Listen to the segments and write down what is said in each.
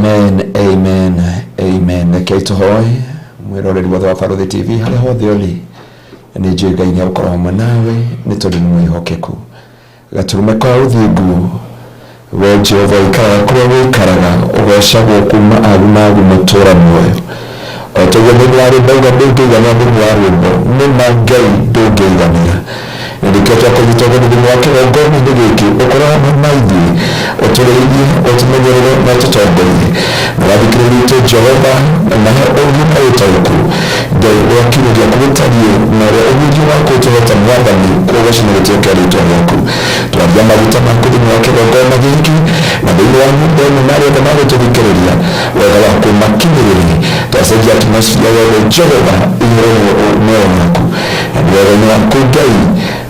Amen, amen, amen. Nekei hoy mwiroreri wothe wa Barũthi TV harĩa hothe ũrĩ nĩ njũĩ Ngai nĩ agũkorwo hamwe nawe nĩ tondũ nĩ mwĩhokeku. Gaturume kwa ũthingu we Jehova ikaraga kũrĩa wĩikaraga ũgocagwo kuma agumagu matũũra muoyo. O toguo thĩinĩ wa rwĩmbo iga ndũngĩigania thĩinĩ wa rwĩmbo nĩma Ngai ndũngĩigania. Ndiketwa kũnyitwo thĩinĩ wa kĩgongona-inĩ gĩkĩ ũkorwo hamwe na ithuĩ ũtũrĩithie ũtũmenyerere na ũtũtongorie. Mwathĩkĩrĩria witũ Jehova nahe ũgima ũtaũku Ngai wakire gĩaku gũtariĩ na ũrĩa ũhunjia waku ũtũhota Mwathani kũgocana gũtuĩka rĩĩtwa rĩaku. Twambia maguta maku thĩinĩ wa kĩgongona gĩkĩ na thĩinĩ wa nyũmba ĩno na arĩa othe magũtũthikĩrĩria wega waku makinyĩrĩre. Twacenjia atmosphere yothe Jehova igũrũ muoyo waku na wega-inĩ waku Ngai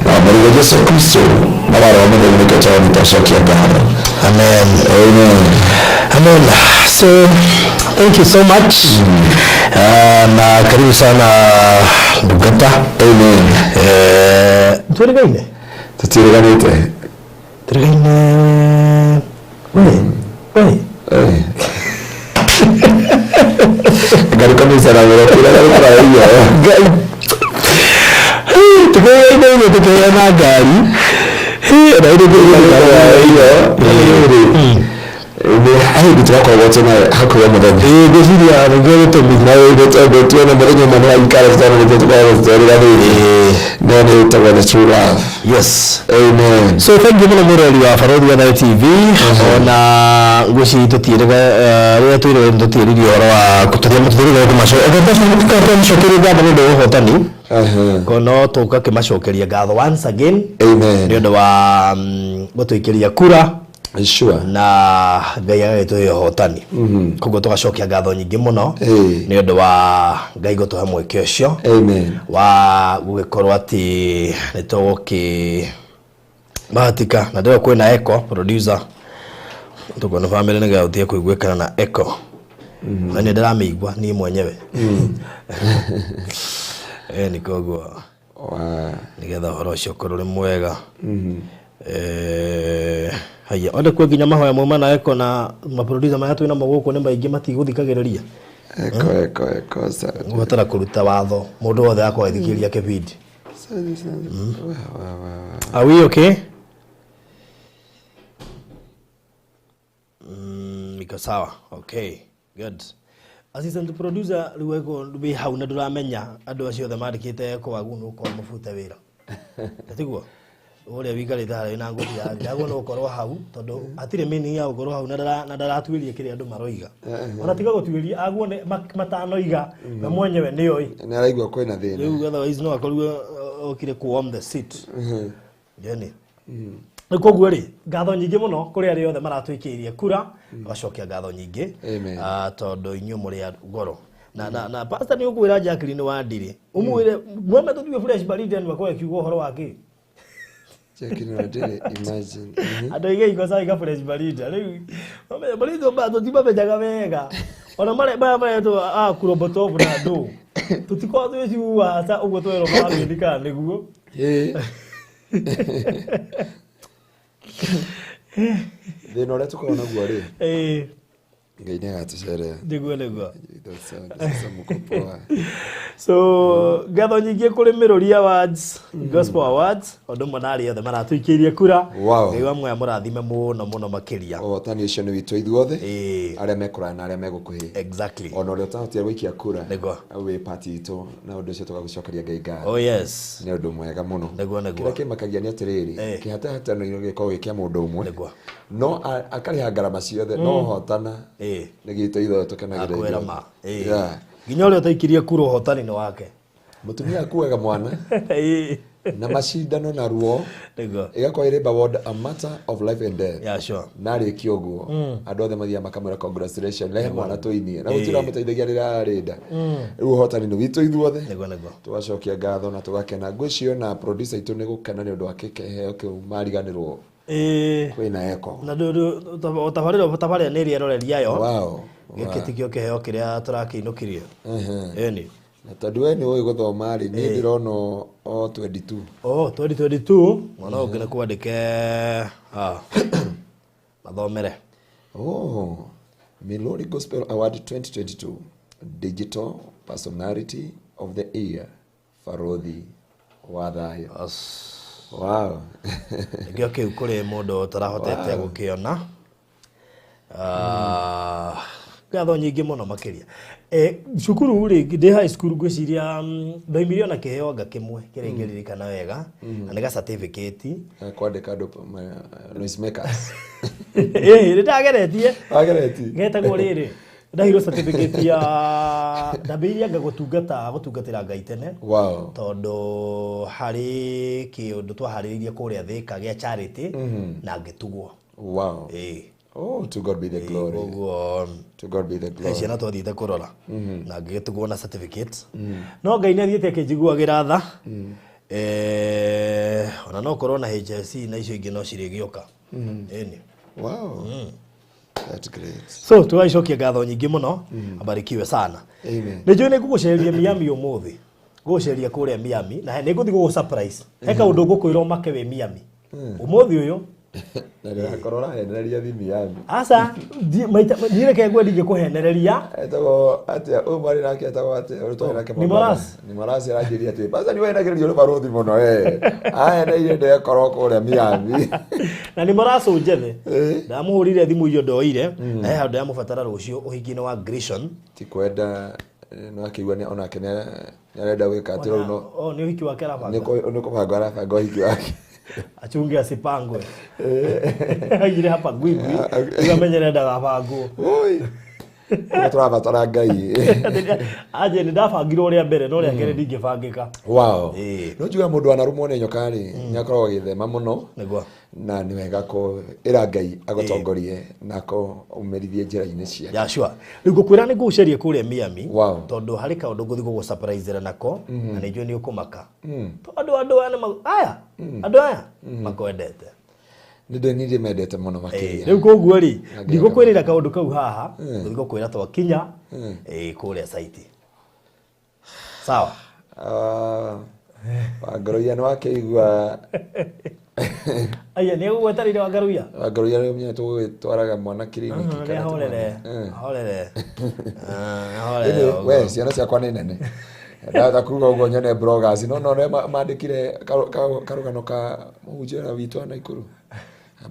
na Mwathani Yesu Kristo na wale wamekuja nitashokia garo. Amen. Amen. Amen. So thank you so much. Na karibu sana Bugata. Amen. Tuligaine. Tuligaine. Tuligaine. Wewe. Gari kama sana wewe kila mara hiyo. Tukiwa na gari na ile hiyo tutaka wote na hakuwa mdogo gozidi ya ngoro to midnayo goto tuona mdogo mwana ikara sana ndio tukao story nani utaona true love. Yes, amen. So thank you for the wa Barũthi TV ona nguci tutiraga ria tuire tutiri oro wa kuturia muturi kwa masho kwa mshokeri gaba ndo hotani kono tuka kimacokeria ngatho once again. Amen. Ni ndo wa gutuikiria kura sure na Ngai agĩtũhe hotani. Koguo tugacokia ngatho nyingĩ mũno nĩ ũndũ wa Ngai gũtũhe mweke ũcio. Amen. Wa gũgĩkorwo atĩ nĩ tũgũkĩ mahatika na ndio kwĩna echo producer tuko na family nĩgetha ũtige kũiguĩkana na echo na nĩ ndĩramĩigua niĩ mwenyewe ni koguo nĩgetha ũhoro ũcio ũkorwo ũrĩ mwega. Haya onde kwa nginya mahoya moma na echo na maproducer maya twina magũkũ nĩ maingĩ matigũthikagĩrĩria eko sana gũbatara kũruta watho mũndũ wothe akwa ithikĩria kĩbindi. Are we okay? Niko sawa. Okay, good. Assistant producer ruweko ndubi hau na nduramenya andũ acio othe mandĩkĩte echo wagu no kwa mabute wĩra atiguo ore wikarite harĩ na ngũthi ya ndago no korwo hau tondu atire mini ya gũkorwo hau na ndaratuĩria kĩrĩa andũ maroiga ona tiga gũtuĩria aguone matanoiga na mwenyewe nĩ oi nĩ araigua kwĩna thĩna rĩu otherwise no akorwo okire ku warm the seat yani koguo rĩ ngatho nyingĩ mũno kũrĩ arĩa othe maratwĩkĩirie kura gacokia ngatho nyingĩ tondu inyuĩ mũrĩ ngoro na pastor nĩ ũkwĩra Jacqueline wa ndiri ũmwĩre mweme tũthiĩ fresh baridi ni wakora kiugo horo wake checking on day imagine adoige ikosa ika fresh baridi rĩu baridi mbato tiba bejaga wega ona mare to kuroboto na ndo tutiko twĩciua asa ũguo twero magĩthika nĩguo thĩna ũrĩa tũkoragwo naguo rĩ Ngai nĩ agatucerea nĩguo so ngatho nyingĩ kũrĩ Mĩrũri Awards Gospel Awards ũndũ ũmwe na arĩa othe maratũikĩirie kura Ngai wa muoya mũrathime mũno makĩria ũhotani ũcio nĩ witũ ithuothe arĩa mekũraya na arĩa megũkuhĩ exactly ona ũrĩa ũtahotire gũikia kura nĩguo wĩ party itũ na ũndũ ũcio tũgagũcokeria Ngai ngatho. Oh yes, nĩ ũndũ mwega mũno nĩguo kĩrĩa kĩmakagia nĩ atĩrĩrĩ kĩhatahatano gĩkorwo gĩkĩa mũndũ ũmwe no akarĩha ngarama ciothe no hotana nĩ gĩtũ ithuothe tũkenagĩrĩria nginya ũrĩa ũtaikirie kura ũhotani-inĩ wake mũtumia akuaga mwana na macindano na ruo igakorwo irĩ award a matter of life and death. Yeah, sure. Narĩkia ũguo andũ othe mathiaga makamwĩra congratulations rehe mwana tũinie na gũtirĩ mũteithagia rĩrĩa arenda rĩu ũhotani nĩ witũ ithuothe tũgacokia ngatho na tũgakena ngwĩcio na producer itũ nĩ gũkena nĩ ũndũ wa kĩheo kĩu mariganĩrwo kwĩna eko na tabarĩra nĩ rĩeroreria yo gĩkĩtikio kĩheo kĩrĩa tũrakĩinũkirie eni na tondũ we nĩ ũĩ gũthoma rĩ nĩ ndĩrona o 22 2022 mwana ũngĩ nĩ kwandĩke mathomere Milori Gospel Award 2022 Digital Personality of the Year Farodhi wa thayo. Wow. Ngio kiu kuri mundu tarahotete gukiona. Ngatho nyingi muno makiria. Cukuru ri ndi high school gwiciria ndoimirio na kiheo ngakimwe kiria ingiririkana wega na nega certificate kwandika andu noise makers. Ndageretie. Ageretie. Getagwo riri. Ndahiro certificate ya ndabiria gutungatira Ngai tene. Wow. Tondu hari kiundu twahariririe kuria thika gia charity na ngitugwo. Wow. Oh, to God be the glory. To God be the glory. Ciana twathiite kurora na ngigitugwo na certificate. No Ngai ni athiite akijiguagira tha. Ona no korona HSC na icio ingi no cirigioka. Eni. Wow. That's great. So tuaicokia ngatho nyingi muno. Abarikiwe sana. Amen. Nijui niguguceria Miami umuthi. Guguceria kuria Miami na niguthi gugu surprise. Heka undu ngukwira make we Miami. Umuthi uyu na korora henereria thi Miami. Asa dire ke ngwe dige kuhenereria. Etago atia umari nake etago atia urutwa nake ni marasi rajiria ati basa ni wena kirio barothi muno aya na ile de koroko kuria Miami. Na ni marasi unjethe ndamuhurire thimu iyo ndoire na he handu ya mubatara rucio uhingine wa Grishon ti kwenda no akiwa ni ona kene yarenda gwika ati no ni uhiki wake arabanga niko banga arabanga uhiki wake achungi asipangwe agire hapa gwigwi ngamenyera ndagabangwo oi turabatara Ngai aje ni ndabangirwo uria mbere no ria kere ndingibangika. Wow. No njuga mundu anarumwo ni nyoka ri nyakorwo githema muno niguo na ni wega ko ira Ngai agotongorie nako umerithie njira-ini cia Joshua riu ngukwira ni ngucerie kuria Miami wow. Tondu hari kaundu nguthi gugu surprise nako na nijue ni ukumaka tondu andu aya makwendete ninde mendete muno makiria riu koguo ri ndigukwirira kaundu kau haha nguthi gukwira twakinya kuria site sawa Wagaruya no akigwa aya ni ugwetarire Wagaruya ni mnya twaraga mwana kiriniki kana horere we ciana ciakwa ni nene ndata kuga ugo nyone bloggers no mandikire karugano ka mujera witu na ikuru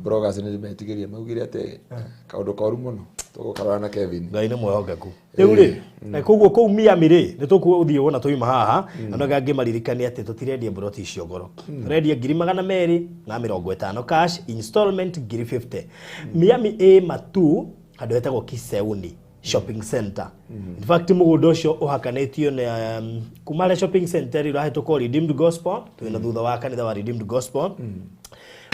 bloggers ni metigiria maugire ate kaundu koru muno tugukarana na Kevin Ngai ni mwehokeku riu ri koguo kou Miami ri ni tukuthie wona tuima haha na gangi maririkani ate tutirendia broti icio ngoro turendia 250 cash installment 50 Miami matu handu hetagwo Kiseuni shopping center in fact mugundo ucio uhakanitio na kumale shopping center ira hetoko Redeemed Gospel twina thutha wa kanitha wa Redeemed Gospel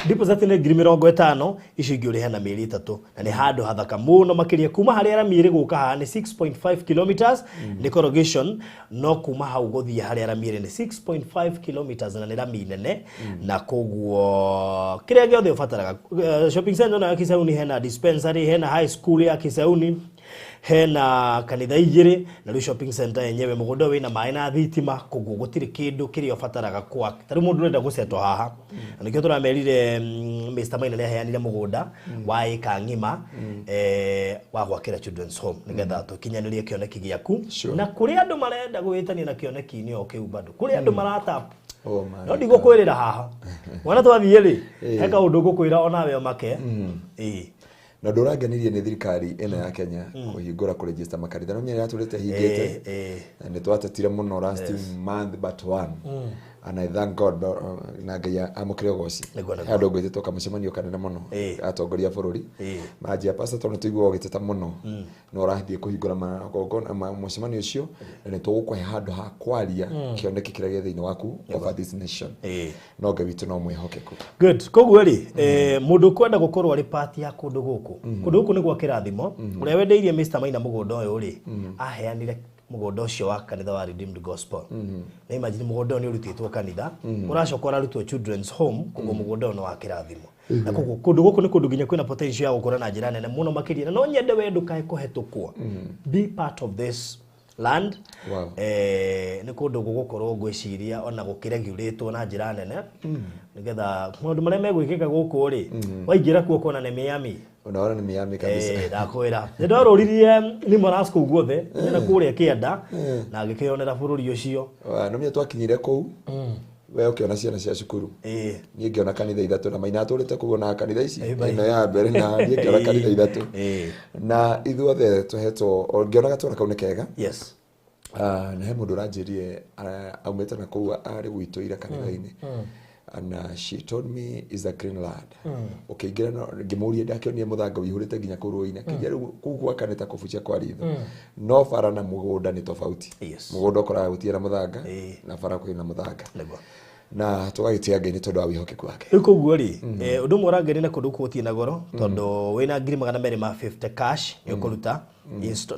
ndipo zatine 50 icio ingi urihana mieri 3 na ni handu hathaka muno makiria kuma hari ara mieri guka ha ni 6.5 kilometers ni corrugation no kuma hau guthie hari ara mieri ni 6.5 kilometers na ni rami nene na koguo kiria giothe ubataraga shopping center na Kiseuni hena dispensary hena high school ya Kiseuni hena kanitha igiri na ru shopping center yenyewe mugundo wina mai na thitima koguo gutiri kindu kiria ubataraga kwa tari mundu urenda gucetwa haha na nikio turamerire Mr. Maina ni aheanire mugunda wa eka ngima wa gwakira children's home nigetha tukinyanirie kioneki giaku na kuri andu marenda gwitania na kioneki ni o kiu bado kuri andu maratap no digo kwirira haha wana twathie ri heka undu gukwira onawe make na nduraganirie ni thirikari ena ya Kenya kuhingura ku register makanitha no menya yaturite hingite and twatatire muno last month but one and I thank God na Ngai amukire goci andu gwititwo kamucemanio kanene muno atongoria bururi maji apasa tono tuigwa giteta muno no urathie kuhingura mucemanio ucio na tugukuhe handu ha kwaria kioneki kira thiini waku of this nation no Ngai witu no mwihokeku good koguo ri mundu kwenda gukorwo ari part ya kundu guku ni gwa kirathimo uria wendeirie Mr. Maina mugundo uyu ri aheanire mugondo ucio wa kanitha wa Redeemed Gospel na imagine mugondo ni urutitwo kanitha uracoka urarutwo children's home kugo mugondo no wa kirathimo na kugo kundu guku ni kundu ginya kwina potential ya gukora na njira nene muno makiria no nyende we ndukae kuhetukwo be part of this land. Wow. Nĩ kũndũ gũgũkorwo ngwĩciria ona gũkĩregulatwo na njĩra nene nĩgetha maũndũ marĩa megwĩkĩka gũkũ rĩ waingĩra kuo kuona nĩ Miami. Unaona ni Miami kabisa. Ndakwĩra nĩ ndarũririe nĩ Morasco guothe na kũrĩa Kĩanda na ngĩkĩonera bũrũri ũcio. No mie twakinyire kũu we ukiona ciana cia cukuru niĩ ngĩona kanitha ithatũ na maina atũrĩte kuona kanitha ici ino ya mbere na niĩ ngĩona kanitha ithatũ na ithuothe tũhetwo ngĩona gatũra kau nĩ kega. Yes. Na he mũndũ ũranjĩrire aumĩte na kũu arĩ gwitũ ira kanitha-inĩ and she told me is a green land. Ukĩingĩra ngĩmũria ndakĩonie mũthanga ũihũrĩte nginya kũrũi-inĩ kĩnja rĩu kũu gwakanĩta kũbucia kwa ritho no bara na mũgũnda nĩ tofauti. Mũgũnda ũkoraga gũtirĩ na mũthanga na bara kwĩ na mũthanga na tũgagĩtia Ngai nĩ tondũ wa wĩhokeku wake. Ĩkoguo rĩ ũndũ ũmwe ũrangeni na kũndũ gũtirĩ na goro tondũ wĩna 250 cash ũkũruta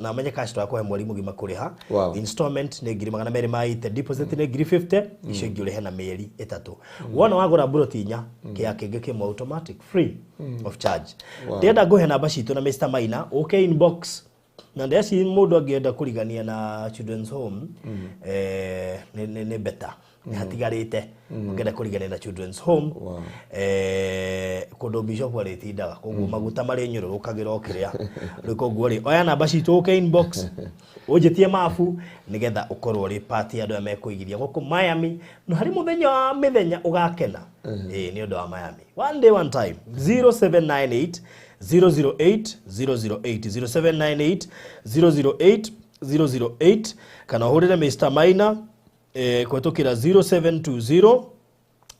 na menye cash twakũhe mweri mũgima kũrĩha. Installment nĩ 280, deposit nĩ 50 icio ingĩ ũrĩhe na mĩeri 3. Wona wagũra buroti 4 kĩa kĩngĩ kĩmwe automatic free of charge. Ndĩrenda ngũhe namba citũ na Mr. Maina okay inbox na ndeci mũndũ angĩenda kũrigania na children's home nĩ better hatigarĩte ngenda kũrigania na children's home kũndũ bishop arĩtindaga koguo maguta marĩ nyũrũrũkagĩra okĩrĩa rĩu koguo rĩ oya namba citũ okay inbox ũnjĩtie mabu nĩgetha ũkorwo rĩ party andũ mekũigithia gũkũ Miami no harĩ mũthenya wa mĩthenya ũgakena nĩ ũndũ wa Miami one day one time 0798 008 008 0798 008 kana hũrĩre Mr. Maina kwetukira 0720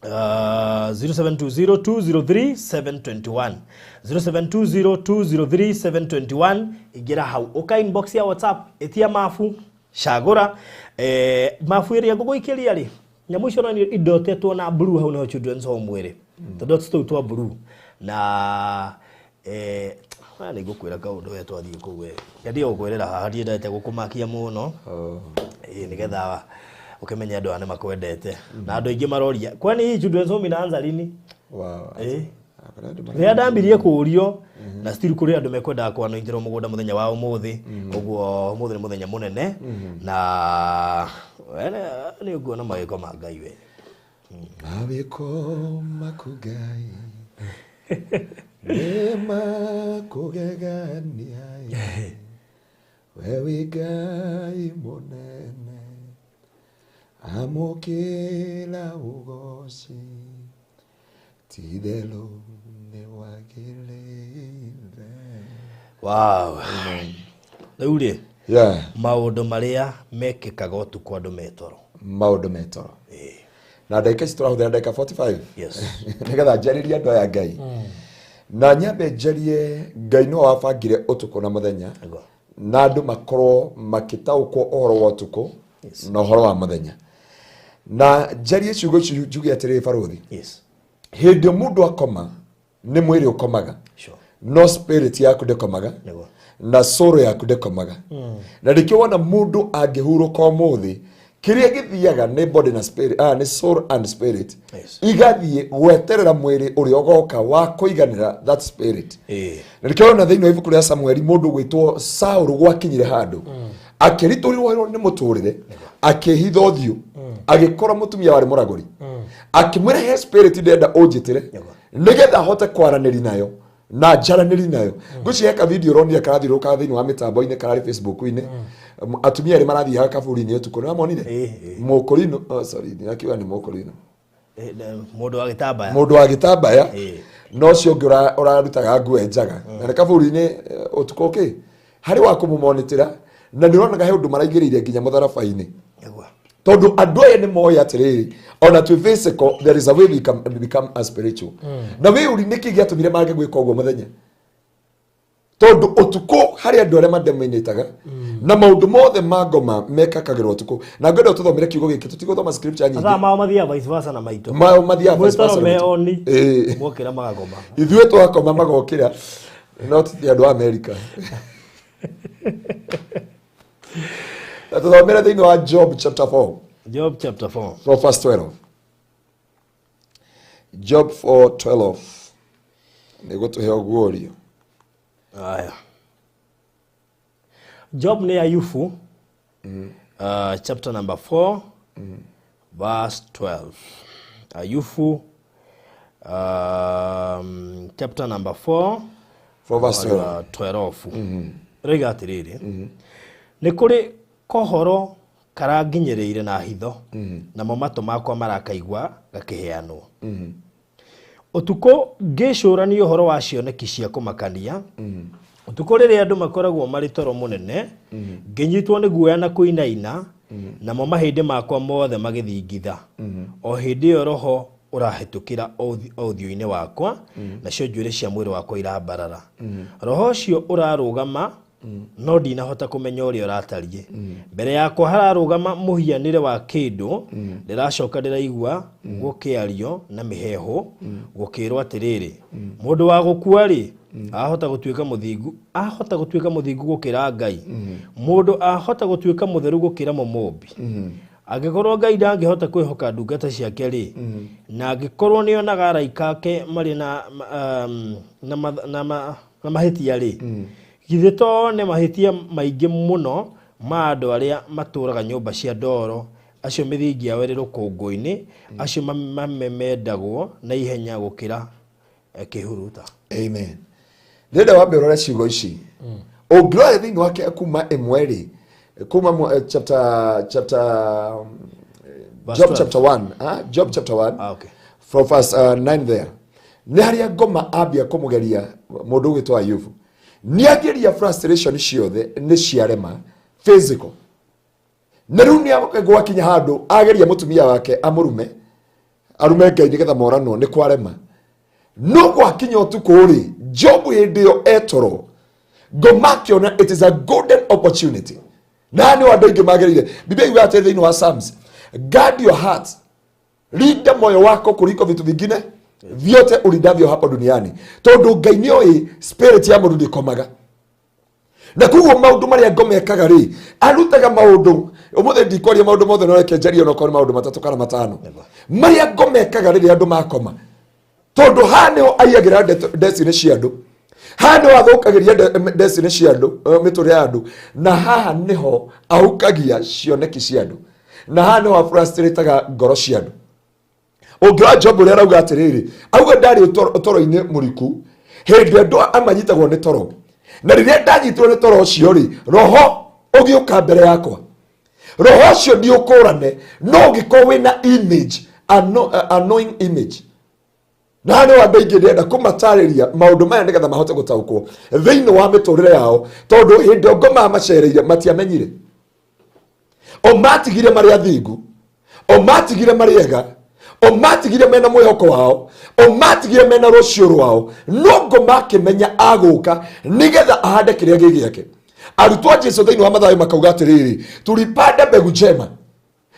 203 721 igira hau uka inbox ya WhatsApp etia mafu shagura mafu ĩrĩa ngũgũikĩria rĩ nyamũ icio nĩ idotetwo na blue hau na children's home wĩrĩ dots twa blue na nĩ ngũkwĩra kaũndũ we twathiĩ kũu we ngathiĩ gũkwĩrĩra haha ndiendete gũkũmakia mũno nĩgetha ukimenya andũ ane makwendete na andũ aingĩ maroria kwani hii children's home inaanza lini? Rĩa ndambirie kũrio na still kũrĩ andũ mekwendaga kwanũingĩrwo mũgũnda mũthenya wa ũmũthĩ ũguo ũmũthĩ nĩ mũthenya mũnene na nĩ nguona mawĩko ma Ngai we mawĩko maku Ngai nĩma kũgegania we wĩ Ngai mũnene amũkĩra ũgoci tidelo nĩ wagĩrĩire. Wow. Rĩu rĩ maũndũ marĩa mekĩkaga ũtukũ andũ metoro na ndagĩka ici tũrahũthĩra ndagĩka 45 nĩgetha njarĩrie andũ aya Ngai na nyambe njarie Ngai no wabangire ũtukũ na mũthenya na andũ makorwo makĩtaũkwo ũhoro wa ũtukũ na ũhoro wa mũthenya na njarie ciugo icio njuge atĩrĩ barothi hĩndĩ mũndũ akoma nĩ mwĩrĩ ũkomaga no spirit yaku ndĩkomaga na soul yaku ndĩkomaga na rĩkĩo wona mũndũ angĩhurũka ũmũthĩ kĩrĩa gĩthiaga nĩ body na spirit nĩ soul and spirit igathiĩ gweterera mwĩrĩ ũrĩa ũgoka wa kũiganĩra that spirit na rĩkĩo wona thĩinĩ wa ibuku rĩa Samueli mũndũ gwĩtwo Saul gwakinyire handũ akĩritũrĩrwo nĩ mũtũrĩre akĩhitha ũthiũ agĩkora mũtumia warĩ mũragũri akĩmwĩra he spirit ndenda ũnjĩtĩre nĩgetha ahote kwaranĩri nayo na njaranĩri nayo ngũcihe ka video ronire karathiũrũrũka thĩinĩ wa mĩtambo-inĩ kararĩ Facebook-inĩ atumia erĩ marathiĩ haka kaburi-inĩ ũtukũ nĩ wamonire mũkũrino sorry nĩakiuga nĩ mũkũrino mũndũ wa gĩtambaya no ũcio ũngĩ ũrarutaga nguo njaga na nĩ kaburi-inĩ ũtukũ ũkĩ harĩ wa kũmũmonitĩra na nĩũronaga he ũndũ maraigĩrĩire nginya mũtharaba-inĩ tondũ andũ aya nĩ moĩ atĩrĩrĩ ona twĩ physical there is a way we can become a spiritual na we uri nĩkĩ gĩatũmire mage gwĩka ũguo mũthenya tondũ ũtukũ harĩ andũ arĩa mademenitaga na maũndũ mothe ma ngoma mekakagĩrwo ũtukũ na ngwenda ũtũthomere kiugo gĩkĩ tũtigũthoma scripture nyingĩ atha mao mathiaga vice versa na maitũ mathiaga vice versa mokĩra magakoma ithuĩ twakoma magokĩra not the andũ a America Tũthomere thĩinĩ wa Job chapter 4 from verse 12 Job 4:12 nĩgũtũhe ũguũrio Job nĩ Ayubu chapter number 4 verse 12. Ayufu chapter number 4 verse 12. Rega atiriri nĩ kũrĩ kohoro karanginyereire na hitho na mato makwa marakaigua gakĩheanwo. Utuku ngĩcũrania ũhoro wa cioneki cia kũmakania. Utuku rĩrĩa andũ makoragwo marĩ toro mũnene ngĩnyitwo nĩ guoya na kũinaina namo mahĩndĩ makwa mothe magĩthingitha. O hĩndĩ ĩyo roho ũrahĩtũkĩra ũthiũ-inĩ wakwa nacio njuĩrĩ cia mwĩrĩ wakwa irambarara. Roho ũcio ũrarũgama no ndinahota kũmenya ũrĩa ũratariĩ. Mbere yakwa hararũgama mũhianĩre wa kĩndũ ndĩracoka ndĩraigua gũkĩario na mĩheho gũkĩrwo atĩrĩrĩ, mũndũ wa gũkua rĩ ahota gũtuĩka mũthingu gũkĩra Ngai, mũndũ ahota gũtuĩka mũtheru gũkĩra mũmũmbi. Angĩkorwo Ngai ndangĩhota kwĩhoka ndungata ciake rĩ, na angĩkorwo nĩonaga araika ake marĩ na mahĩtia rĩ, githĩ to nĩ mahĩtia maingĩ mũno ma andũ arĩa matũraga nyũmba cia ndoro, acio mĩthingi yao ĩrĩ rũkũngũ-inĩ, acio mamemendagwo na ihenya gũkĩra kĩhuruta. Amen. Ndĩrenda wambe ũrore ciugo ici. Ũngĩrora thĩinĩ wake kuma ĩmwe rĩ, kuma chapter Job chapter 1, Job chapter 1 okay. From verse 9 there. Nĩ harĩa ngoma ambia kũmũgeria mũndũ ũgĩtwo Ayubu. Nĩageria frustration ciothe nĩ ciarema physical. Na rĩu nĩagwakinya handũ ageria mũtumia wake amũrume arume Ngai nĩgetha moranwo nĩ kwarema. No gwakinya ũtukũ rĩ, Job hĩndĩ ĩyo etoro ngoma akĩona it is a golden opportunity. Na nĩ andũ aingĩ magerire. Biblia iuga atĩ thĩinĩ wa Psalms, guard your heart, linda moyo wako kuliko vitu vingine vyote ulindavyo hapa duniani. Tondu Ngai nĩoĩ spirit ya mũndũ ndĩkomaga. Na kuguo maũndũ marĩa ngoma ekaga rĩ, arutaga maũndũ ũmũthĩ ndikwaria maũndũ mothe no reke njarie no korwo maũndũ matatũ kana matano marĩa ngoma ekaga rĩrĩa andũ makoma. Tondu haha nĩho aiyagĩra destiny cia andũ, haha nĩho athũkagĩria destiny cia andũ, mĩtũrĩre ya andũ, na haha nĩho ahukagia cioneki cia andũ, na haha nĩho afrustrataga ngoro cia andũ. Ũngĩra Job ũrĩa arauga atĩrĩrĩ, auga ndarĩ ũtoro-inĩ mũriku hĩndĩ andũ amanyitagwo nĩ toro, na rĩrĩa ndanyitirwo nĩ toro ũcio rĩ, roho ũgĩũka mbere yakwa. Roho ũcio ndiũkũrane no ũngĩkorwo wĩna image, annoying image. Na hano andũ aingĩ ndĩrenda kũmatarĩria maũndũ maya nĩgetha mahote gũtaũkwo thĩinĩ wa mĩtũrĩre yao, tondũ hĩndĩ ngoma macereire matiamenyire. O matigire marĩ athingu, o matigire marĩ ega, o matigire mena mwĩhoko wao, o matigire mena rũciũ rwao, no ngoma akĩmenya agũka nĩgetha ahande kĩrĩa gĩ gĩake. Arutwo a Jesũ thĩinĩ wa Mathayo makauga atĩrĩrĩ, tulipanda mbegu njema,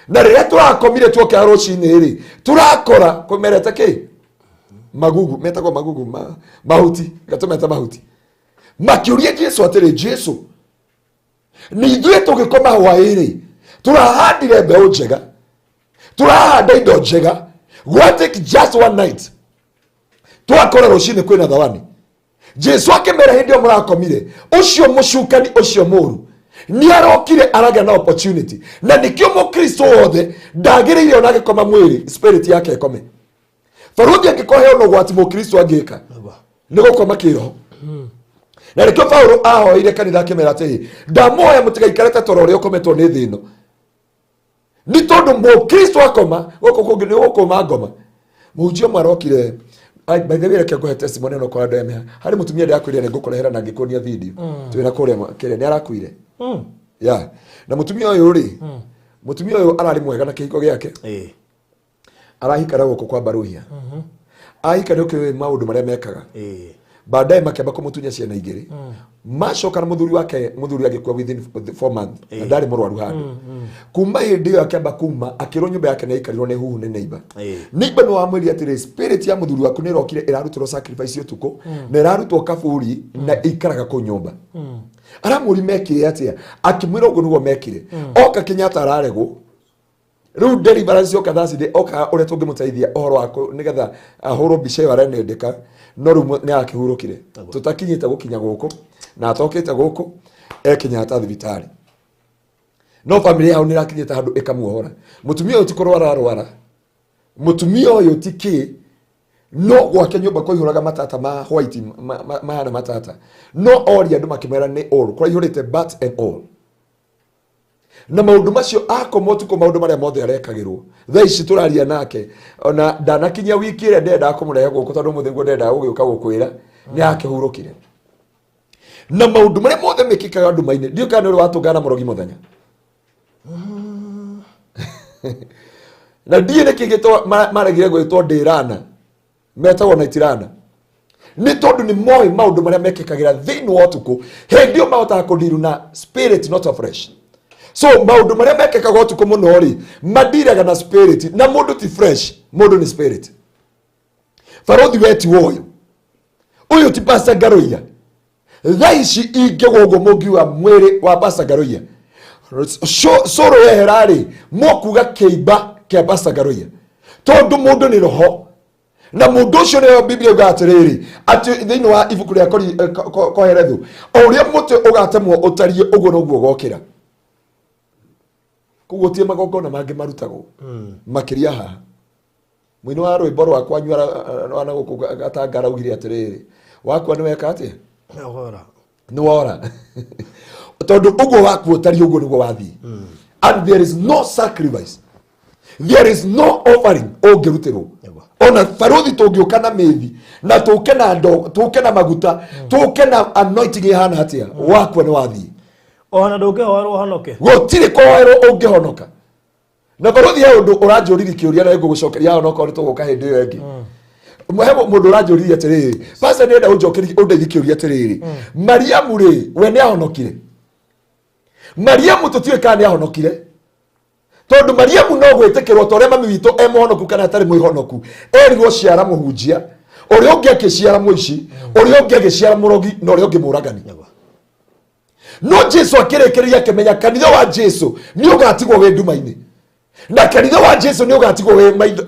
na rĩrĩa tũrakomire tuokĩra rũcinĩ rĩ, turakora kũmerete kĩ? Magugu, metagwo magugu, mahuti, gatumeta mahuti. Makĩũria Jesũ atĩrĩ, Jesũ, nĩ ithuĩ tũgĩkoma hwaĩ-rĩ, tũrahandire mbeũ njega, turahanda indo njega, what take just one night twakora rũcinĩ kwĩna thawani. Jesũ akĩmera hĩndĩ ĩyo mũrakomire, ũcio mũcukani ũcio mũru nĩ arokire aragĩa na opportunity, na nĩkĩo mũkristo wothe ndagĩrĩire ona agĩkoma mwĩrĩ spirit yake ĩkome. Barũthi angĩkorwo no gwati mũkristo angĩka nĩ gũkoma kĩroho. Na nĩkĩo Paulo ahoire kanitha akĩmera atĩrĩ, ndamoya mũtigaikarĩte toro ũrĩa ũkometwo nĩ thĩ ĩno. Ni tondu mũkristo akoma gũkũ kũngĩ nĩ gũkoma ngoma. Mũhunjia marokire, by the way reke ngũhe testimony no kwa andũ aya. Harĩ mũtumia ndakwĩrire nĩ ngũkũrehera na ngĩkuonia video. Twĩna kũrĩa kĩrĩa nĩ arakuire. Ya. Na mũtumia ũyũ rĩ, mũtumia ũyũ ararĩ mwega na kĩhiko gĩake. Arahikara gũkũ kwa Baruhia. Ahika nĩ ũkĩrĩ maũndũ marĩa mekaga. Baadaye makĩamba kũmũtunya ciana igĩrĩ. Macoka na mũthuri wake, mũthuri agĩkua within 4 months. Na ndarĩ mũrwaru handũ. Kuma hĩndĩ ĩyo akĩamba kuma akĩrwo nyũmba yake nĩ ikarirwo nĩ huhu nĩ neighbor. Neighbor no amwĩria atĩrĩ, spirit ya mũthuri waku nĩ ĩrokire ĩrarutĩrwo sacrifice ũtukũ na ĩrarutwo kaburi na ikaraga kũ nyũmba. Aramũri mekire atĩa? Akĩmwĩra ũguo nĩguo mekire. Oka Kenyatta araregwo. Rĩu deliverance yoka thacinde oka ũrĩa tũngĩmũteithia ũhoro wako nĩgetha ahũrwo mbica ĩyo arenendeka, no rĩu nĩ akĩhurũkire. Tũtakinyĩte gũkinya gũkũ na atokĩte gũkũ Kenyatta thibitarĩ. no family yao nirakinyita handu ikamuohora. Mutumia uyu tikurwara arwara, mutumia uyu tiki no gwake nyumba kuihuraga matata ma white mahana matata, no oria andu makimera ni all kuraihurite bat and all. Na maundu macio akomotu ko maundu maria mothe arekagirwo thaa ici turaria nake ona ndanakinya wiki ire ndenda kumurehe guku tondu muthingwo ndenda gugiuka gukwira ni akihurukire. Na maundu maria mothe mekikaga ndumaine ndio kana uri watungana murogi muthenya na ndiye nekigito maragire gwitwo ndirana metagwo na itirana ni tondu ni moi maundu maria mekikagira thiini wa utuku hendio mahotaga kundiru na spirit not of flesh. So maundu maria mekikaga utuku muno ri madiraga na spirit na mundu ti fresh, mundu ni spirit. Farothi weti woyo uyu ti Pastor Garoia thaici ingigugo mugiwa mwiri wa Pastor Garoia soro yeherari mokuga keiba ke Pastor Garoia tondu mundu ni roho na mundu ucio ni Biblia ugatiriri ati thiini wa ibuku ria koherethu uria muti ugatemwo utarie uguo noguo gokira kugutie magongona mangi marutagwo makiria ha mwino wa rwimbo rwakwa nywara wana gukatangara ugire atiriri wakwa ni weka atia ni wora tondu uguo wakwa utarie uguo niguo wathii and there is no sacrifice, there is no offering ungirutirwo ona farothi tungiuka na methi na tuke na ndo tuke na maguta tuke na anointing ihana atia wakwa ni wathii ona nduke hoerwo honoke gutiri koerwo ungihonoka. Na farothi ya undu uranjuriri kiuria na ngugucokeria honoka uri tuguka hindi iyo engi muhebo mundu uranjuriri atiriri Pastor nenda unjokeri undeithie kiuria atiriri Mariamu ri we ni ahonokire. Mariamu tutiwe kana ni ahonokire tondu Mariamu no gwitikirwo tore mami witu emuhonoku kana atari muihonoku erigwo ciara muhunjia uria ungi akiciara muici uria ungi agiciara murogi na uria ungi muragani. No Jesu akirekereria akimenya kanitha wa Jesu ni ugatigwo we ndumaini na kanitha wa Jesu ni ugatigwo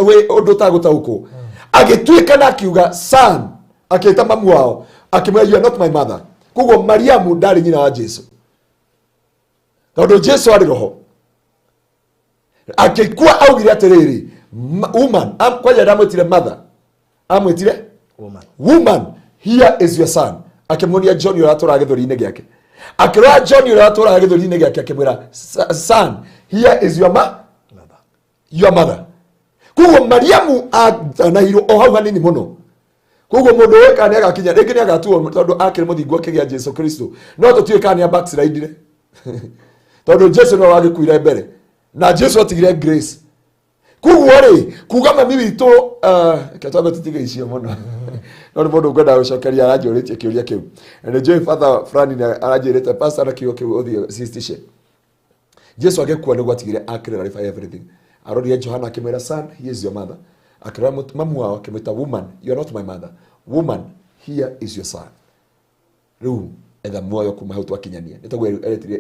we undu tagutauko agituika na akiuga son akita mamu wao akimwira you are not my mother. Kugo Mariamu ndari nyina wa Jesu tondu Jesu ari roho akikuwa augire atiriri woman kwaja ndamwitire mother amwitire woman here is your son akimuria John uratura githuri-ini giake akira John uratura githuri-ini giake akimwira son here is your mother. Kugo Mariamu anahiro o hau hanini muno kugo mundu weka ni agakinya ringi ni agatuo tondu akiri muthingu akigia Jesu Kristo no tutue kana ni backslide tondu Jesu no wagikuire mbere na Jesu atigire grace. Kugo ri kuga mami witu katabe tutiga icio muno no mundu ngenda gucokeria aranjuritie kiuria kiu and Joy Father Franny aranjirite pastor na kiuria kiu uthio sistishe Jesu agekuwa niguo atigire clarify everything. Aroria Johana akimwira son here is your mother akira mamu wao akimwita woman you are not my mother, woman here is your son. Riu etha muoyo kuma hau twakinyania nitagwo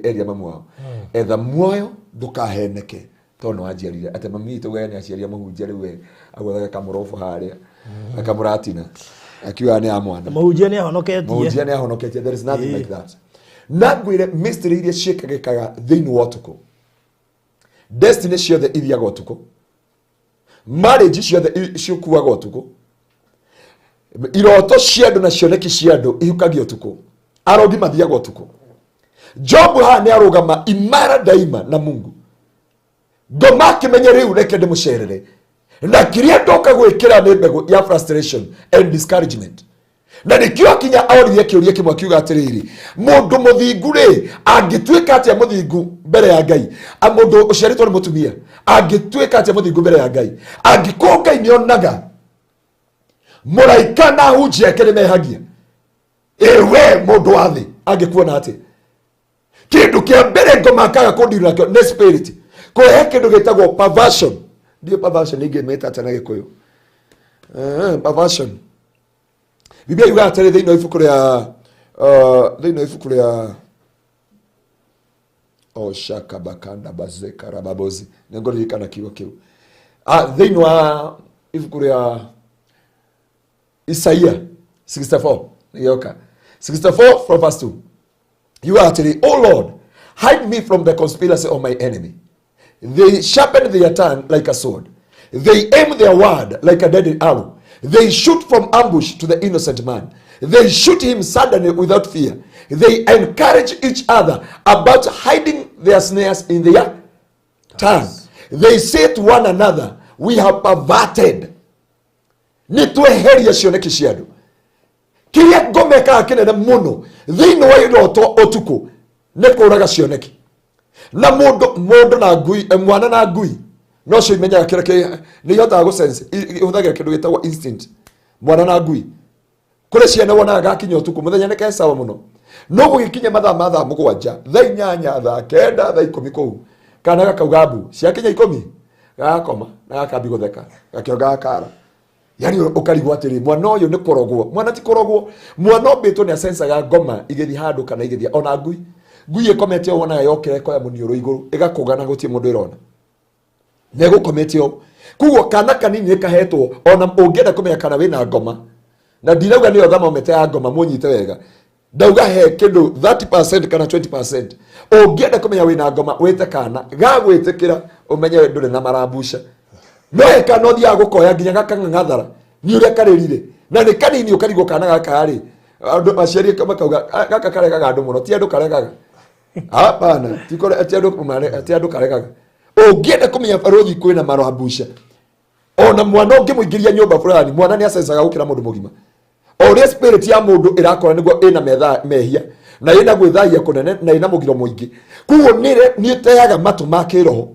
eria mamu wao etha muoyo ndukaheneke tondu anjiarire ate mami itu we ni aciaria mahunjia riu agwethaga kamurofu haria akamuratina akiwa ni amwana mahunjia ni ahonoketie there is nothing like that. Nagwire mystery iria ciikagikaga thiini wa utuku destiny ciothe ithiaga utuku marriage ciothe ciukuaga utuku iroto cia andu na cioneki cia andu ihukagio utuku arogi mathiaga utuku. Job ha ni arugama imara daima na Mungu ngoma akimenya riu reke ndimucerere na kiria ndoka gwikira ni mbegu ya frustration and discouragement na nikio akinya auririe kiuria kimwe kiuga atiriri mundu muthingu ri angituika atia muthingu mbere ya Ngai mundu uciaritwo ni mutumia angituika atia muthingu mbere ya Ngai angiko Ngai nionaga muraika na hunjia kene mehagia ewe mundu wathi angikuona ati kindu kia mbere ngoma akaga kundiru nakio ne spirit kuhe kindu gitagwo perversion ndio perversion ingemeta tena gikuyu perversion. Biblia yuga atari thiini wa ibuku ria shaka bakanda bazeka rababozi nengo rikana kiwa kiu thiini wa ibuku ria Isaia 64 yoka 64 from verse 2 yuga atari oh Lord Hide me from the conspiracy of my enemy. They sharpen their tongue like a sword. They aim their word like a deadly arrow. They shoot from ambush to the innocent man. They shoot him suddenly without fear. They encourage each other about hiding their snares in their tongue. They say to one another, we have perverted. Nitweheria cioneki ciandu. Kiria ngomeka kinene muno thiini wa iroto utuku ni kuraga cioneki. Na mundu na ngui mwana na ngui no cio imenyaga kiria ni yotaga gu sense ihuthagira kindu gitagwo instinct. Mwana na ngui kure ciana wona gakinya utuku muthenya ni kesawa muno no gugikinya mathaa mugwanja thaa 8 thaa 9 thaa 10 kou kana gakauga mbu ciakinya 10 gakoma na gakambi gutheka gakioga kara. Yani ukarigwa atiri mwana uyu ni korogwo. Mwana ti korogwo. Mwana obetwo ni asensaga ngoma igethi handu kana igethi ona ngui ikometio wona yokire ko ya muniuro iguru igakugana gutie mundu irona nego kometio kugo kana kanini kahetwo ona ungienda kumenya kana wina ngoma na ndirauga ni othama umete ya ngoma munyite wega ndauga he kindu 30% kana 20% ungienda kumenya wina ngoma wite kana gagwitikira umenye ndure na marambusha no kana thia gukoya nginya gakang'athara ni uria karirire na ni kanini ukarigwo kana gakari andu aciari kama kauga gaka karegaga andu muno ti andu karegaga hapana tikore ati andu karegaga ungienda kumenya barothi kwina marambusha ona mwana ungimuingiria nyumba fulani mwana ni asensaga gukira mundu mugima oria spirit ya mundu irakora niguo ina mehia na ina gwithaia kunene na ina mugiro muingi kuo ni teaga matu make roho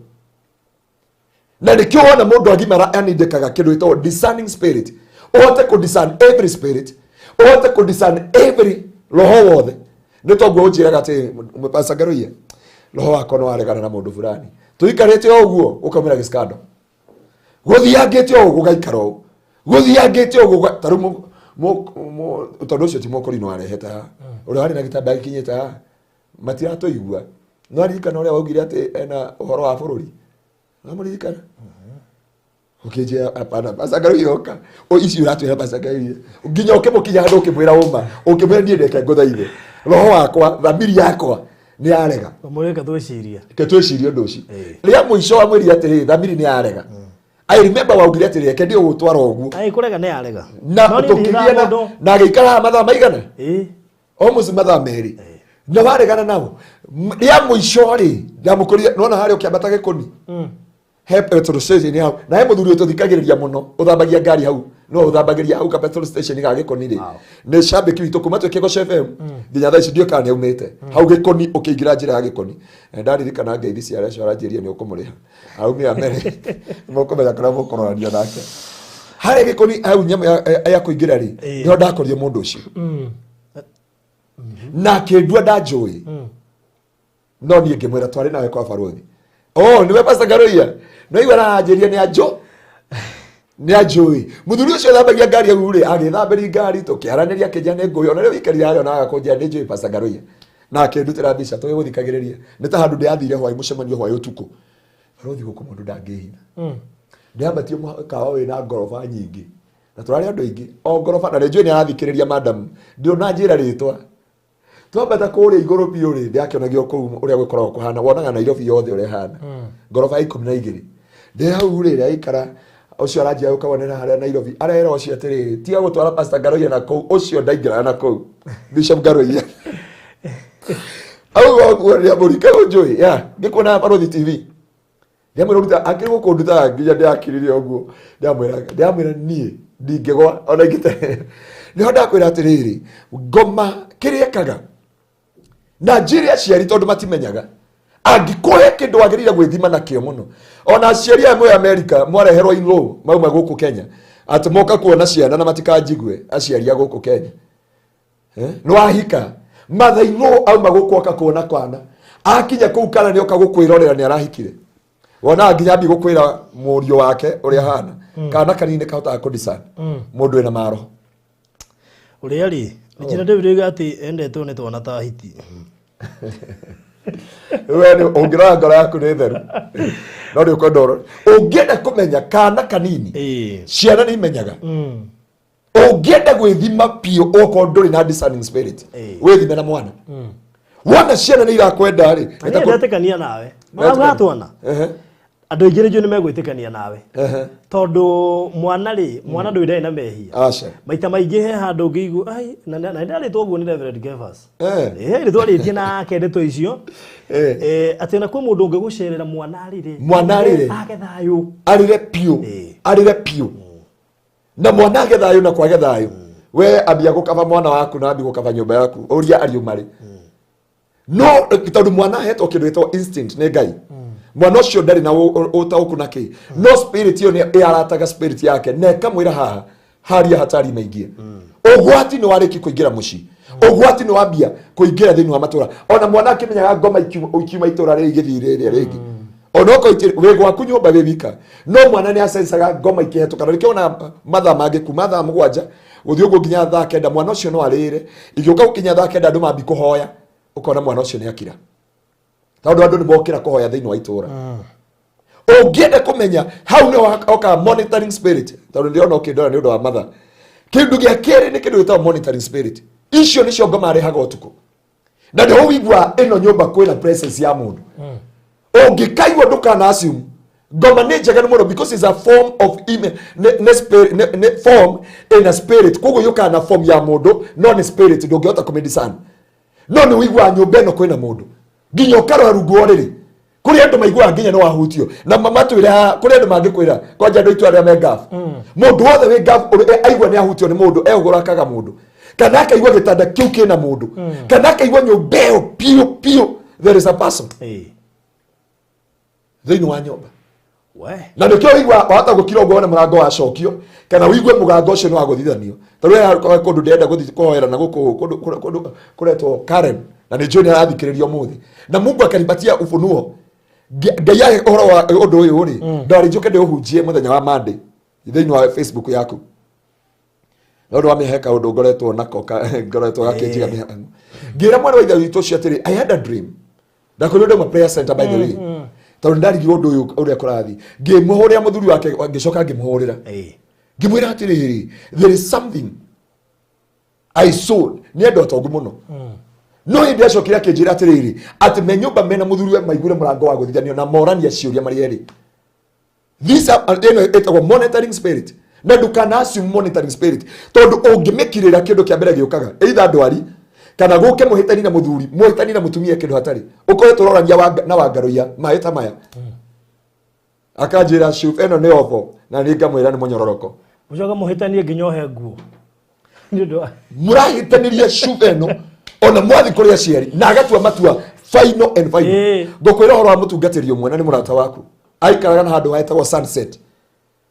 na nikio wona mundu agimara anindikaga kindu ito discerning spirit ohote ku discern every spirit ohote ku discern every roho wothe nitogwo unjiraga ati mupasagaruye roho wako no aregana na mundu fulani tuikarete oguo ukamira giskando guthiangite oguo gaikaro guthiangite oguo taru tondu cio ti mokori no areheta uri hari na gitanda gikinyeta matirato igua no arikana uria waugire ati ena uhoro wa bururi namuririkana ukije apana pasagaru yoka o isi uratu ya pasagaru nginya ukimukinya handu ukimwira uma ukimwira nie ndeke nguthaire roho wakwa thamiri yakwa ni arega umureka twiciria ketwiciria undu ucio ria muico wa mwiri atiri thamiri ni arega I remember waugire atiri ke ndio gutwara oguo ai kurega ni arega na tukigia na agikara mathaa maigana almost mathaa meri na waregana nao ria muico ri ndamukuria nona hari ukiambata gikoni he petrol station hau na he muthuri ututhikagiriria muno uthambagia ngari hau no uthambagiria hau ka petrol station ga gikoni ri ne shabiki witu kuma tu kego FM nginya thaa ici ndio kana umete hau gikoni ukiingira njira ya gikoni ndaririkana ngeithi cia acio aranjiria ni ukumuriha hau mi amere mukumenya kana mukorania nake hari gikoni hau nyama ya kuingira ri ndio ndakorie mundu ucio na kindua ndajui no nie ngimwira twari nawe kwa barothi niwe pasagaruia no igwa na ajiria ni ajui muthuri ucio thambagia ngari au ri agithamberi ngari tukiaraniria kijane nguyo na riu ikari yayo na agakunja ni njui pasagaruia na akindutira mbica tuwe guthikagiriria ni ta handu ndiathire hwai mucemanio hwai utuku barothi guku mundu ndangihina ndiambatio kawa wina ngorofa nyingi na turari andu ingi o ngorofa na njui ni arathikiriria madam ndio na njira ritwa twambata kuria iguru biu ri ndiakionagio kuu uria gukoragwo kuhana wonaga Nairobi yothe uria hana ngorofa 12 ndi hau ri aikara ucio aranjia ukawonera haria Nairobi arera ucio atiri tiga gutwara pastor Garoia na kuu ucio ndaingira na kuu Bishop Garoia au kuria burika njui ya ngikona Barothi TV ndiamwira ruta akiri kunduta nginya ndiakiririe oguo ndiamwira nie ndingigwa ona ngite niho ndakwira atiriri ngoma kiriekaga na njiri aciari tondu matimenyaga angikuhe kindu wagirire gwithima nakio muno ona aciari amwe America mwareherwo in-law mauma guku Kenya ati moka kuona ciana na matikanjigwe aciari guku Kenya no ahika mother in-law auma guku akakuona kwana akinya kuu kana ni oka gukwirorera ni arahikire wona nginya bi gukwira murio wake uria hana kana kanini kahota kudisana mundu ena maro uria ri njira David ati endetwo ni twana ta hiti wewe ungira ngoro yaku ni theru no ri ukondoro ungienda kumenya kana kanini ciana ni menyaga ungienda gwithima pio oko nduri na discerning spirit withime na mwana Wana ciana nĩ irakwenda rĩ. Nĩ ndatekania nawe. Magatwana. Andũ aingĩ nĩ megwĩtĩkania nawe. Tondũ mwana rĩ, mwana ndũire na mehia. Aca. Maita maingĩ he handũ ngĩigua ai na ndarĩtwo ũguo nĩ Reverend Kevas. Nĩ twarĩtie nake ndeto icio. Atĩ na kwĩ mũndũ ũngĩgũcerera mwana rĩ. Mwana rĩ. Age thayũ. Arĩre piũ. Arĩre piũ. Na mwana age thayũ na kwage thayũ. We ambia gũkaba mwana waku na ambia gũkaba nyũmba yaku. Ũria ariũ marĩ. No tondũ mwana hetwo kĩndũ gĩtwo instinct nĩ Ngai. Mwana ũcio ndarĩ na ũtaũku na kĩ. No spirit yo nĩ arataga spirit yake na ĩkamwĩra haha haria hatari maingĩ. Ũgwati nĩ warĩki kũingĩra mũciĩ. Ũgwati nĩ wambia kũingĩra thĩinĩ wa matũra. Ona mwana akĩmenyaga ngoma ikiuma itũra rĩrĩ igĩthii rĩrĩa rĩngĩ. Ona wĩ gwaku nyũmba wĩ wika. No mwana nĩ asensaga ngoma ikĩhetũka. Rĩkĩ ona mathaa mangĩ kuma thaa mũgwanja gũthiĩ ũguo nginya thaa kenda mwana ũcio no arĩre. Igĩũka gũkinya thaa kenda andũ mambi kũhoya. Ũkona mwana ũcio nĩ akira. Tondũ andũ nĩ mokĩra kũhoya thĩinĩ wa itũra. Ũngĩenda kũmenya hau nĩ oka monitoring spirit. Tondũ ndĩrona ũkĩndora nĩ ũndũ wa mathaa. Kĩndũ gĩa kerĩ nĩ kĩndũ gĩtagwo monitoring spirit. Icio nĩcio ngoma arehaga ũtukũ. Na ndio wĩigua ĩno nyũmba kwĩna presence ya mũndũ. Ũngĩkaigua ndũkana assume ngoma nĩ njega nĩ mũno because it's a form of form in a spirit. Koguo yũkaga na form ya mũndũ no nĩ spirit ndũngĩhota kũmĩdiscern. No nĩ wĩigua nyũmba ĩno kwĩna mũndũ. Nginya ũkarora rungu rĩrĩ. Kũrĩ andũ maiguaga nginya no wahutio. Na mama twĩra kũrĩ andũ mangĩkwĩra kwanja andũ itũra rĩa megaf. Mũndũ wothe wĩ gaf aigua nĩ ahutio nĩ mũndũ egũrakaga mũndũ. Kana akaigua gĩtanda kĩu kĩna mũndũ. Kana akaigua nyũmba ĩyo piũ. There is a person. Thĩinĩ wa nyũmba. Na nĩkĩo wĩigua wahota gũkira ũguo wone mũrango wacokio kana wĩigue mũgambo ũcio nĩ wa gũthithanio. Tondũ kũndũ ndĩrenda gũthiĩ kũhoera na gũkũ kũretwo Karen na nĩ njũĩ nĩ arathikĩrĩria ũmũthĩ. Na Mungu akanipatia ufunuo. Ngai ahe ũhoro wa ũndũ ũyũ rĩ ndarĩ njũke ndĩũhunjie mũthenya wa Monday thĩinĩ wa Facebook yaku. No ndo ameheka ũndũ ngoretwo nako ngoretwo gakĩnjiga mĩhang'o. Ngĩra mwana wa ithe witũ ũcio atĩrĩ I had a dream. Ndakorwo ndĩ prayer center by the way. Tondũ ndarigirwo ũndũ ũyũ ũrĩa kũrathi. Ngĩmũhũrĩra mũthuri wake ngĩcoka ngĩmũhũrĩra. Ngĩmwĩra atĩrĩ there is something I saw nĩ andũ atongu mũno. No hĩndĩ acokire akĩnjĩra atĩrĩrĩ atĩ me nyũmba mena mũthuri we maigure mũrango wa gũthithanio na morania ciũria marĩ erĩ. These are etagwo monitoring spirit. Na ndukana assume monitoring spirit. Tondũ ũngĩmĩkirĩra kĩndũ kĩa mbere gĩũkaga either ndwari kana gũke mũhĩtani na mũthuri mũhĩtani na mũtumia kĩndũ hatarĩ. Ũkoretwo ũrorania na wangaroia mahĩta maya. Akanjĩra shuf ĩno nĩ ofo na nĩ ngamwĩra nĩ mũnyororoko. Ũcoka mũhĩtanie nginya ohe nguo. Nĩ ũndũ mũrahĩtanĩria shuf ĩno ona mwathi kũrĩ aciari na agatua matua final and final. Ngũkwĩra ũhoro wa mũtungatĩri ũmwe na nĩ mũrata waku. Aikaraga na handũ haĩtagwo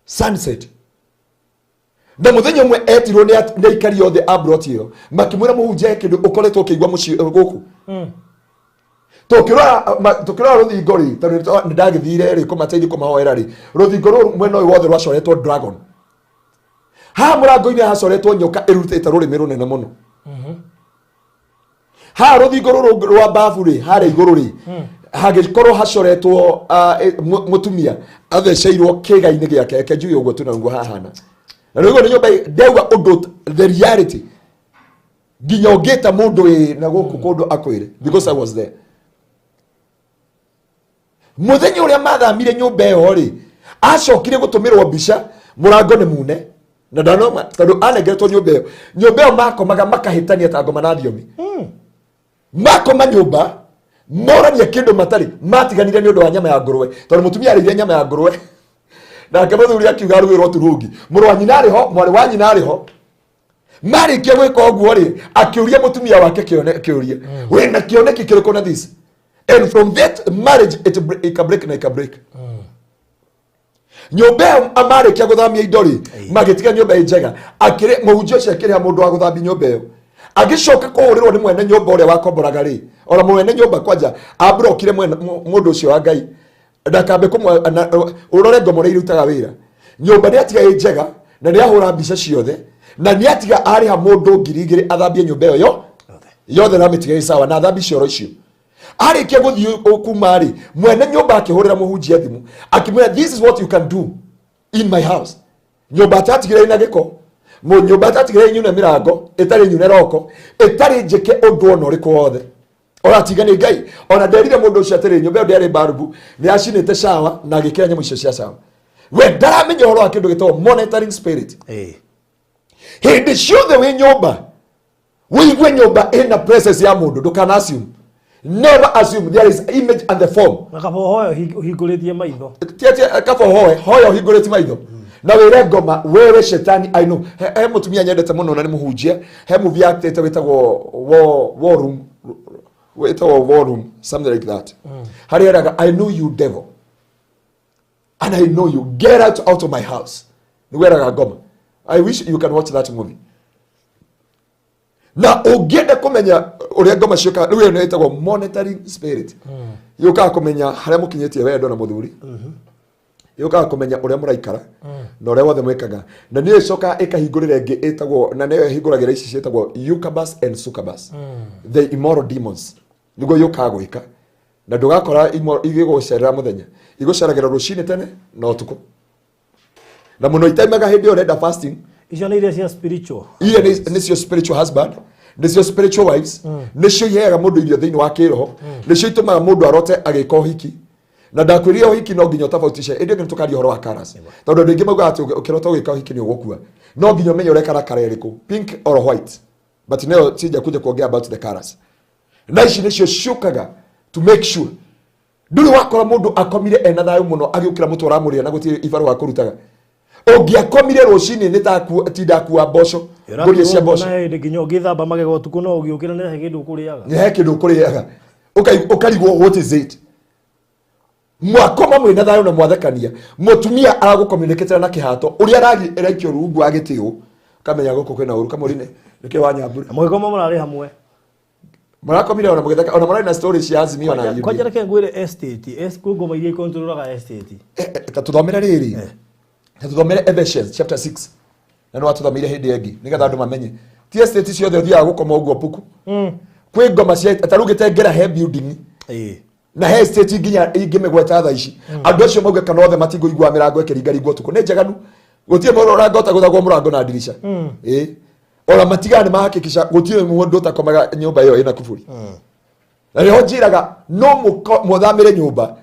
Sunset. Na mũthenya ũmwe etirwo nĩ aikari othe a brought ĩyo makĩmwĩra mũhunjia kĩndũ ũkoretwo ũkĩigua mũciĩ gũkũ. Tũkĩrora rũthingo rĩ tondũ nĩ ndagĩthire rĩ kũmateithia kũmahoera rĩ rũthingo rũu mwena ũyũ wothe rwacoretwo dragon. Ha mũrango-inĩ hacoretwo nyoka ĩrutĩte rũrĩmĩ rũnene mũno. Ha rũthingo rũrũ rwa babu rĩ harĩa igũrũ rĩ hagĩkorwo hacoretwo mũtumia atheceirwo kĩga-inĩ gĩake kenjui ũguo tunaguo hahana. Na rĩu nĩ nyũmba ndauga ũndũ the reality. Nginya ũngĩta mũndũ wĩ na gũkũ kũndũ akwĩre because I was there. Mũthenya ũrĩa mathamire nyũmba ĩyo rĩ acokire gũtũmĩrwo mbica mũrango nĩ mune na ndanoma tondũ anengeretwo nyũmba ĩyo makomaga makahĩtania ta ngoma na thiomi. Makoma nyũmba morania kĩndũ matarĩ matiganire nĩ ũndũ wa nyama ya ngũrwe tondũ mũtumia arĩire nyama ya ngũrwe na mũthuri akiuga rũĩrwo turungi mũrũ wa nyina arĩ ho mwarĩ wa nyina arĩ ho marĩkia gwĩka ũguo rĩ akĩũria mũtumia wake kĩũria wĩna kĩoneki kĩrĩkũ na this and from that marriage it break. Nyũmba ĩyo amarĩkia gũthamia indo rĩ magĩtiga nyũmba ĩ njega akĩrĩ mũhunjia ũcio akĩrĩha mũndũ wa gũthambia nyũmba ĩyo agĩcoka kũhũrĩrwo nĩ mwene nyũmba ũrĩa wakomboraga rĩ ona mwene nyũmba kwanja abrokire mũndũ ũcio wa Ngai ndakambe ũrore ngomore irutaga wĩra nyũmba nĩ atiga ĩ njega na nĩ ahũra mbica ciothe na nĩ atiga arĩha mũndũ 2,000 athambie nyũmba ĩyo yothe na mĩtiga ĩ sawa na athambie cioro icio arĩkia gũthiĩ kuma rĩ mwene nyũmba akĩhũrĩra mũhunjia thimũ akĩmwĩra this is what you can do in my house. Nyũmba atatigire ina gĩko nyũmba atatigire nyune mĩrango ĩtarĩ nyune roko ĩtarĩ njĩke ũndũ ona ũrĩkũ wothe ora tigane ngai ona nderire mundu ucio atiri nyumba ndari barubu ni acinite shawa na gikira nyamu icio cia shawa we ndaramenya horo akindu gitwo monitoring spirit hindi ciothe wi nyumba wigwe nyumba in the presence ya mundu ndukana assume. Never assume there is image and the form. Nakabohoyo hinguritie maitho. Tiatia kabohoyo hoyo hinguritie maitho. Na wire ngoma wewe shetani I know. He mutumia nyendete muno na ni muhunjia. He movie actor wetagwo war room. War room, something like that. Hari eraga I know you devil. And I know you. Get out of my house. Ni weraga ngoma. I wish you can watch that movie. Na ugende kumenya uria ngoma cioka riu ino itagwo monitoring spirit. Yuka kumenya haria mukinyetie wendo na muthuri. Yuka kumenya uria muraikara na uria wothe mwekaga. Na niyo icoka ikahingurira ingi itagwo na niyo ihinguragira ici cietagwo Incubus and Succubus. The immoral demons. Nigo yuka gwika. Na ndugakora igigucerera muthenya. Iguceragira rucini tene na utuku. Na muno itaimaga hindi urenda fasting. Icio nĩ iria cia spiritual. Iria nĩ cio spiritual husband, nĩ cio spiritual wives, nĩ cio iheaga mũndũ irio thĩinĩ wa kĩroho, nĩ cio itũmaga mũndũ arote agĩka ũhiki. Na ndakwĩrire ũhiki no nginya ũtabautishe, ĩndĩ nĩ tũkaria ũhoro wa karas. Tondũ andũ aingĩ maugaga atĩ ũkĩrota ũgĩka ũhiki nĩ ũgũkua. No nginya ũmenye ũrekara kara ĩrĩkũ, pink or white. But nayo sija kuja kuongea about the colors. Na ici nĩcio ciũkaga to make sure. Ndũrĩ wakora mũndũ akomire ena thayũ mũno agĩũkĩra mũtũ ũramũrĩa na gũtirĩ ibarũ wa kũrutaga. Ogiakomire rucini nitatinda kuwa mboco nguria cia mboco na ndi nginya ugithamba magego utuku no ugiukira ne kindu kuriaga ne kindu kuriaga ukarigwo what is it mwakoma mwina thayo na mwathekania mutumia aragucommunicate na kihato uria aragi erekio rungu agitio kamenya guko kwina uru kamurine nike wanyambura mwikoma murari hamwe murakomire ona mugetheka ona murari na story cia azimio na kwa jera ke ngwire estate ngoma iria controlaga estate katuthomera riri Tuthomere Ephesians chapter 6. Na no atuthomire hindi yengi nigetha andu mamenye. Ti estate ciothe uthia gukoma uguo puku. Kwi ngoma cia atarugite ngera he building. Na he estate nginya ingimegweta tha ici. Andu acio mauga kana othe matingo igwa mirango ekeringari tuku. Ne njaganu. Gutie murora ngota guthagwo murango na dirisha. Ora matigani mahakikisha gutie mundu utakomaga nyumba iyo ina kufuri. Na riho njiraga no muthamire nyumba.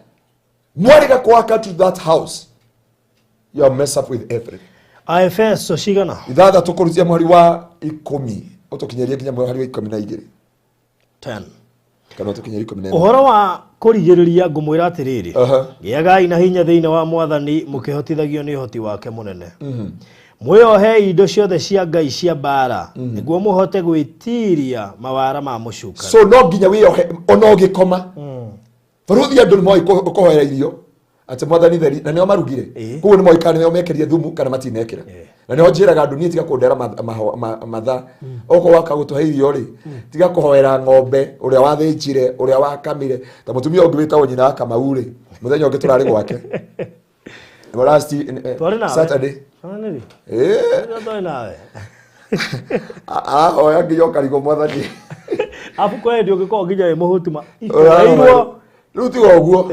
Mwariga kwaka to that house. You mess up with everything. IFS so cigana ithatha tukurutia mwari wa 10 utukinyeria kinya mwari wa 12 10 kana tukinyeria 14 uhoro wa kurigiriria ngumwira atiriri giagai na hinya thiine wa mwathani mukihotithagio ni hoti wake munene mwiyohe indo ciothe cia ngai cia bara niguo muhote gwitiria mawara ma mucuka so no nginya wiyohe ono gikoma baruthi andu moi kuhoera irio ati mwathani theri na nio marugire kuo ni moikane nio mekerie thumu kana matinekira na nio njiraga andu nie tiga kundera matha oko waka gutuhe irio ri tiga kuhoera ng'ombe uria wathinjire uria wakamire ta mutumia ungi witagwo nyina Kamau ri muthenya ungi turari gwake last Saturday nawe oya nginya ukarigo mwathani afu kwa ndio ngiko nginya muhutuma riu tiga uguo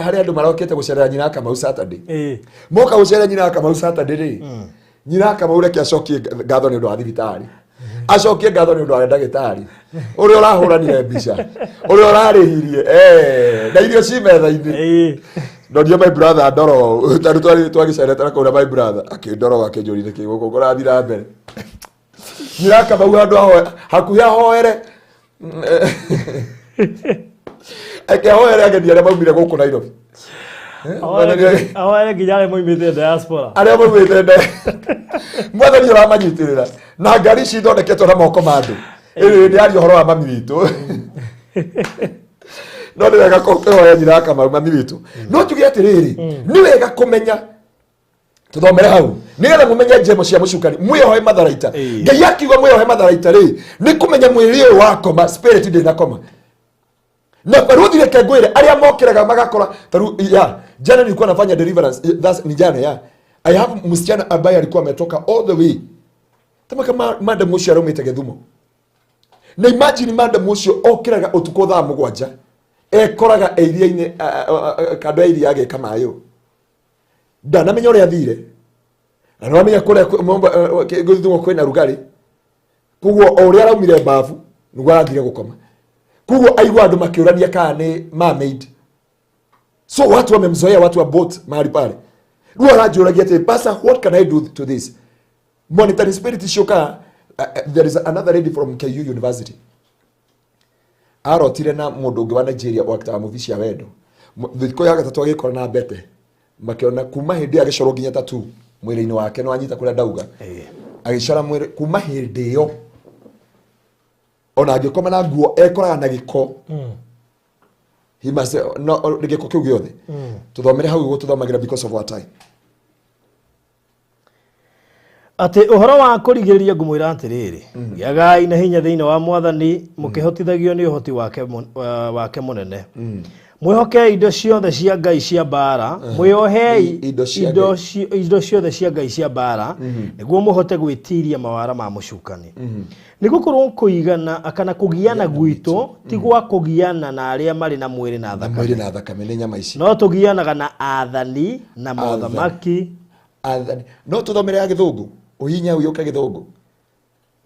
hari andu marokete gucerera nyina Kamau Saturday moka gucerera nyina Kamau Saturday ri nyina Kamau reke acokie ngatho ni undu wa thibitari acokie ngatho ni undu wa ndagitari uria urahuranire mbica uria urarihirie na irio ci metha-ini ndorio my brother ndoro taru twagicerete na kuura my brother akindoro akinjurire kiguko kurathira mbere nyina Kamau andu hakuhi ahoere hoere ageni aria maumire guku Nairobi ahoere nginya moimite diaspora aria moimite mwathani uramanyitirira na ngari ici ithondeketwo na moko ma andu ndi ari uhoro wa mami witu no ni wega kuhoya nyina Kamau mami witu no tuge atiriri ni wega kumenya tuthomere hau nigetha mumenye njemo cia mucukani mwiyohe matharaita ngai akiuga mwiyohe matharaita ri ni kumenya mwiri uyu wakoma spirit ndina koma na baruthi reke ngwire aria mokiraga magakora taru jana nilikuwa nafanya deliverance that's ni jana I have msichana ambaye alikuwa ametoka all the way kama madam ucio arumite Githumo na imagine madam ucio okiraga utuko thaa 7 ekoraga iria-ini kando iria yake kama ayo ndanamenya uria athire na no amenya kuria Githumo kwina rugari kuguo uria araumire bafu niguo arathire gukoma Kugo aigwa andu makiurania kana ni mermaid. So watu wamemzoea watu wa boat mahali pale. Ruo rajuragia ati pastor, what can I do to this? Monitoring spirit shoka. There is another lady from KU University. Arotire na mundu ungi wa Nigeria wakita muvici ya wendo. Thiko ya gatatu agikora na bete. Makiona kuma hindi agicoro nginya tatu mwiri-ini wake no anyita kuria ndauga. Agicora mwiri kuma hindi yo. Ona agikoma na nguo ekoraga na giko. He must no giko kiu giothe. Tuthomere hau guo tuthomagira because of our time. Ate uhoro wa kurigiriria ngumwira atiriri giagai na hinya thiini wa mwathani mukihotithagio ni uhoti wake munene mwihoke indo ciothe cia ngai cia bara mwiohei indo ciothe cia ngai cia bara niguo muhote gwitiria mawara ma mucukani nigukorwo kuigana akana kugiana gwitu ti gwa kugiana na aria mari na mwiri na thakame ni nyama ici no tugianaga na athani na mothamaki athani no tuthomere ya githungu uhinya uyu ka githungu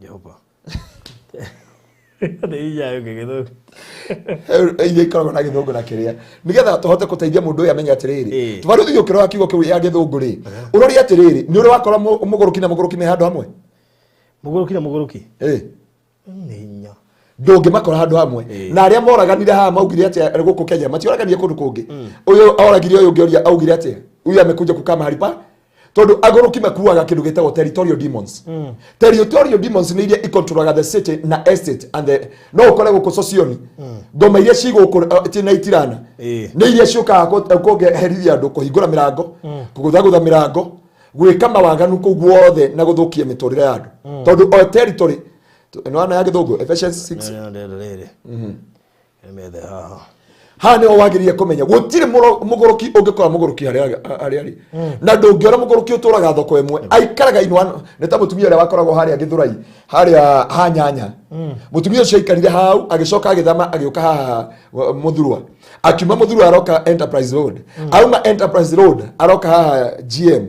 Jehova Ndeia yo githungu ile ikoragwo na githungu na kiria nigetha tuhote kuteithia mundu uyu amenya atiriri tubaruthi ukiro wa kiugo kiu ya githungu ri urori atiriri ni uri wakora muguruki me handu hamwe muguruki ninya ndungi makora handu hamwe na aria moraganire haha maugire ati guku Kenya matioraganie kundu kungi uyu oragire uyu ngioria augire ati uyu amekuja kukama halipa tondu aguruki makuaga kindu gitagwo territorial demons. Territorial demons ni iria ikontrolaga the city na estate and the no ukore guko socioni ngoma iria cigo tina itirana ni iria ciokaga kugerithia andu kuhingura mirango kugutha mirango gwika mawaganu ku guothe na guthukia miturire ya andu tondu o territory no ana ya githungu Ephesians 6 emethe haha ha ne wagirie kumenya gutire muguruki ungikora muguruki ari na ndungiora muguruki uturaga thoko imwe aikaraga inwa ne ta mutumia ria wakoragwo haria githurai haria hanyanya mutumia ucio aikarire hau agicoka agithama agiuka haha muthurwa akiuma muthurwa aroka Enterprise Road auma Enterprise Road aroka haha GM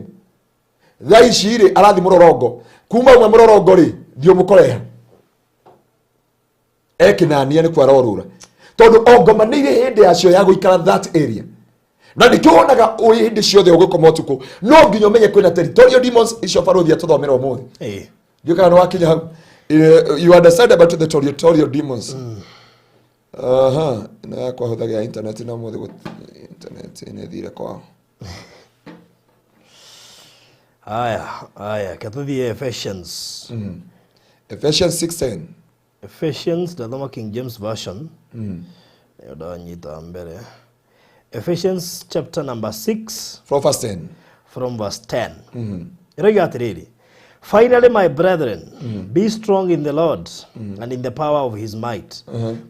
thaiciri arathi murorongo kuma umwe murorongo ri dio mukoreha ekinania ni kwarorura tondu ongoma ni iri hindi yacio ya guikara that area na nikionaga uri hindi ciothe ugukoma utuku no nginya umenye kwina territorial demons icio baruthi tuthomera umuthi ndio kana wakinya hau you understand about the territorial demons na kwa huthagia internet na umuthi internet ine thire kwa aya katuthi Ephesians Ephesians 6:10 Ephesians the King James version yodanyita mbere Ephesians chapter number 6 from verse 10 iragiatiriri finally my brethren be strong in the Lord and in the power of his might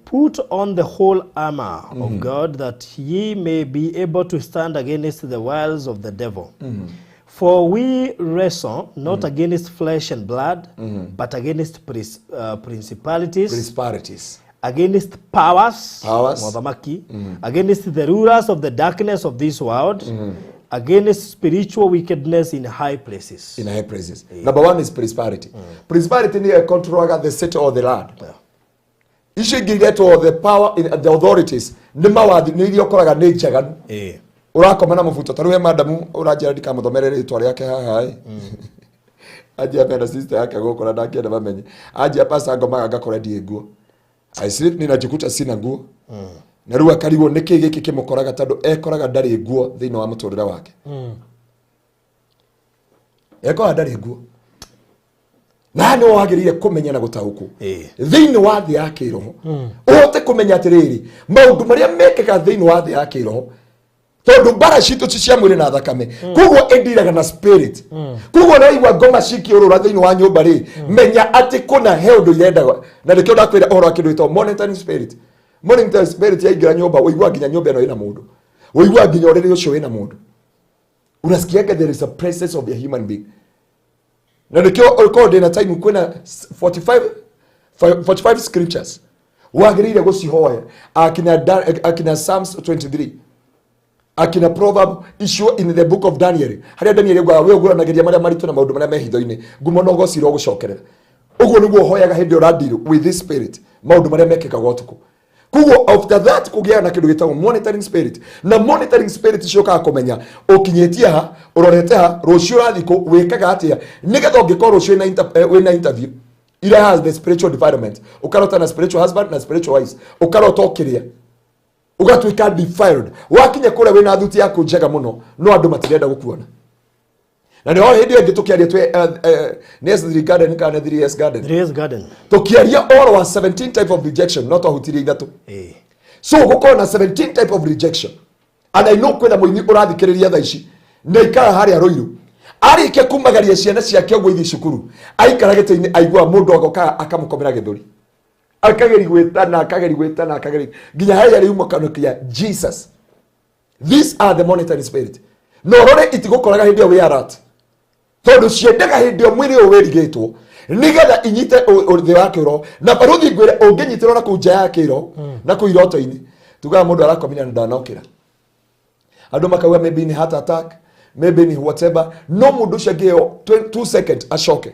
put on the whole armor of God that ye may be able to stand against the wiles of the devil for we wrestle not against flesh and blood but against principalities against powers mothamaki against the rulers of the darkness of this world against spiritual wickedness in high places Number one is principality principality ni control the city or the land issue get to the power in the authorities ni mawathi ni irio koraga ni njaganu urakoma na mufuto taruwe madamu urajira ndikamuthomere ritwa riake haha ajia penda sister yake gukora ndake na bamenye ajia pasa ngoma ngakora die nguo I sleep ninajikuta sina nguo na ruwa kariwo niki giki kimukoraga tondu ekoraga ndari nguo thiini wa muturira wake ekoraga ndari nguo na no wagirire kumenya na gutauku thiini wa thi yake roho uhote kumenya atiriri maundu maria mekeka thiini wa thi yake roho tondu bara citu cia mwiri na thakame kuguo endiraga na spirit kuguo na igwa ngoma cikiurura thiini wa nyumba ri menya ati kuna heundu irendaga na nikio ndakwira uhoro akindu ito monitoring spirit yaingira nyumba uigwa nginya nyumba ino ina mundu uigwa nginya uriri ucio wina mundu unasikiaga there is a presence of a human being na nikio record na time kwina 45 scriptures wagirire gucihoya akina Psalms 23 akina proverb issue in the book of Daniel haria Daniel gwa we uguranagiria maria maritu na maundu maria mehitho-ini ngumo no gociro gucokerera uguo niguo hoyaga hindi uradiru with this spirit maundu maria mekikaga utuku Kugo after that kugia na kindu gitagwo monitoring spirit. Na monitoring spirit cionkaga kumenya ukinyetie ha urorete ha rucio rathiko wikaga atia nigetha ungikorwo rucio wina interview ira has the spiritual development ukarota na spiritual husband na spiritual wife ukarota ukiria ugatwika defiled wakinya kure wina thuti yako njega muno no andu matirenda gukuona na ni ho hindi yo ngitukiaria twe next garden kana 3S garden 3S garden tukiaria all was 17 type of rejection not ahutirie ithatu so gukorwo na 17 type of rejection and I know kwena muini urathikiriria thaici na ikara haria Ruiru arike kumagaria ciana ciake ogwo ithi cukuru aikara gite-ini aigua mundu agoka akamukomera githuri akageri gwetana nginya haria riu mukanokia Jesus. These are the monitoring spirit. No rore itigukoraga hindi we alert tondu ciendaga hindi o mwiri o werigitwo nigetha inyite thi wa kiro na baruthi ngwire unginyitirwo na kunja ya kiro na ku iroto-ini tugaga mundu arakomina na ndanokira andu makauga maybe ni heart attack maybe ni whatever no mundu shageo 2 seconds ashoke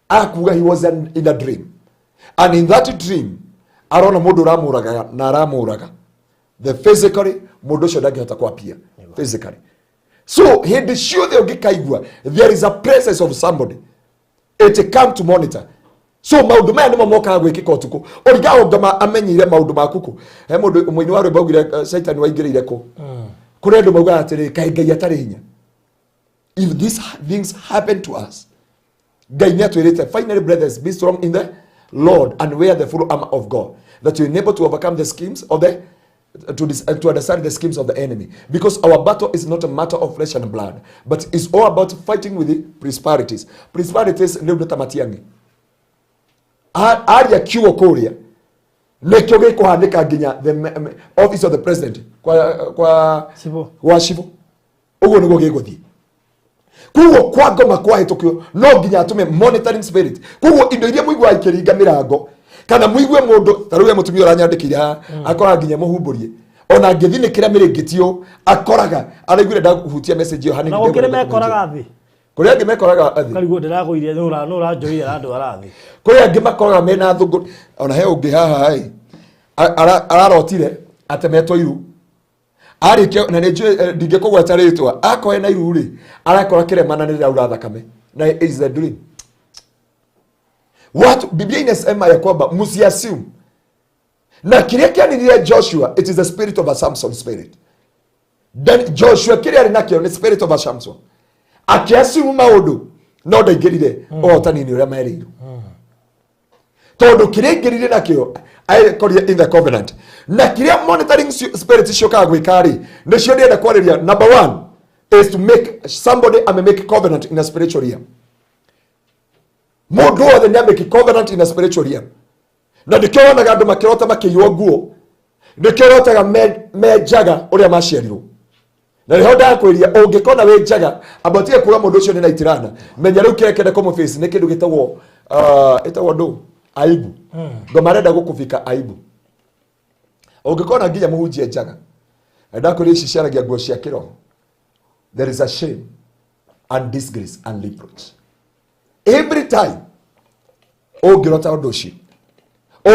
akuga he was in a dream and in that dream arona mundu ramuraga na ramuraga the physically mundu cio ndangihota kwapia physically. So hindi ciothe ungikaigua there is a presence of somebody it come to monitor. So maundu maya nimo mokaga gwikika utuku origaho ngama amenyire maundu makuku he mundu mwini wa rwimbo augire Satan waingirire ku kuri andu mauga atiri kai ngai atari hinya. If these things happen to us ngai ni atwirite finally brothers be strong in the Lord and wear the full armor of God that you are able to overcome the schemes of the to understand the schemes of the enemy, because our battle is not a matter of flesh and blood but it's all about fighting with the principalities ndio tamatiangi aria kiugo kuria nekyo gikuhandika nginya the office of the president kwa Shivo uguo niguo giguthii kugo kwa ngoma kwa hitukio no nginya atume monitoring spirit kugo indo iria muigwa ikiringa mirango kana muigwe mundu taruge mutumia uranyandikire akora nginya muhumburie ona ngithinikira mirigitio akoraga araigwire ndakuhutia message yo hanini na gukire mekoraga thi kuria ngi mekoraga athi karigo ndiraguirie nura njoire andu arathi kuria ngi makoraga mena thungu ona he ungi haha hai ararotire atemetwo iru arikio na nejwe ndingikugweta ritwa akoe na iru ri arakora kiremana ni raura thakame na is the dream. Watu Biblia inasema ya kwamba msiassume na kile kianilile Joshua it is the spirit of a Samson spirit. Then Joshua kile alinakio ni spirit of a Samson akiassume maundu no ndaingirire otani uria meriru tondu kile ngirire nakio I call in the covenant na kile monitoring spirit cionkaga gwikari nicio ndienda kwariria. Number 1 is to make somebody make covenant in a spiritual realm. Mundu wothe ni ameki covenant in a spiritual realm. Na ndikio wonaga andu makirota makiywo nguo ndikio rotaga menjaga uria maciarirwo na riho ndakwiria ungikona wi njaga abatie kuga mundu ucio ni naitirana menya riu kirekende komo face ni kindu gitagwo etagwo ndu aibu ndo marenda gukufika aibu ungikona nginya muhunjie njaga ndakwiria ici ciaragia nguo cia kiroho there is a shame and disgrace and reproach every time ungirota undu ucio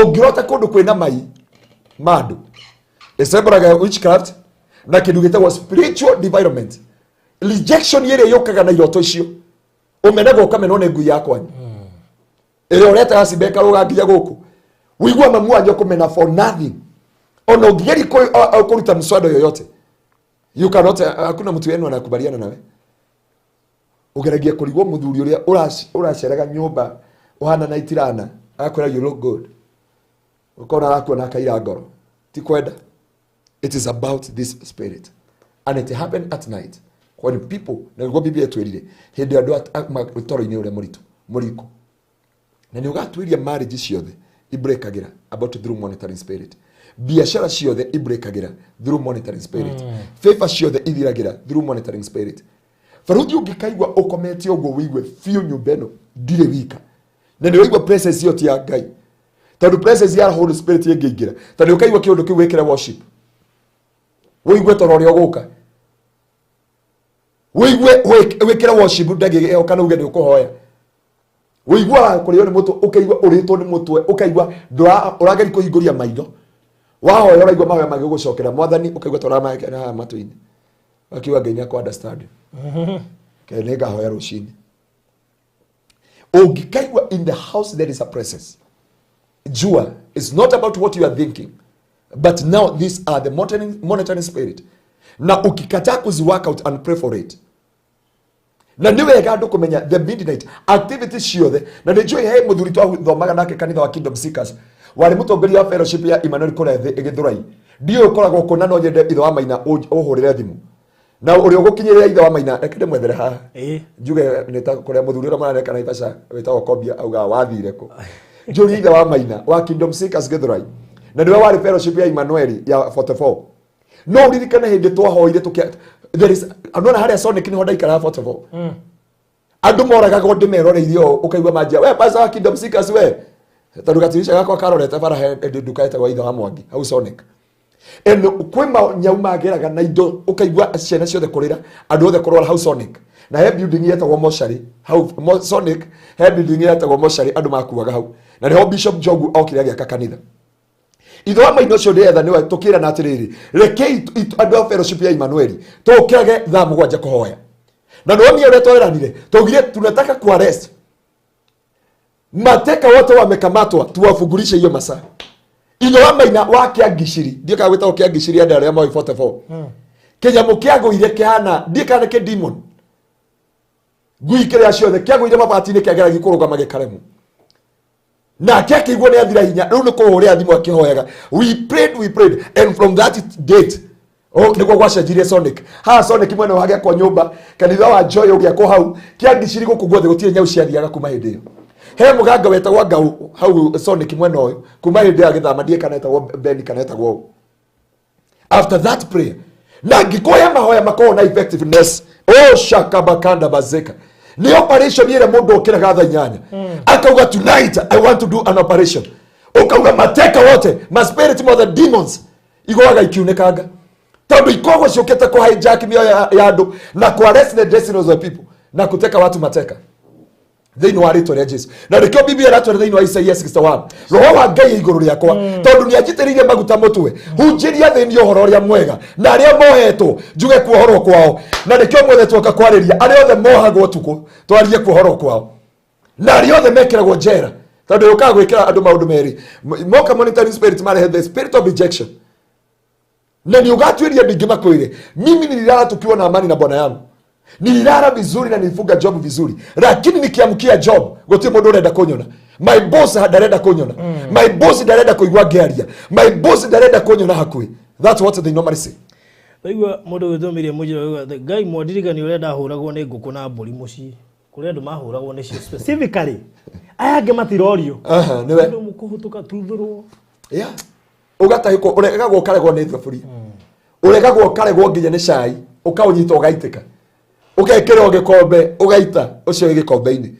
ungirota kundu kwina mai mandu esebaraga witchcraft na kindu gitagwo spiritual development rejection yere yokaga na iroto icio umenega ukamena ne ngui yakwa ere oreta asibeka rugagia guku wigwa mamwanjo kumena for nothing ono ngigeri kuruta mswada yoyote you cannot hakuna mtu wenu anakubaliana nawe ugeragia kurigwo muthuri uria uraceraga nyumba uhana na itirana akwira you look good ukona arakuona kaira ngoro ti kwenda. It is about this spirit and it happened at night when people na go Biblia twirire hindi andu matoro-ini uria muriku na ni ugatwiria marriage ciothe ibreakagira about through monitoring spirit. Biashara ciothe ibreakagira through monitoring spirit. Favor ciothe ithiragira through monitoring spirit. Faruthi ungikaigwa ukomete ugo wigwe fiu nyumbeno ndire wika na ni wigwa presence yoti ya Ngai tondu presence ya Holy Spirit yengiingira tondu ukaigwa kiundu kiu wikira worship wigwe toro ria guka wigwe wikira worship ndagi kana uge ni ukuhoya wigwa kurio ni mutu ukaigwa uritwo ni mutwe ukaigwa urageri kuhinguria maitho Wao yora igwa mawe magigucokera mwathani ukaigwa tora make na matu-ini. Akiwa Ngai ko understand. Kenega hoya rucini. Ungikaigwa in the house there is a presence. Jua is not about what you are thinking, but now these are the monitoring spirit. Na ukikataa kuzi work out and pray for it. Na niwe yagado kumenya the midnight activities ciothe na nijue he muthuri twa thomaga nake kanitha wa Kingdom Seekers wari mutongoria wa fellowship ya Emmanuel Kurethe igithurai ndio ukoragwo kuna no nyende itho wa maina uhurire thimu na uri ugukinyirira itho wa maina reke ndimwethere ha njuge nita kuria muthuri ura marareka na ibasha wetagwo Kobia auga wathire ku njuri itho wa maina wa Kingdom Seekers githurai na niwe wari fellowship ya Emmanuel ya 44 no uririkane hindi twahoire tukia there is anona haria Sonic ni hodaikara 44 andu moraga gonde meroreirio ukaigwa majia we pasa wa Kingdom Seekers we tarugatirisha gakwa karorete bara he nduka etagwa itho wa Mwangi au Sonic eno kwima nyauma geraga na indo ukaigwa ciana ciothe kurira andu othe kurwara hau Sonic na he building yetagwo moshari hau Sonic he building yetagwo moshari andu makuaga hau na niho Bishop Jogu okire agiaka kanitha itho wa maino cio ndetha niwe tukira na atiriri rekei andu a fellowship ya Emmanuel tukirage thaa mugwanja kuhoya na no mimi ore twaranire tugire tunataka ku arrest mateka wote wamekamatwa tuwafungulishe hiyo masaa itho wa maina wa Kiangishiri ndio kagweta Kiangishiri andare ya 44 Kenya mukiago ile kihana ndie kana ke demon guikire aciothe kiago ile mabati-ini kiagera gikuruga magikaremu na keke igwo ne athira hinya riu niko uria thimu akihoyaga we prayed and from that date niko gwacenjirie Sonic ha Sonic mwene wage kwa nyumba kanitha wa Joy ugia ko hau Kiangishiri guku gwothe gutire nyau ciathiaga kuma hindi iyo he muganga wetagwo Ngau hau Sonic mwene uyu kuma hindi ya githama ndie kana etagwo Ben kana etagwo after that prayer na ngikoya mahoya makoo na effectiveness shakabakanda bazeka ni operation ile mundu okiraga tha nyanya akauga tonight I want to do an operation ukauga mateka wote ma spirit more the demons igwaga ikiunekaga tondu ikogo ciukite ku hijack mio ya andu na ku arrest the destiny of the people na kuteka watu mateka thini wa ritwa ria Jesu na rikio Biblia ratwa thini wa Isaia 61 roho wa Ngai iguru riakwa tondu ni ajitiririe maguta mutwe hunjiria thini uhoro ria mwega na aria mohetwo njuge kuohorwo kwao na rikio mwethe twoka kwariria aria othe mohagwo Utuku twarie kuohorwo kwao na aria othe mekiragwo njera tondu ukaga gwikira andu maundu meri moka monitoring spirit marehe the spirit of rejection na ni ugatuiria ndingima kwire mimi nililala tukiwa na amani na bwana yangu nililala vizuri na nilifunga job vizuri lakini nikiamkia job gotie mundu urenda kunyona my boss ndarenda kunyona my boss ndarenda kuigwa ngearia my ndarenda ndarenda kunyona hakui that's what they normally say Baigwa mundu withumirie mujira the guy mwadirika ni urenda huragwo ni nguku na mburi muci kuri andu mahuragwo ni cio specifically ayage matirorio niwe ndu mukuhutuka tuthurwo ugatahiko uregagwo karegwo ni thaburi uregagwo karegwo nginya ni cai ukaunyita ugaitika ugekira gikombe ugaita ucio gikombe-ini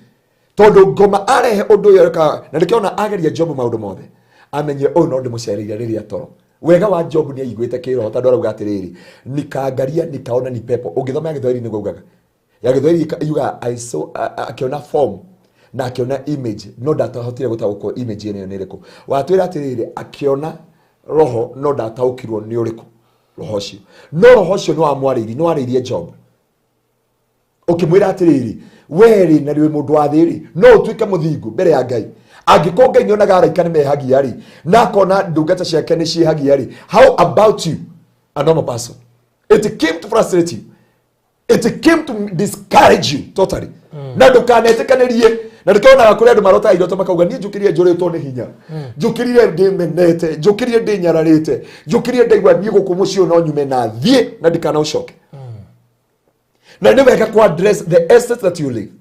tondu ngoma arehe undu uyu ka na nikiona ageria Job maundu mothe amenye uyu no ndimucerire riria toro wega wa Job ni aiguite kiro tondu arauga atiriri nikaangaria nikaona ni pepo ugithoma Githweri ni gugaga ya Githweri yuga I saw akiona form na akiona image no datahotire gutaguko image ene ni riku watwira atiriri akiona roho no dataukirwo ni uriku roho cio no roho cio no amwaririe no aririe Job ukimwira atiriri weri na riwe mundu wa thiri no utuike muthingu mbere ya Ngai angiko Ngai nyonaga araika ni mehagia ri na kona ndungata ciake ni cihagia ri how about you a normal person it came to frustrate you it came to discourage you totally na ndukanetĩkanĩrie na ndikona kuri andu marota iroto makauga ni njukirie njuritwo ni hinya njukirie ndimenete njukirie ndinyararite njukirie ndaigwa ni guku mucio no nyume na thie na ndikana ucoke na ni wega ku address the estate that you live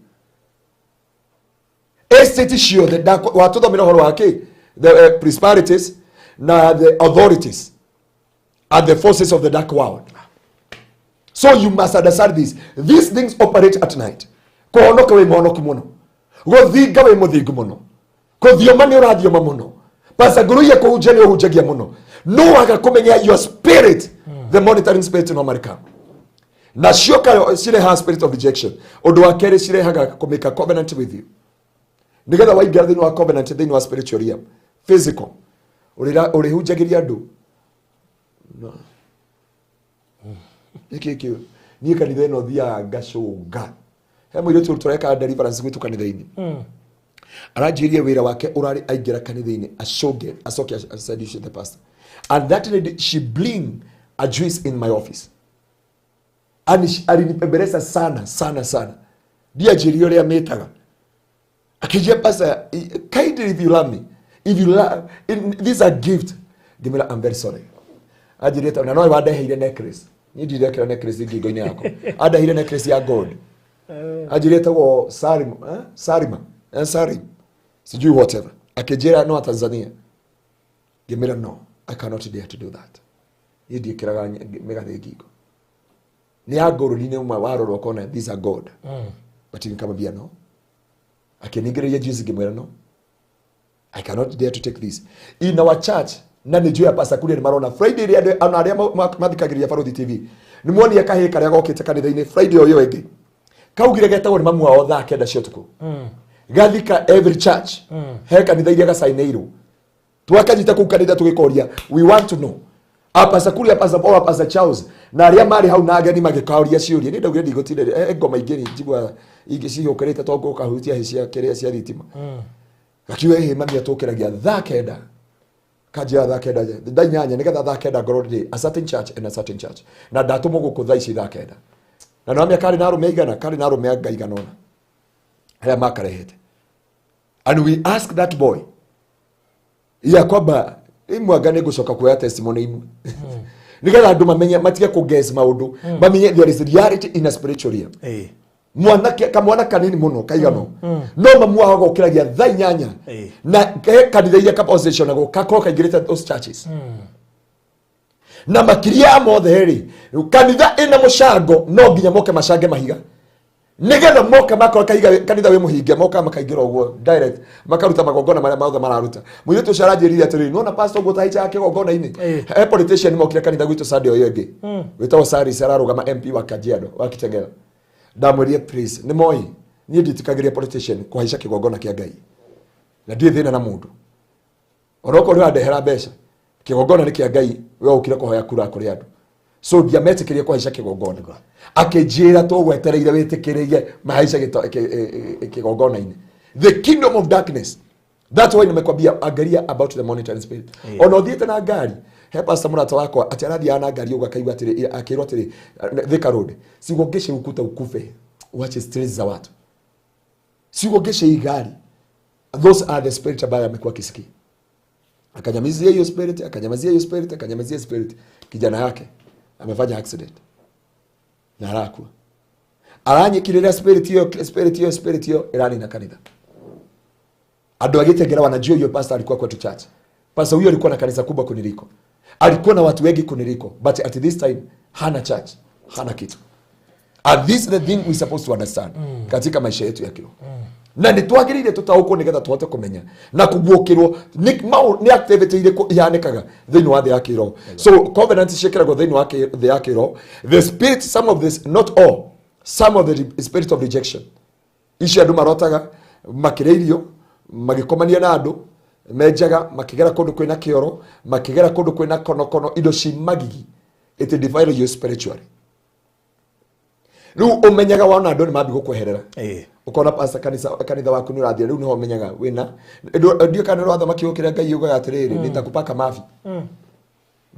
estate cio the watuthomira horo wake the principalities na the authorities and the forces of the dark world. So you must understand this. These things operate at night. Kuhonoka we muhonoku muno. Guthinga we muthingu muno. Kuthioma ni urathioma muno. Pasaguru kuhunjia ni uhunjagia muno. No aga kumenya your spirit, the monitoring spirit no marika. Na shoka sire ha spirit of rejection. Undu wa keri sire haga kumeka covenant with you. Nigetha waingira thini wa covenant thini wa spiritual realm. Physical. Urihunjagiria andu no iki ni kanitha ino thia ngacunga he muiritu tureka deliverance gwitu kanitha-ini aranjirie wira wake urari aingira kanitha-ini acoke seduce the pastor, and that lady she bling a juice in my office, and alinipembeleza sana dia jirio ria metaga akijia pastor, kindly if you love me, if you love this a gift, give me, I'm very sorry. Ajireta na no wada hire necklace ni direka necklace ngingo-ini yako ada hire necklace ya gold ajireta wo Sarim sijui whatever akejera no Tanzania, give me, no, I cannot dare to do that. Ni dikiraga mega ngingo ni agoro ni uma waroro kona these are God, but in kama bia no akenigere Jesus, give me, no, I cannot dare to take this in our church. Na ni juu ya pasa kule ni marona Friday ria ana ria mathikagiria Farothi TV ni muoni akahe karia gokite kanitha-ini Friday oyo enge kaugire getagwo ni mamu wao thaa kenda cia utuku gathika every church he kanitha iria gasaineiru twakanyita ku kanitha tugikoria we want to know apasa kule apasa Paul apasa Charles na ria mari hau na ageni magikauria ciuria ni ndagire ndigotire ngoma ingeni njigwa ingi cihokerete tongo kahutia hecia keria cia thitima gakiwe he mami atokeragia thaa kenda kajia thaa kenda ndanyanya nigetha thaa kenda ngorori a certain church and a certain church na ndatumo guku thaa ici thaa kenda na no amia kari na rume igana kari na rume ngaigana ona haya makarehete, and we ask that boy ya kwamba imwagane gucoka kuya testimony imu nigetha andu mamenye matige ku guess maundu mamenye there is reality in a spiritual realm. Kamwana kanini muno kaigano no mamu wao gokiragia thaa inyanya na kanitha iria opposition ago kakoka igirite those churches na makiria mothe ri kanitha ina mushango no nginya moke mashange mahiga nigetha moka makora kanitha we muhinge moka makaigira uguo direct makaruta magongona maria maothe mararuta muiritu sharanjiriria atiri no na pastor go taicha yake gongona-ini he politician mokire kanitha gwitu Sunday oyo ngi witao Sari Sararugama MP wa Kajiado wa Kitengela ndamwerie please ni moi ni nditikagiria politician kuhaica kigongona kia Ngai na ndie thina na mundu oroko ri andehera mbeca kigongona ni kia Ngai we ukire kuhoya kura kuri andu so diametikirie kuhaica kigongona akejira to gwetereire witikirie mahaica kigongona-ini the kingdom of darkness. That's why nimekwambia angalia about the monitoring spirit. Ono thiete na ngari he pastor murata wako ati arathia na ngari ugakaigwa atiri akirwa atiri Thika Road sigongeshe ukuta ukufe uache stress za watu sigongeshe igari. Those are the spirit ambayo amekuwa kisiki akanyamazia hiyo spirit kijana yake amefanya accident na harakua aranyikirira spirit hiyo irani na kanitha ando agitegera wanajua hiyo pastor alikuwa kwetu church. Pastor huyo alikuwa na kanisa kubwa kuniliko, alikuwa na watu wengi kuniliko, but at this time hana church, hana kitu. And this is the thing we supposed to understand katika maisha yetu ya kiroho. Na nitwagirire tutauko nigetha tuhote kumenya na kuguokirwo ni activity ile ihanikaga thiini wa thĩ ya kiroho. So covenant shekerago thiini wa thĩ ya kiroho, the spirit, some of this, not all, some of the spirit of rejection ici andu marotaga makireirio magikomania na andu menjaga makigera kundu kwina kioro makigera kundu kwina kono indo cimagigi it defile you spiritually. Riu umenyaga wana andu ni mambi gukweherera ukona pasa kanitha waku ni urathia riu niho umenyaga wina ndio kana rwatha makiukira Ngai uga atiriri nitakupaka mafi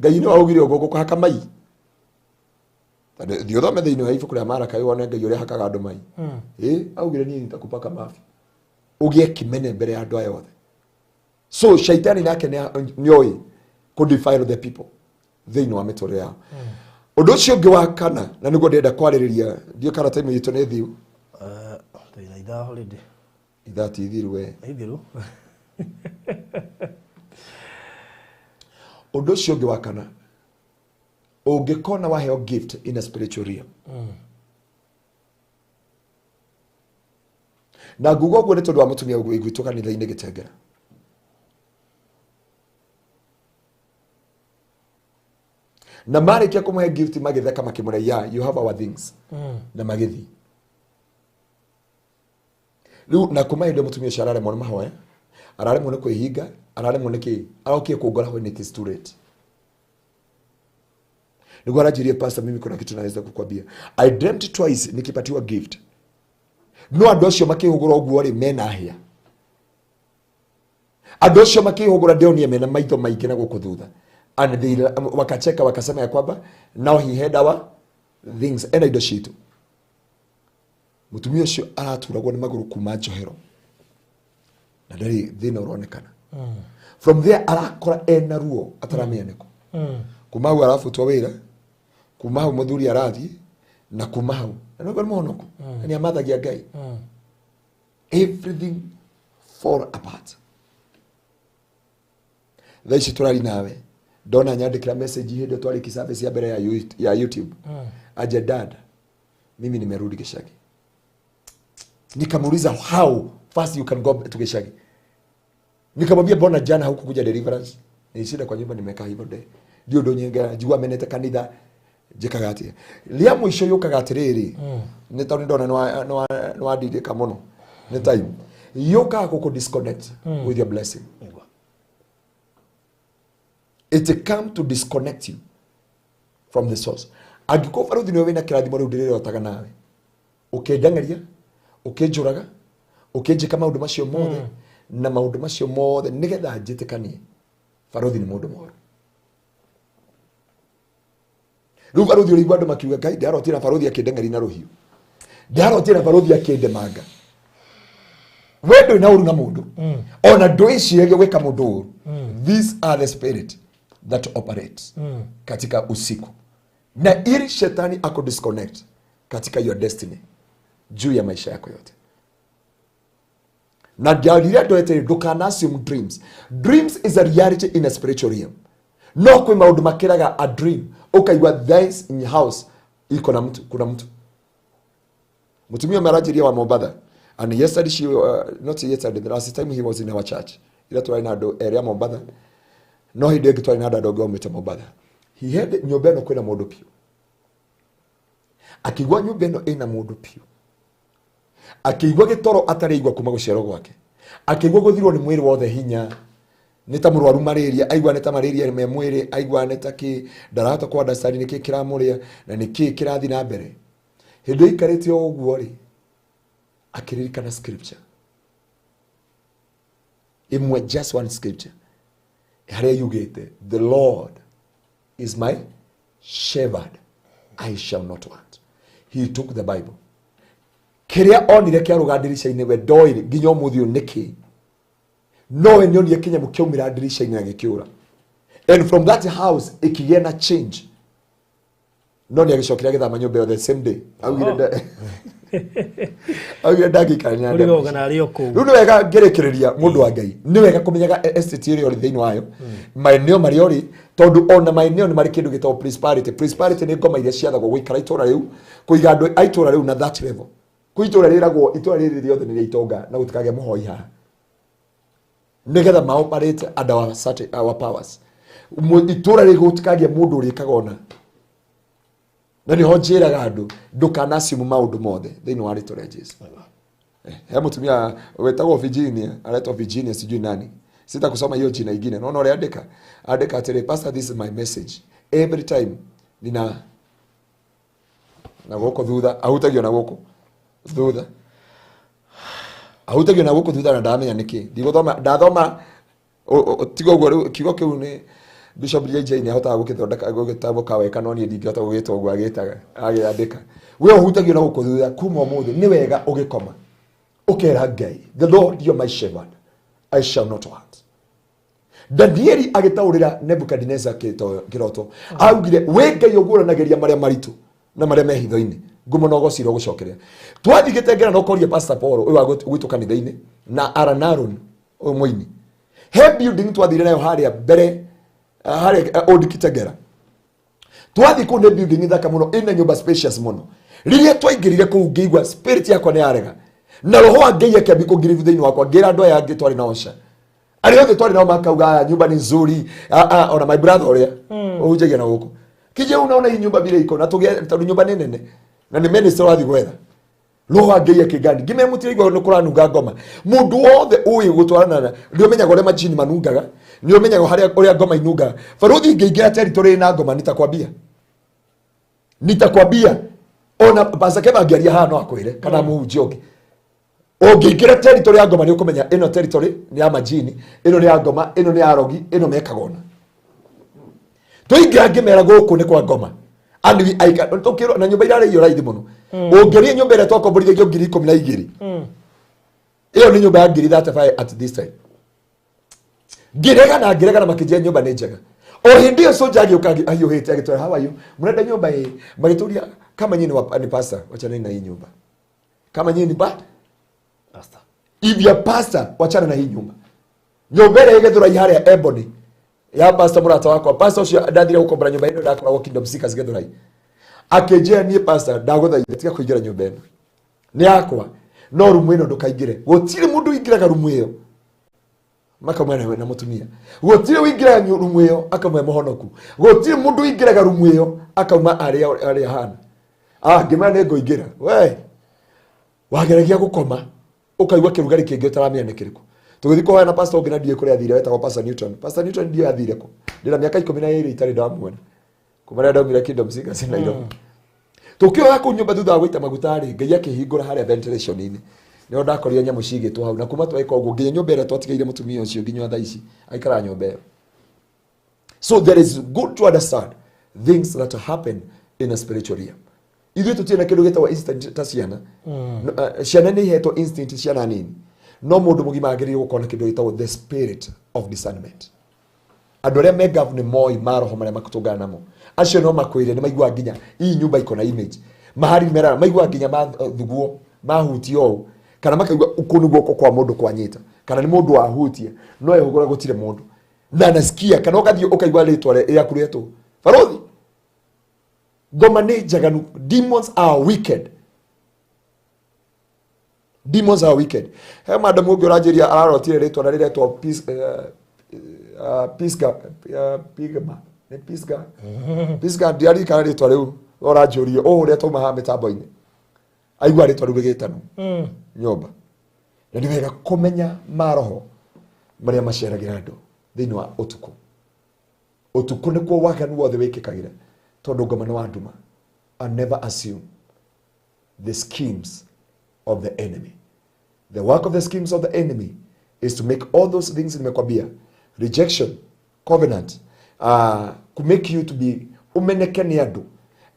Ngai ni augire ugo gukuhaka mai ndio thome thiini wa ibuku ria Maraka wone Ngai uria hakaga andu mai augire ni nitakupaka mafi ugie kimene mbere ya andu aya othe. So shaitani nake ni oi ku defile the people thiini wa mitoro yao. Undu ucio ungi wa kana na niguo ndenda kwaririria ndio kana time yitu ni thiu ina ithaa holiday ithaa ti thiru we ithiru. Undu ucio ungi wa kana ungikona waheo gift in a spiritual realm na ngugo guo ni tondu wa mutumia gwitũ kanitha-inĩ Gĩtengera na marikia kumuhe gift magitheka makimureia you have our things na magithi riu na kuma ndio mutumia ũcio araremwo nĩ mahoya araremwo nĩ kwĩhinga araremwo nĩ kĩ arokie kũngora when it is too late. Nilikuwa najiria pastor, mimi kuna kitu naweza kukwambia. I dreamt twice nikipatiwa gift. No andu acio makihugura uguo ri mena hia. Andu acio makihugura Deonie mena maitho maingi na guku thutha. And they wakacheka wakasema ya kwamba now he had our things and indo citu. Mutumia ucio araturagwo ni maguru kuma njohero. Na ndari thina uronekana. From there arakora ena ruo ataramenya niko. Kuma hau arafutwa wira. Kuma hau muthuri arathi na kuma hau. Na no monoko. Ni amathagia Ngai. Everything fall apart. Thaici turari nawe. Dona nyandikira message hii ndio twari kisabe ya mbere ya YouTube. Aje dad. Mimi nimerudi Gishagi. Nikamuuliza how fast you can go to Gishagi. Nikamwambia bona jana hukukuja deliverance. Nishinda kwa nyumba nimekaa hivyo de. Ndio ndo nyenga jua menete kanitha jikagati. Lia mwisho yukaga atiriri. Ni tauni ndona no adidika muno. Ni time. Yoka kuku disconnect with your blessing. It come to disconnect you from the source. Agiko faruthi niwe wina kirathimo riu ndirire otaga nawe. Ukendangaria, ukenjuraga, ukenjika maundu macio mothe na maundu macio mothe nigetha njitikanie. Faruthi ni mundu moru. Riu faruthi uri gwandu makiuga Ngai ndarotira faruthi akindangari na ruhiu. Ndarotira faruthi akindemaga. Wendo ina uru na mundu. Ona nduicirie gwika mundu. These are the spirit that operates katika usiku. Na ili shetani ako disconnect katika your destiny juu ya maisha yako yote. Na diaria doete dukanasium dreams. Dreams is a reality in a spiritual realm. No kwa maundu makiraga a dream. Ukaigwa this in your house iko na mtu, kuna mtu. Mutumia marajiria wa Mombasa. And yesterday she not yesterday, the last time he was in our church. Ila tuwa ina area Mombasa. No he did tuwa ina dogo umete Mombasa. He had nyumba ino kwina mundu piu. Akigwa nyumba ino ina mundu piu. Akigwa gitoro ataraigwa kuma guciarwo gwake. Akigwa guthirwo ni mwiri wothe hinya. Nita murwaru malaria, aigwa neta malaria me mwiri, aigwa neta ki darahota kwa dasari niki kiramuria na niki kirathi na mbere. Hindu ikarite oguo ri akiririkana scripture. Imwe just one scripture. Haria yugete, the Lord is my shepherd, I shall not want. He took the Bible. Kiria onire kia rugadirisha-ini we ndoire nginya umuthi niki. No enyonie kinya mukiumira dirisha-ini na gikiura. And from that house ikigena change. No ni agicokira githama nyumba the same day. Augire ndagikanya uri gogana ari oku. Riu ni wega ngerekereria mundu wa Ngai. Ni wega kumenyaga estate iri ori thiini wayo. Maeneo mari ori tondu ona maeneo ni mari kindu gitao prosperity. Prosperity ni ngoma iria ciathagwo guikara itura riu, kuiga andu aitura riu na that level. Kuitura riragwo itura riri riothe ni riitonga na gutikage muhoi haha. Nigetha ma operate under our powers. Itura riri gutikage mundu urikaga ona. Na ni hojeraga andu ndukanasimu maundu mothe thiini wa ritwa ria Jesu. He mutumia wetagwo Virginia, aletwa Virginia sijui nani. Sita kusoma hiyo jina ingine. No ore andika atire pastor, this is my message. Every time nina na goko thutha ahutagio na goko thutha. Ahutagio na goko thutha na ndamenya niki. Ndathoma tigo gwo kigo kiu ni Bishop JJ ni ahota gukithondeka gugitabo kawe kanoni ndingihota gugitwa gwa gitaga agiandika we uhutagio na guko thutha kuma umuthi ni wega ugikoma ukera Ngai, the Lord you are my shepherd, I shall not want. Danieli agitaurira Nebukadnezar kiroto augire we Ngai uguranageria maria maritu na maria mehitho-ini ngumonogociro gucokeria twathigitengera no koria Pastor Paul uyu agwitu kanitha-ini na Aranaron uyu muini he building twathire nayo haria mbere haria old Kitengera twathi ku ne building thaka muno ina nyumba spacious muno riria twaingirire ku ngeigwa spirit yakwa ni yarega na roho wa Ngai akiambi kungirivu thiini wakwa ngira andu aya ngitwari na osha ari othe twari na makauga nyumba ni nzuri ona my brother oria ujagia na guku kije unaona hii nyumba bila iko na tugia tondu nyumba ni nene na ni minister wathi gwetha roho wa Ngai akigandi ngime mutire igwa no kuranunga ngoma mundu wothe uyu gutwarana ndio menyaga ore majini manungaga ndio menyaga haria uria ngoma inunga faruthi ngeingira territory na ngoma nitakwambia Nitakwambia ona Pastor Keba angiaria haha no akwire kana muhunjia ungi. Ungiingira territory ya ngoma ni ukumenya ino territory ni ya majini, ino ni ya ngoma, ino ni ya rogi, ino mekagona. Tuingira ngimera guku ni kwa ngoma. Andi aika tukiro na nyumba irare iyo raithi muno. Ungeria nyumba ire twakomborithio 12,000. Iyo ni nyumba ya 35 at this time. Ngirega na makijia nyumba ni njega. O hindi yo soja agiuka ahiuhite agitwara how are you? Murenda nyumba hii magituria kama nyinyi ni pastor wachana na hii nyumba. Kama nyinyi ni pastor. If you pastor wachana na hii nyumba. Nyumba ile igethura ihare ya Ebony. Ya pastor murata wako pastor ucio ndathire gukombora nyumba ino ndakoragwo Kingdom Seekers gethura hii. Akejea ni pastor ndaguthaitha tiga kuingira nyumba ino. Ni yakwa. No rumu ino ndukaingire. Gutire mundu ingiraga rumu iyo. Makamwana na mutumia. Gutire wingira rumu iyo akamwe muhonoku. Gutire mundu ingiraga rumu iyo akauma ari hana. Ngimana ngo ingira. We. Wageragia gukoma. Ukaigwa kirugari kingi utaramenya nikiriku. Tugithi kwa na pastor ngina die kuri athire wetagwo Pastor Newton. Pastor Newton die athire ko. Ndira miaka 12 itari ndamuona. Kumara ndaumira Kingdom Seekers na iro. Tukioya ku nyumba thutha gwita magutari ngai akihingura haria ventilation ini. Nio ndakorire nyamu cigitwo hau na kuma twaika uguo nginya nyumba ira twatigeire mutumia ucio nginya thaa ici aikara nyumba iyo. So there is good to understand things that happen in a spiritual realm. Ithuĩ tũtirĩ na kĩndũ gĩtagwo instant ta ciana. Ciana nĩ ihetwo instinct ciana nini. No mũndũ mũgima agĩrĩirwo gũkorwo na kĩndũ gĩtagwo the spirit of discernment. Andũ arĩa me govern moi maroho marĩa makũtũngana namo. Acio no makwĩre nĩ maigua nginya hii nyumba iko na image. Mahari mera maigua nginya mathuguo mahutio kana makaigua ukunu guoko kwa mũndũ kwanyita. Kana nĩ mũndũ wahutie no ehũgũra gũtire mũndũ. Na nasikia kana ũgathiĩ ũkaigua rĩtwa rĩa kuretwo. Barothi ngoma nĩ njaganu. Demons are wicked. Demons are wicked. He madam ũngĩ ũranjĩria ararotire rĩtwa na rĩretwo Pisga ndiari kana rĩtwa rĩu ũranjũria ũrĩa tuma ha mĩtambo-inĩ. Aigua rĩtwa rĩu rĩgĩtanwo nyũmba. Na nĩ wega kũmenya maroho marĩa maciaragĩra andũ thĩinĩ wa ũtukũ. Ũtukũ nĩkuo waganu wothe wĩkĩkagĩra. Tondu ngoma nĩ wa nduma. And never assume the schemes of the enemy. The work of the schemes of the enemy is to make all those things nimekwambia, rejection, covenant, to make you to be umeneke ni andu,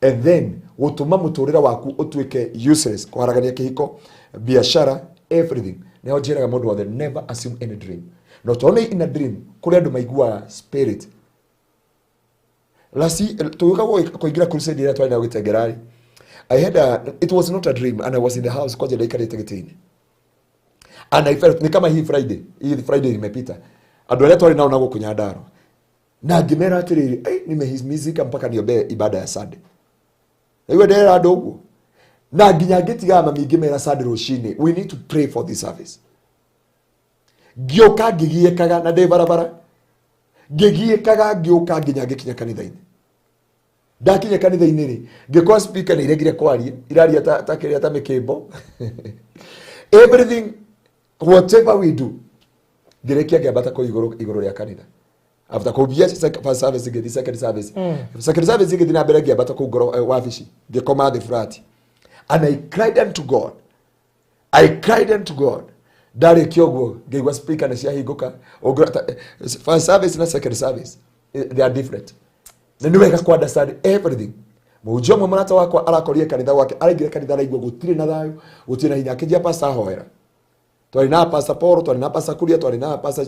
and then gutuma muturira waku utuike useless, kuharagania kihiko, biashara, everything. Nĩho njĩraga mũndũ wothe never assume any dream. Not only in a dream, kuri andu maigua spirit. Lasi tuyoka kuingira crusade ira twaina gũtengerari. I had it was not a dream and I was in the house kwa jenda ikarite gitini. And I felt ni kama hii Friday imepita. Andu arĩa twari nao na gũkũ Nyandarua. Na ngimera atiriri, nimehizimizika mpaka niombe ibada ya Sunday. Iwe ndera andu ũguo. Na nginya ngĩtiga mami ngimera Sunday rũcinĩ. We need to pray for this service. Ngĩũka ngĩgiĩkaga na ndĩ barabara. Ngĩgiĩkaga ngĩũka nginya ngĩkinya kanitha-inĩ. Ndakinya kanitha-inĩ rĩ, ngĩkora speaker nĩ iregire kwaria, iraria ta kĩrĩa ta mĩkĩmbo. Everything, whatever we do, ngĩrĩkia ngĩambata kũ igũrũ rĩa kanitha. After kumbia first service ngĩthi second service. Second service ngĩthi na mbere ngĩambata kũ ngoro wabici. Ngĩkoma the flat. And I cried unto God. Ndarĩkia ũguo ngĩigua speaker nĩ ciahingũka. First service na second service, they are different. Na nĩ wega ku understand everything. Mũnjio mwe mũrata wakwa arakorire kanitha wake, araingire kanitha na igua gũtirĩ na thayũ, gũtirĩ na hinya. Akĩnjia pastor hoera. Twari na pastor Paul, twari na pastor Kuria, twari na pastor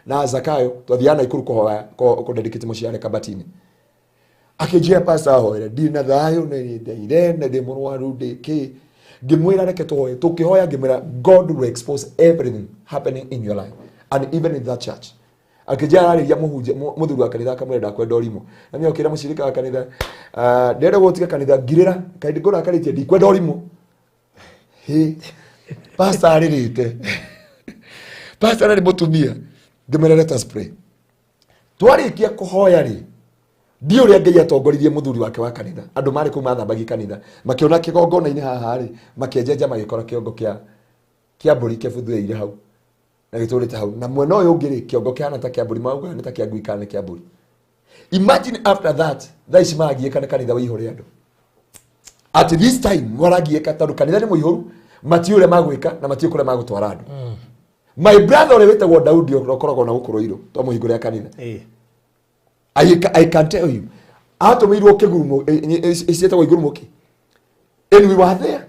na Zakayo, twathiana ikuru kuhoya kũdedicate mũciare kabatini. Akĩnjia pastor hoera, ndi na thayũ na ndĩ mũrwaru ndĩkĩ. Ngĩmwĩra reke tũhoye, tũkĩhoya ngĩmwĩra God will expose everything happening in your life and even in that church. Akĩnjia ararĩria mũthuri wa kanitha akamwĩra ndakwenda ũrimũ. Na niĩ okĩra mũcirika wa kanitha, ndĩrenda gũtiga kanitha ngirĩra, kaĩ ngũrakarĩtie ndikwenda ũrimũ. Pastor arĩrĩte. Pastor arĩ mũtumia. Ngĩmwĩra let us pray. Twarĩkia kũhoya rĩ, ndiũ ũrĩa Ngai atongoririe mũthuri wake wa kanitha. Andũ marĩ kũu mathambagia kanitha. Makĩona kĩgongona-inĩ haha rĩ, makĩenjenja magĩkora kĩongo kĩa mbũri kĩbuthuĩire hau. Na gĩtũrĩte hau. Na mwena ũyũ ũngĩ rĩ, kĩongo kĩhana ta kĩa mbũri, mauga nĩ ta kĩa ngui kana kĩa mbũri. Imagine after that, thaa ici magagiĩka nĩ kanitha wĩihũre andũ. at this time waragieka tondu kanitha ni muihoru mati ule magwika na mati kule magutwara andu my brother ule wetagwo Daudi okoragwo na gukuru iro to muhingure kanitha I can tell you atomirwo kigurumo isietagwo igurumo ki and we were there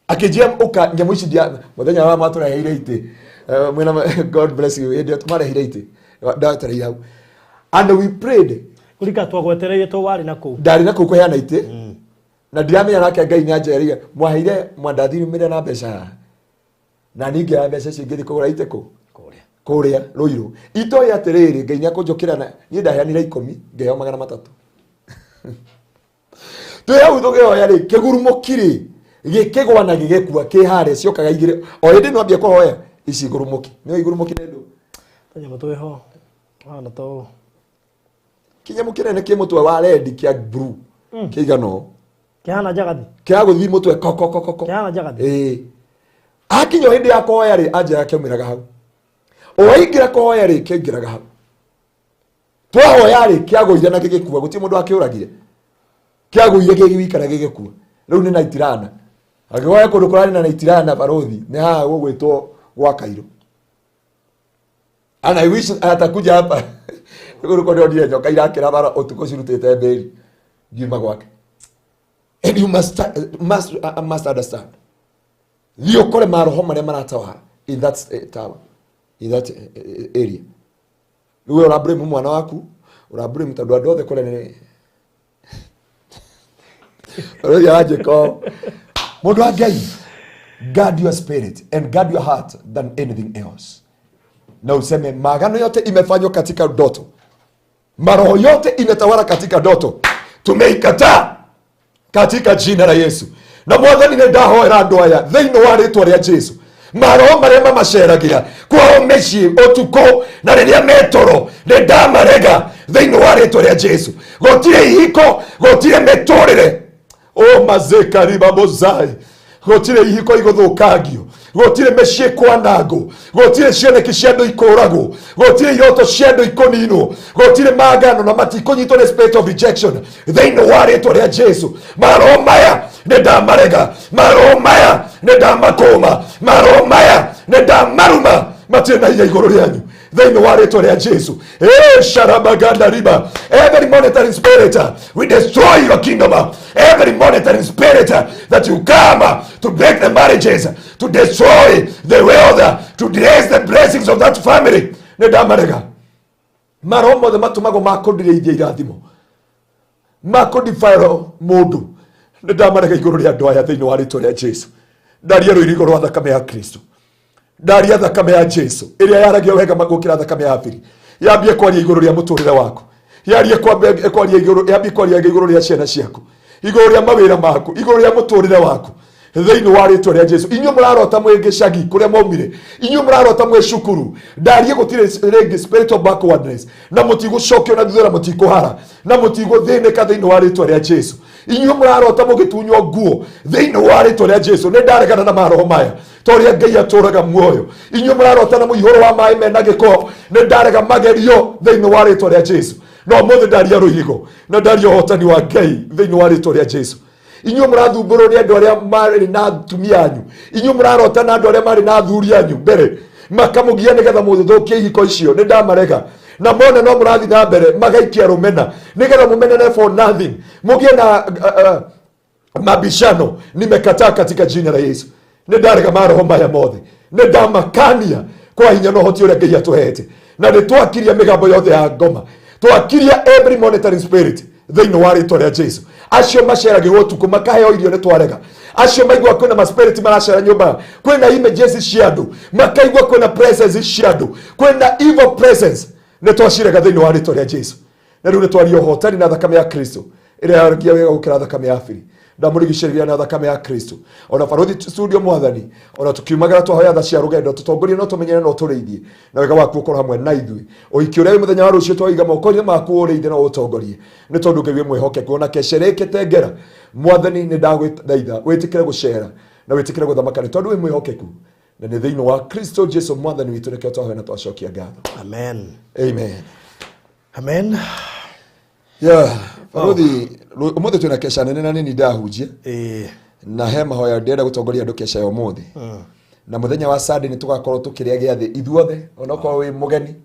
akijia uka nyamu ici dia muthenya wa matura heire ite mwena God bless you ndio tumare heire ite ndatere hau and we prayed kulika twagwetereire to wari nako ndari nako ko yana ite na ndiamenya nake Ngai nyanjeriga mwaheire mwandathiri mire na mbeca na ninge ya mbeca cingiri kugura ite ko kuria ruiru ito ya terere Ngai nyakonjokira na ni ndaheanire 10 ngeo 300 tu ya utogeo yari kigurumo kiri gikigwa na gigekua kihare ciokaga igire o hindi no ambia kuhoya ici gurumoki ni igurumoki nendo tanya mutwe ho ana to kinya mukire ne kimutwe wa red kia blue kigano kihana jagathi kia guthi mutwe kokokoko kihana jagathi akinyo hindi ya kuhoya ri anja yake umiraga hau o ingira kuhoya ri kingiraga hau twahoya ri kia guire na gigekua guti mundu akiuragire kia guire gigikara gigekua riu ni naitirana agihoya kundu kurani na naitirana barothi ni ha gugwitwo gwa Kairo and I wish atakuja hapa kundu ndio ndio nyoka irakira bara Utuku cirutite mberi ngiuma gwake and you must understand Lio kore maroho maria maratawa in that tower in that area niwe urabure mu mwana waku urabure mutandwa ndothe kore ne ro yaje ko mundu wa Ngai guard your spirit and guard your heart than anything else na useme magano yote imefanywa katika ndoto maroho yote imetawala katika ndoto tumeikataa katika jina la Yesu na mwathani ne ndahoera andu aya thiini wa ritwa ria Jesu maroho maria mamaceragira kwao meci Utuku na riria Metoro ne ndamarega thiini wa ritwa ria Jesu gotire ihiko gotire metorire o mazeka riba bozai gotire ihiko iguthunkagio gotire meci kwanango gotire cioneki cia andu ikuragwo gotire iroto cia andu ikuninwo gotire magano na matikunyitwo ni spirit of rejection thiini wa ritwa ria Jesu maroho maya ne ndamarega maroho maya ne ndamakoma maroho maya ne ndamaruma matire na hinya iguru rianyu thiini wa ritwa ria Jesu sharabaganda riba every monitoring spirit we destroy your kingdom every monitoring spirit that you come to break the marriages to destroy the wealth to erase the blessings of that family ne ndamarega maroho mothe matumago makondireithia irathimo makondifire mundu ne ndamarega iguru ria andu aya thiini wa ritwa ria Jesu ndaria ruirigo rwa thakame ya Kristo ndaria thakame ya Jesu iria yaragio wega magukira thakame ya Abili yambie kwaria iguru ria muturire waku yarie kwaria iguru yambie kwaria iguru ria ciana ciaku iguru ria mawira maku iguru ria muturire waku thiini wa ritwa ria Jesu inyu murarota mwingicagi kuria maumire inyu murarota mwe cukuru ndarie gutire regi spirit of backwardness na mutigucokio na thutha mutikuhara na mutiguthinika thiini wa ritwa ria Jesu inyu murarota mugitunywo nguo thiini wa ritwa ria Jesu ne ndaregana na maroho maya toria Ngai aturaga muoyo inyu murarota na muihoro wa mai mena giko ne ndarega magerio thiini wa ritwa ria Jesu no muthe ndaria ruigo na ndaria hotani wa Ngai thiini wa ritwa ria Jesu inyu murathumburo ni andu aria mari na atumia anyu inyu murarota na andu aria mari na athuri anyu mbere makamugia nigetha muthuthukie ihiko icio ni ndamarega na mona no murathi na mbere magaikia rumena nigetha mumenene for nothing mugie na mabishano nimekataa katika jina la Yesu ne ndarega maroho maya mothe ne ndamakania kwa hinya no hoti uria Ngai atuhete na ni twakiria migambo yothe ya ngoma twakiria every monitoring spirit thiini wa ritwa ria Jesu acio macerage Utuku makaheo irio ne twarega acio maigua kwina ma spirit maracera nyumba kwina images cia andu makaigua kwina presence cia andu kwina evil presence ne twacirega thiini wa ritwa ria Jesu na riu ne twario hotani na thakame ya Kristo iria yaragia wega gukira thakame ya Abili ndamurigiciriria na thakame ya Kristo ona barothi studio mwathani ona tukiumagara twahoya tha cia rugendo tutongorie no tumenyere no tureithie na wega waku ukora hamwe na ithui oiki uria muthenya wa rucio twaiga moko-ini maku ureithie no utongorie ni tondu Ngai wi mwihokeku ona kesherekete ngera mwathani ni ndagwithaitha witikire gucera na witikire guthamaka ni tondu wi mwihokeku na ni thiini wa Kristo Jesu mwathani witu nike twahoya na twacokia ngatho amen amen amen yeah Baruthi umuthi tuna kesha nene na nini ndahunjia na he mahoya ndenda gutongoria andu kesha yo muthi na muthenya wa Sunday ni tugakorwo tukiria giathi ithuothe onoko wi mugeni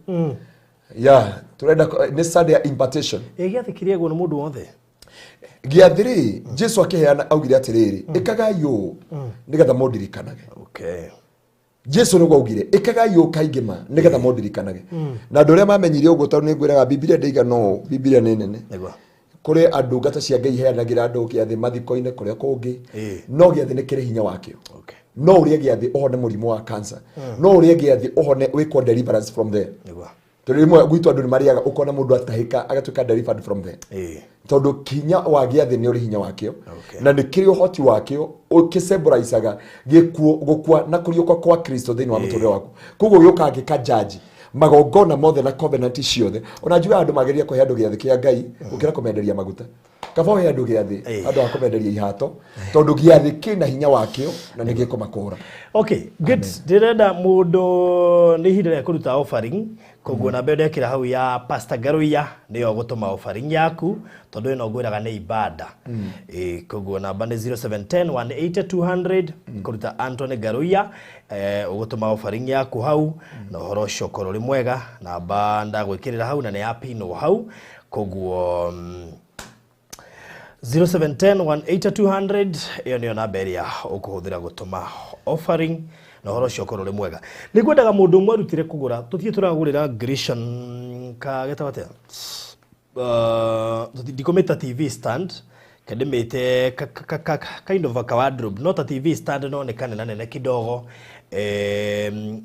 turenda ni Sunday ya invitation giathi kiriagwo ni mundu wothe giathiri Jesu akiheana augire atiriri ikaga yo nigetha mondirikanage Jesu niguo augire ikaga yo kaingima nigetha mondirikanage na andu aria mamenyire uguo tondu ningwiraga Biblia ndaiga no Biblia ni nene kuri andu ngata cia Ngai heanagira andu giathi mathiko-ini kuria kungi no giathi ni kiri hinya wakio no urie giathi uhone murimu wa cancer no urie giathi uhone wikwo deliverance from there turimwe gwitu andu ni mariaga ukona mundu atahika agatuka delivered from there tondu kinya wa giathi ni uri hinya wakio na ni kiri uhoti wakio ukisemburizaga gikuo gukua na kuriuka kwa Kristo thini wa muture waku kuguo gioka gikajaji magongona mothe na covenant ciothe unajua andu mageria kuhe andu giathi kia Ngai ukira kumenderia maguta kabo he andu giathi andu akomenderia ihato tondu giathi kina hinya wakio na nigi kumakura. Okay, good. Direnda mundu ni hindira ya kuruta offering koguo na mbere ekira hau ya Pastor Garuya niyo gutuma offering yaku tondu ino ngwiraga ni ibada koguo namba ni 0710180200 kuruta Anthony Garuya ugutuma offering yaku hau na horo cokoro ri mwega namba ndagwikirira hau na ni ya pino hau koguo 0710180200 iyo niyo namba iria ukuhuthira gutuma offering na horo cokoro ri mwega ni kwendaga mundu umwe arutire kugura tuthie turagurira Grisham ka getawate dikometa TV stand kademete kind of a wardrobe not a TV stand no ne kanena nene kidogo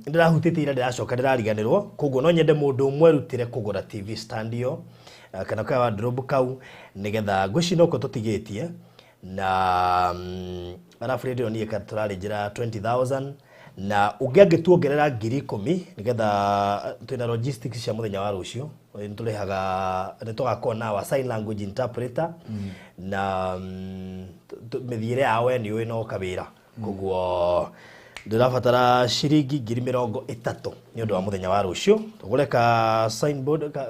ndirahutite ira ndiracoka ndirariganirwo koguo no nyende mundu umwe arutire kugura TV stand yo kana ka wardrobe kau nigetha ngwicino ko tutigitie na arafu radio ni ekaturari njira 20,000 na ungiangituongerera 10,000 nigetha twina logistics cia muthenya wa rucio niturehaga nitugakona wa sign language interpreter na mithiire yawe ni wino kawira koguo ndirabatara shiringi 30,000 ni undu wa muthenya wa rucio tugure ka signboard ka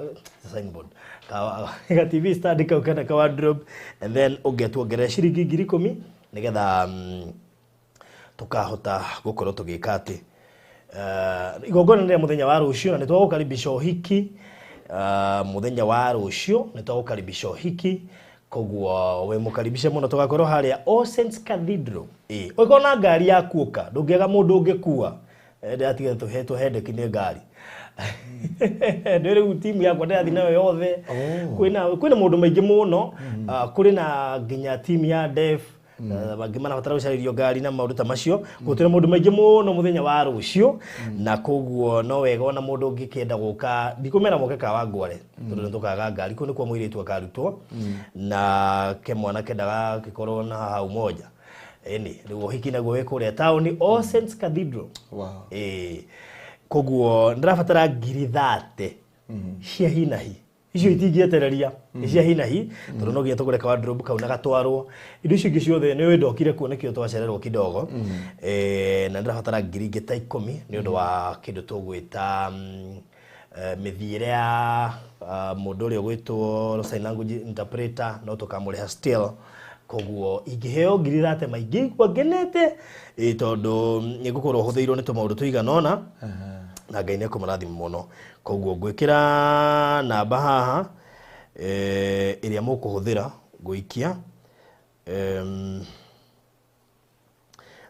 TV stand ka ukenda ka wardrobe and then ungetuongerera shiringi 10,000 nigetha tukahota gukorwo tugika ati igongona ni muthenya wa rucio na nitwagukaribisha hiki muthenya wa rucio nitwagukaribisha hiki koguo we mukaribishe muno tugakorwo haria All Saints Cathedral ukona ngari ya kuoka ndungiaga mundu ungikua ndatiga tuhetwo hendeki ni ngari ndere timu yakwa ndathi nayo yothe kwina mundu maingi muno kuri na nginya timu ya def bagimana batara gucaririo ngari na maundu ta macio gutire mundu maingi muno muthenya wa rucio na koguo no wega ona mundu ungikienda guka ndikumera moke ka wangware tondu ntukaga ngari ko ni kwa mwiritu akarutwo na ke mwana kendaga gikorwo na hau moja riu hiki naguo wekuria town All Saints Cathedral koguo ndirabatara 30,000 cia hinahi icio itingietereria cia hinahi tondu no gia tugure ka wardrobe kau na gatwarwo indo icio ciothe ni wendokire kuonekio twacererwo kidogo na ndirabatara 10,000 ni undu wa kindu tugwita mithiire ya mundu uri gwitwo sign language interpreter no tukamuriha still koguo ingiheo 30,000 maingi kwa genete tondu nigukorwo huthiirwo ni tumaundu tuiganona na Ngai ni akumarathima muno koguo ngwikira namba haha iria mukuhuthira guikia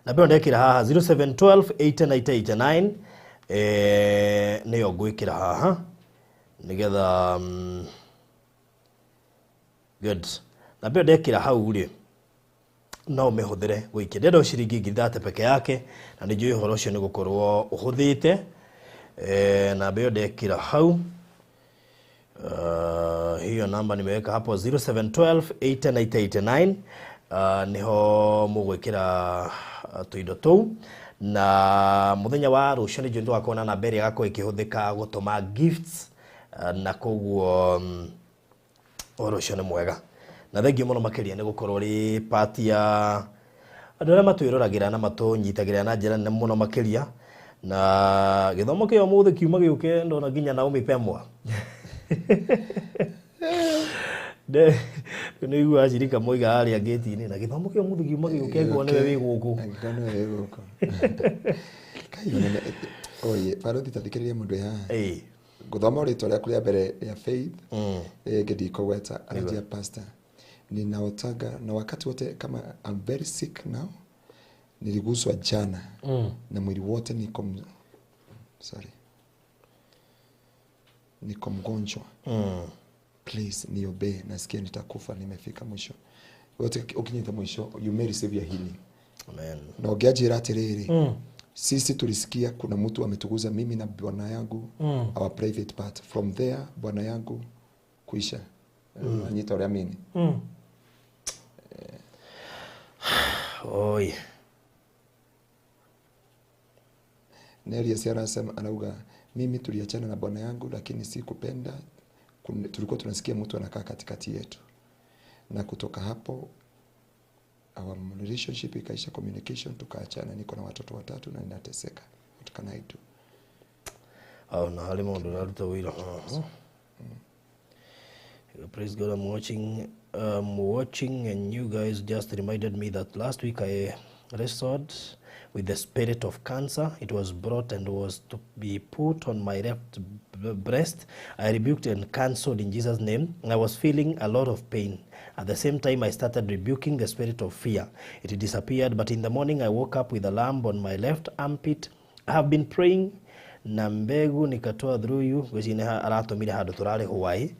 namba ndekira haha 07128989 niyo ngwikira haha nigetha good namba ndekira hau ri no mehuthire guikia ndendo shiringi 30 peke yake na nijui horo cio ni gukorwo uhuthite na beo ndekira hau hiyo namba nimeweka hapo 07128989 niho mugwikira tuindo tu na muthenya wa rucio ni jundu akona na mbere gako ikihuthika gutuma gifts na koguo rucio ni mwega na thengi muno makiria ni gukorwo ri party ya andu aria matwirораgira na matunyitagira na njira nene muno makiria na githomo kio muthe kiuma giuke ndona nginya Naomi Pemwa no igua acirika moiga ari ageti-ini na githomo kio muthu kiuma giukegwo niwe wi guku angikano we guku kayone oye parodi tathikiriria mundu ya guthoma ritwa rĩa kuria mbere ya Faith ngithiko gweta anajia pastor ninaotaga na wakati wote kama I'm very sick now niliguswa jana na mwili wote niko mgonjwa please niobee nasikia nitakufa nimefika mwisho wote ukinyita mwisho you may receive your healing amen na ungeajira atiriri sisi tulisikia kuna mtu ametuguza mimi na bwana yangu our private part from there bwana yangu kuisha anyita ule amini oi Nelia Sierra sema anauga mimi tuliachana na bwana yangu lakini si kupenda tulikuwa tunasikia mtu anakaa katikati yetu na kutoka hapo our relationship ikaisha communication tukaachana niko na watoto 3 na ninateseka what can I do na hali mondo naruta wira praise God I'm watching and you guys just reminded me that last week I wrestled with the spirit of cancer. It was brought and was to be put on my left breast. I rebuked and cancelled in Jesus' name. I was feeling a lot of pain. At the same time, I started rebuking the spirit of fear. It disappeared, but in the morning, I woke up with a lump on my left armpit. I have been praying na mbegu nikatoa through you gwicine aratomire handu turare Hawaii.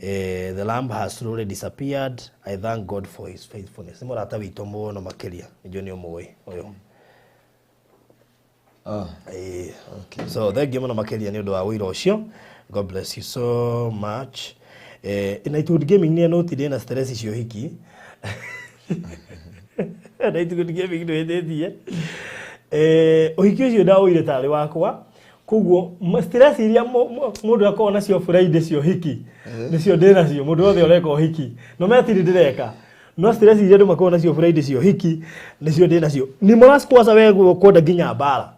The lump has slowly disappeared. I thank God for his faithfulness. Murata wito muno makiria nijo ni umoi oyo. Okay. So thank you muno makiria ni undu wa wira ucio. God bless you so much. Night gaming ni anotire na stress icio hiki. Night gaming no ethetie. Uhiki ucio ndawire tari wakwa. Kuguo stress iria mundu akona cio Friday cio hiki nicio ndina cio mundu othe oreka hiki no metiri ndireka no stress iria ndu makona cio Friday cio hiki nicio ndina cio ni muraskwaza wego koda ginya mbara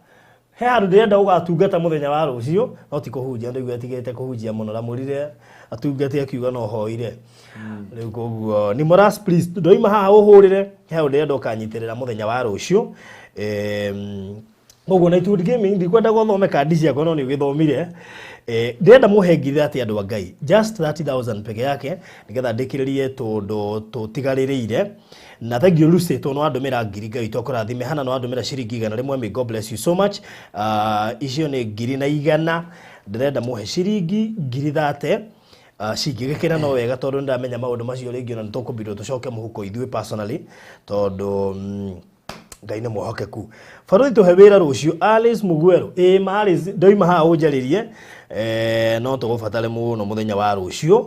he handu ndirenda ugatungata muthenya wa rucio no ti kuhunjia ndu igwetigete kuhunjia muno ramurire atungate akiuga no hoire riu koguo ni muras please ndoima haha uhurire he handu ndirenda ukanyitirira muthenya wa rucio Ogo na Night Gaming ndikwenda guthome kandi ciakwa no ni githomire ndenda muhengithia ati andu Ngai just 30,000 peke yake nigetha ndikiririe tundu tutigaririire na thank you Lucy to no andumira ngiri Ngai to kurathime hana no andumira ciringi 100 may God bless you so much icio ni ngiri na 100 ndirenda muhe ciringi ngiri 30 cingigikira no wega tondu ndamenya maundu macio ringi na nitukumbirwo tucoke muhuko ithui personally tondu Ngai nĩ muhokeku Farothi tuhe wĩra rũciũ Alice Mugwero Alice ndoima haha ũnjarĩrie no tũgũbatare mũno mũthenya wa rũciũ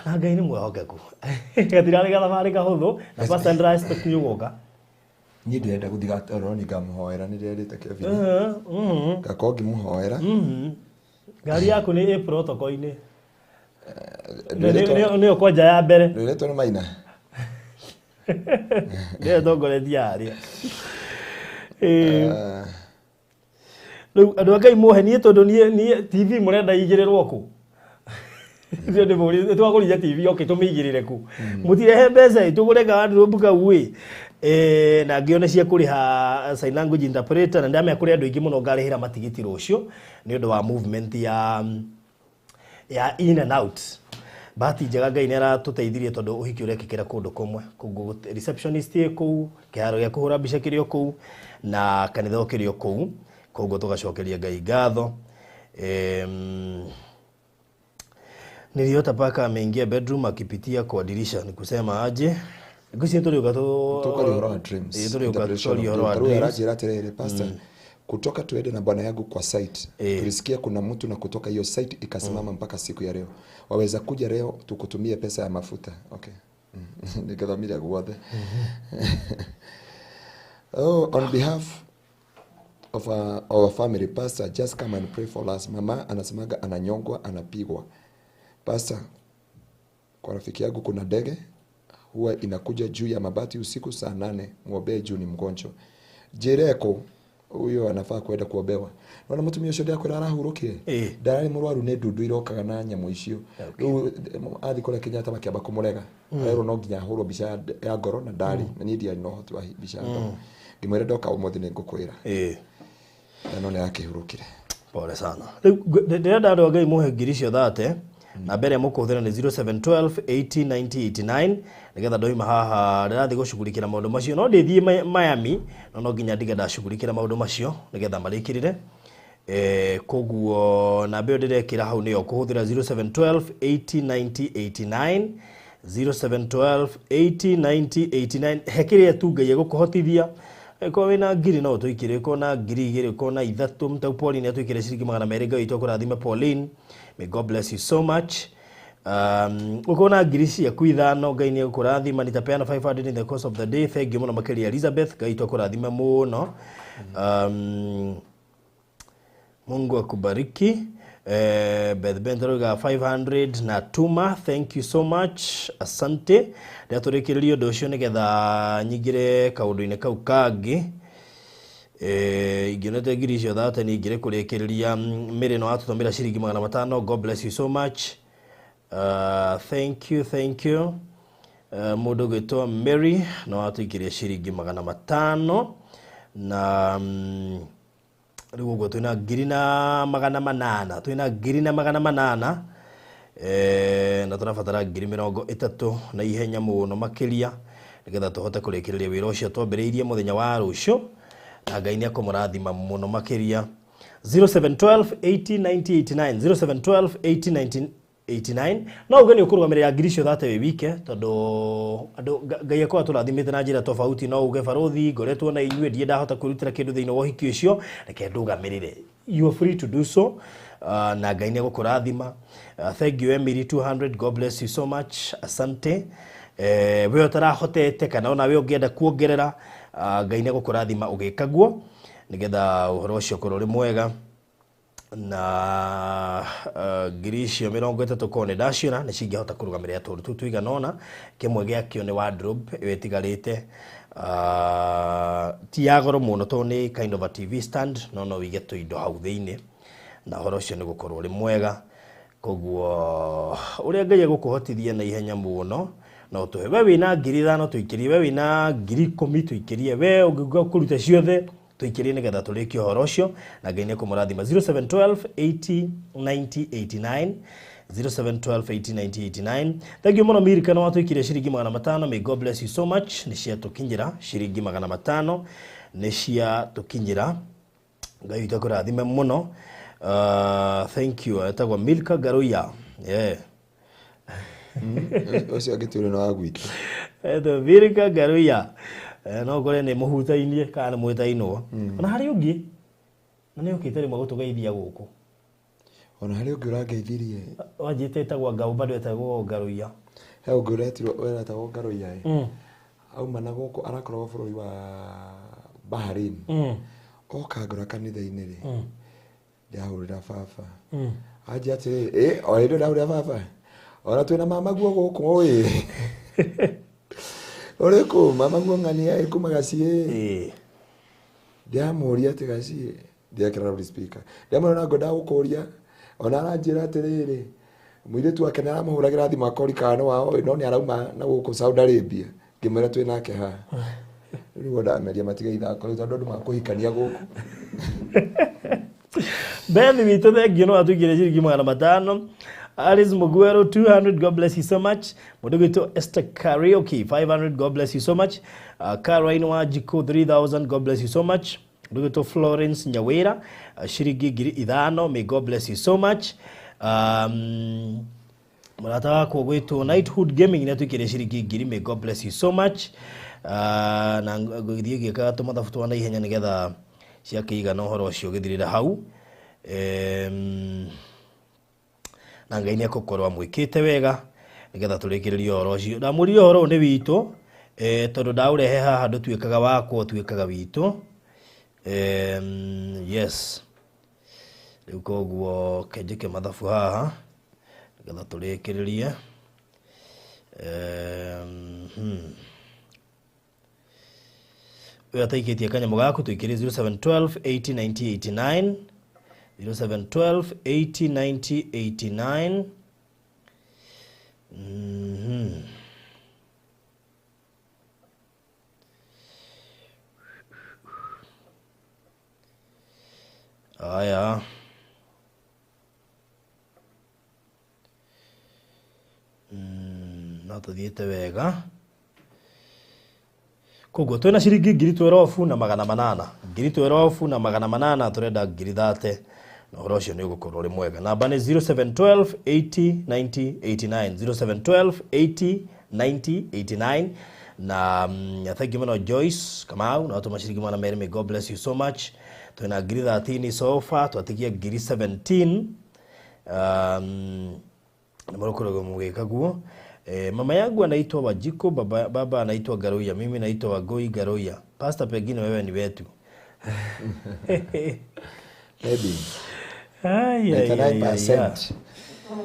na Ngai nĩ muhokeku gatirarĩ gathabarĩ kahũthũ na Pastor Andreas tũkinyũgoka niĩ ndĩrenda gũthigatoro ni ngamũhoera nĩ ndĩrĩte Kevin gakorwo ngĩmũhoera ngari yaku nĩ protocol-inĩ nĩyo kwanja ya mbere ndĩrĩtwo nĩ Maina Ndio dongoretia aria andu Ngai muhenie tondu ni TV murenda igirirwo ku ndio ndi muri twagurija TV okay tumigirire ku mutirehe mbeca tugurega andu mbuga uwi na ngione cia kuriha sign language interpreter na ndamya kuri andu ingi muno ngarihira matigiti rucio ni undu wa movement ya in and out Bahati njega Ngai nĩaratuteithirie tondu uhiki urekikira kundu kumwe kugu receptionist ku kiharo ya kuhura mbica kirio ku na kanitha kirio ku kugu tugacokeria Ngai ngatho niliota paka ameingia bedroom akipitia kwa dirisha nikusema aje ngusi tulioka tukaliora dreams pastor kutoka tuende na bwana yangu kwa site tulisikia kuna mtu na kutoka hiyo site ikasimama mpaka siku ya leo waweza kuja leo tukutumie pesa ya mafuta okay nikadhamira guothe on behalf of our family pastor just come and pray for us mama anasemaga ananyongwa anapigwa pastor kwa rafiki yangu kuna ndege huwa inakuja juu ya mabati usiku saa 8 ng'ombe juu ni mgonjwa Jereko Uyo anafaa kwenda kuombewa. Nona mutumia ucio ndiakwira arahurukire. Ndarari murwaru ne ndundu irokaga na nyamu icio. Riu athi kule Kenyatta makiamba kumurega. Rero no nginya hurwo bica ya ngoro na ndari. Na ni ndia no hoti wa bica ngoro. Ngimwira ndoka umuthi ni ngukwira. No ne akihurukire. Pole sana. Ndirenda andu Ngai muhe ngiri icio thate. Na mbere mukuthira ni 0712 80 90 89 nigetha ndoima haha ndirathi gucugurikira maundu macio no ndithie Miami no nginya ndige ndacugurikira maundu macio nigetha marikirire koguo na mbere ndirekira hau niyo kuhuthira 0712 80 90 89 0712 80 90 89 hekiria tu Ngai gukuhotithia ko wina ngiri no tuikire ko na ngiri igiri ko na ithatu mtau Pauline atuikire ciringi 200 Ngai to kurathime Pauline. May God bless you so much. Ukona ngiri ciaku ithano Ngai ni gukurathima nitapeana 500 in the course of the day. Thank you muno makiri Elizabeth Ngai to kurathima muno. Mungu akubariki. Beth Bentroga 500 na Tuma, thank you so much. Asante. Ndaturekererio ndocio nigetha nyigire kaundu-ini kau kangi. Ingionete ngiri icio thate ni ngire kurekereria mire no atutumira ciringi 500. God bless you so much. Thank you. Mundu gwitwa Mary no atuikiria ciringi 500 na riu uguo twina ngiri na 800 twina ngiri na 800 na turabatara ngiri 30 na ihenya muno makiria nigetha tuhote kurekereria wira ucio twambiriirie muthenya wa rucio na Ngai ni akumurathima muno makiria. 0712 80 90 89 0712 80 89 no ugeni ukurugamirira ngiri icio thate we wike tondu andu Ngai akwa turathimite na njira tofauti no uge barothi ngoretwo na inyue ndie ndahota kurutira kindu thiini wa hiki ucio reke ndugamirire. You are free to do so. Na Ngai ni agukurathima. Thank you Emily 200. God bless you so much. Asante. We utarahotete kana ona we ungienda kuongerera Ngai ni agukurathima ugikaguo nigetha uhoro ucio kururi mwega na ngiri icio 30 kone ndaciona ni cingihota kurugamirira tundu tu tuiganona kimwe giakio ni wardrobe wetigarite ti ya goro muno to ni kind of a TV stand no wige tu indo hau thiini na horo ucio ni gukorwo ri mwega koguo uria Ngai agukuhotithia na ihenya muno no tuhe we wina ngiri 5 tuikirie we wina ngiri 10 tuikirie we ungigokuruta ciothe tuikirie nigetha turiki horo ucio na Ngai ni kumurathima. 0712 80 90 89 0712 80 90 89. Thank you muno Mirika no watuikirie ciringi 500. May God bless you so much. Ni cia tukinyira ciringi 500 ni cia tukinyira Ngai itakurathime muno. Thank you. Atagwa Milka Garuya. Ocio agituri no agwita Mirika Garuya no gore ni muhutainie kana mwitainwo ona hari ungi na ni ukite rimwe gutugeithia guku ona hari ungi urangeithirie wajite tagwa ngau bado etagwo Garuya he ungi uretirwo wera tagwo Garuya auma na guku arakorwo bururi wa Bahrain oka ngora kanitha-ini ri ndahurira baba aje atiri o ndo ndahurira baba ora twina mama guo guku oi Oreko mama ngongania ikumagacie ndiamuria tigacie ndiakira loud speaker ndiamona ngoda gukuria ona aranjira atiriri muiretu wake na amuhuragira thimu akori kana wao no ni arauma na guku Saudi Arabia ngimera twi nake ha riu ndameria matiga ithako tondu andu makuhikania guku Bethi witu thengio no atuigire ciringi 500. Alice Muguero 200. God bless you so much. Mudugito Esther Karaoke 500. God bless you so much. Caroline Wajiko 3000. God bless you so much. Mudugito Florence Nyawera shiringi 500. May God bless you so much. Murata wako gwitu Knighthood Gaming natuikire shiringi 2,000. May God bless you so much. Na ngithie gika tumathafutu wana ihenya nigetha ciakiiga no horo cio githirira hau na Ngai ni akukorwa mwikite wega nigetha turikiririe horo ucio ndamuririe horo ni witu tondu ndaurehe haha ndutuikaga wakwo tuikaga witu yes riu koguo kenjike mathabu haha nigetha turikiririe ataikitie kanya mugaku tuikiri 0712 80 90 89 0712 80 90 89 Aya. No tuthiete wega. Koguo twina ciringi 12,000 na 800. 12,000 na 800 turenda 30,000. Na horo cio ni ugukorwo ri mwega. Namba ni 0712 80 90 89 0712 80 90 89 na thank you muno Joyce Kamau na watu mashiringi mwana Mary, may God bless you so much. Twina 13 so far, twatikia 17 na murokoro mugika guo. Mama yangu anaitwa Wajiko, baba anaitwa Garoya, mimi naitwa Wagoi Garoya. Pastor pengine wewe ni wetu. Maybe 99%.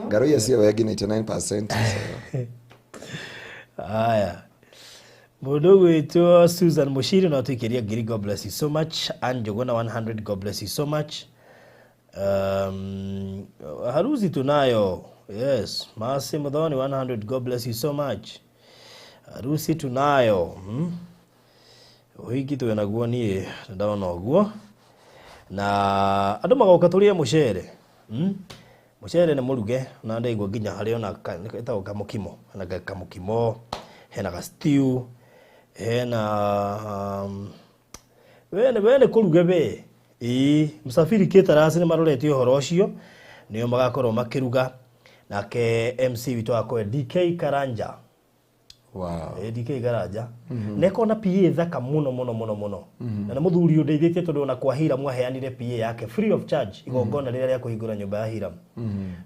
Garoya sio wengi 99%. Aya. Mudogo wetu Susan Mushiri na tukiria giri, God bless you so much. Anjogona 100, God bless you so much. Harusi tunayo. Yes, Masi Mudhoni 100, God bless you so much. Harusi tunayo. Hiki tuenaguo ni ndaona oguo. Na andu magoka turie mucere. Mucere ni muruge na ndaigwa nginya hari ona itago kamukimo, na kamukimo, hena ga stew, hena wene kuruge be. Musafiri Ketarasi ni marorete uhoro ucio niyo magakorwo makiruga. Nake MC witu akwe DK Karanja. Wow. DK Karanja. Neko na PA thaka muno. Na muthuri undeithĩtie tondu ona kwa Hira mwaheanire PA yake free of charge igongona rĩrĩa rĩa kũhingũra nyũmba ya Hira.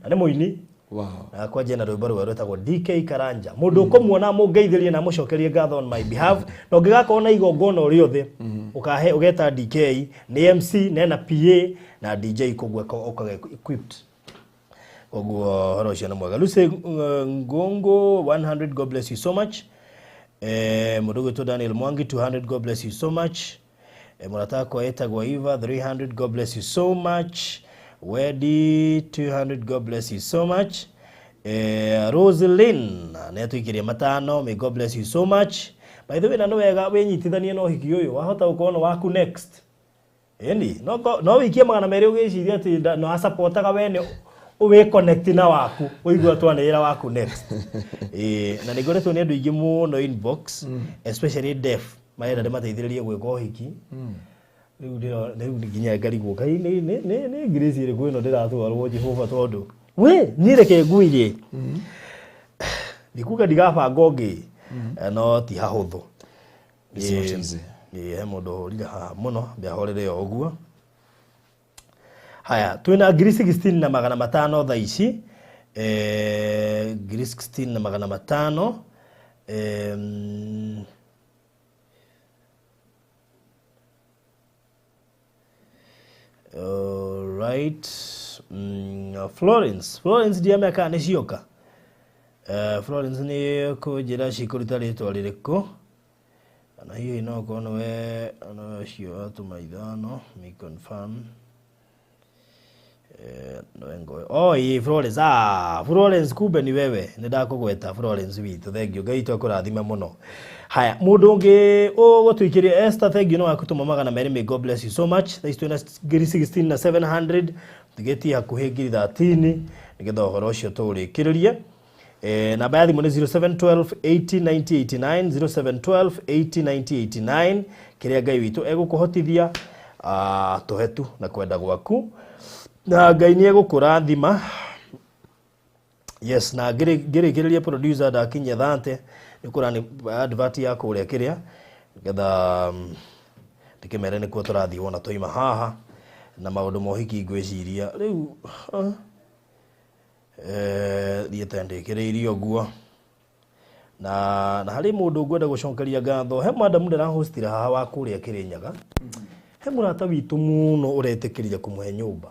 Na nĩ mũini. Wow. Na kwa jena rwĩmbo rwa rwĩtagwo DK Karanja. Mũndũ ũkũmuona mũngeithĩrie na mũcokerie ngatho on my behalf. Na ũngĩgakorwo na igongona ũrĩothe ukahe ugeta DK ni MC na PA na DJ kugweka okaga equipped. Oguo horo cio na mwega. Lucy Ngongo 100, God bless you so much. Mudogo to Daniel Mwangi 200, God bless you so much. Muratako etagwa Eva 300, God bless you so much. Wedi 200, God bless you so much. Roselyn netuikiria matano, may God bless you so much. By the way, na no wega wenyitithanie no hiki uyu wahota ukoona waku next. Endi no wikie magana meri ugiciria ati no asupportaga wene uwe connect na waku uigwa twanira waku next. Na nigoretwo ni andu ingi muno inbox, especially deaf maera de mateithiririe gwika uhiki. Riu nginya ngarigwo kai ni Grace ire kwino ndiratwarwo Jehova tondu we nireke nguirie ndikuga ndigabanga ũngĩ no ti hahũthũ. He mũndũ ũrĩa haha mũno mbĩahorere o ũguo. Haya, twina ngiri 16 na magana matano thaa ici. Ngiri 16 na magana matano. Right. Florence ndiame aka nĩ cioka. Florence ni kujira cikuruta ritwa ririko. Na hiyo inokono we ana cio atuma ithano me confirm. No Florence Florence kumbe ni wewe ndakugweta Florence witu thank you gaitwa kurathima muno. Haya mundu ungi gutwikiria Esther thank you no akutuma magana meri, may God bless you so much. Thais twina ngiri 16 na 700 tigeti hakuhi ngiri 13 nigetha uhoro ucio turikiririe. Namba ya thimu ni 0712 80 90 89 0712 80 90 89 kiria Ngai witu egukuhotithia tuhetu na kwenda gwaku na Ngai ni egukurathima. Yes, na ngirikiriria producer ndakinya thante nikurani advert ya kuria kiria ngetha ndikimere ni ku turathi wona toima haha na maundu mohiki ngwiciria riu thiete ndikiriirio guo na hari mundu ngwenda gucokeria ngatho he madam ndira hostira haha wa kuria Kirinyaga. He murata witu muno uretikiria kumuhe nyumba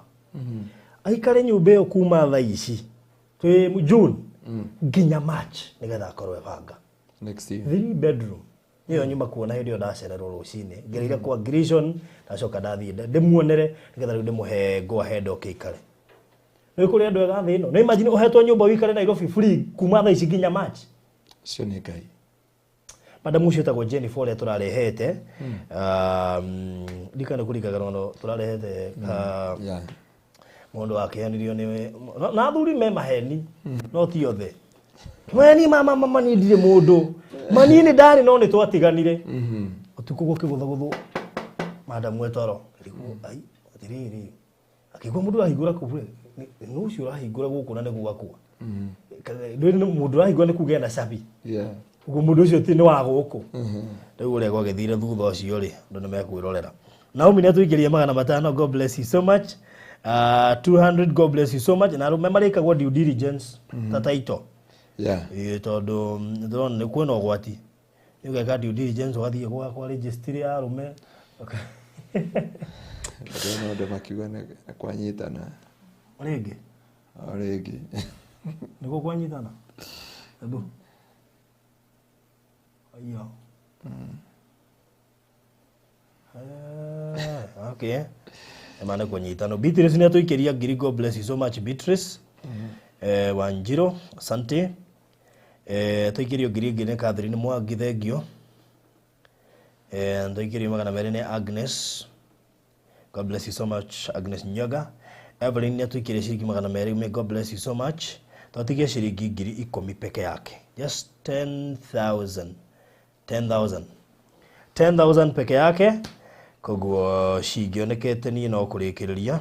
aikare nyumba yo kuma thaa ici twi June nginya March nigetha akorwe banga next year 3 bedroom niyo nyuma kuona hiyo ndacererwo rucini ngereire kwa Grison ndacoka ndathie ndimuonere nigetha riu ndimuhe go ahead okikare ni kuri andu ega thino no imagine uhetwo nyumba wikare Nairobi free kuma thaa ici nginya March cio ni ngai madam ucio tagwo Jennifer uria turarehete ndikane kurikaga no turarehete mundu akihanirio ni na thuri me maheni no ti othe mweni mama ni ndire mundu mani ni ndari no ni twatiganire utuku gukiguthaguthwo madam Metoro ai atiriri akigwa mundu ahigura kubure no ucio rahingura guku na niguo gakua ndu mundu rahingura ni kugea na cabi ugo mundu ucio ti ni wa guku riu uria gwagithire thutha ucio ri ndu ni mekwirorera Naomi ni atuikiria 500 God bless you so much 200 God bless you so much na remember ikagwa due diligence tataito tondu ndona ni kwona gwati yuga due diligence wathie kwa registry ya rume ndona ndo makiuga na kwanyitana rigi niko kwanyitana ndu ayo okay emane kunyitana Beatrice ni atuikiria ngiri God bless you so much Beatrice Wanjiro asante tuikirio ngiri ngine Catherine Mwangi thengio tuikirio 200 ni Agnes God bless you so much Agnes Nyoga Evelyn ni atuikiria shiringi 200 God bless you so much tutikia shiringi ngiri 10 peke yake just 10,000 peke yake koguo cingionekete ni no kurikiriria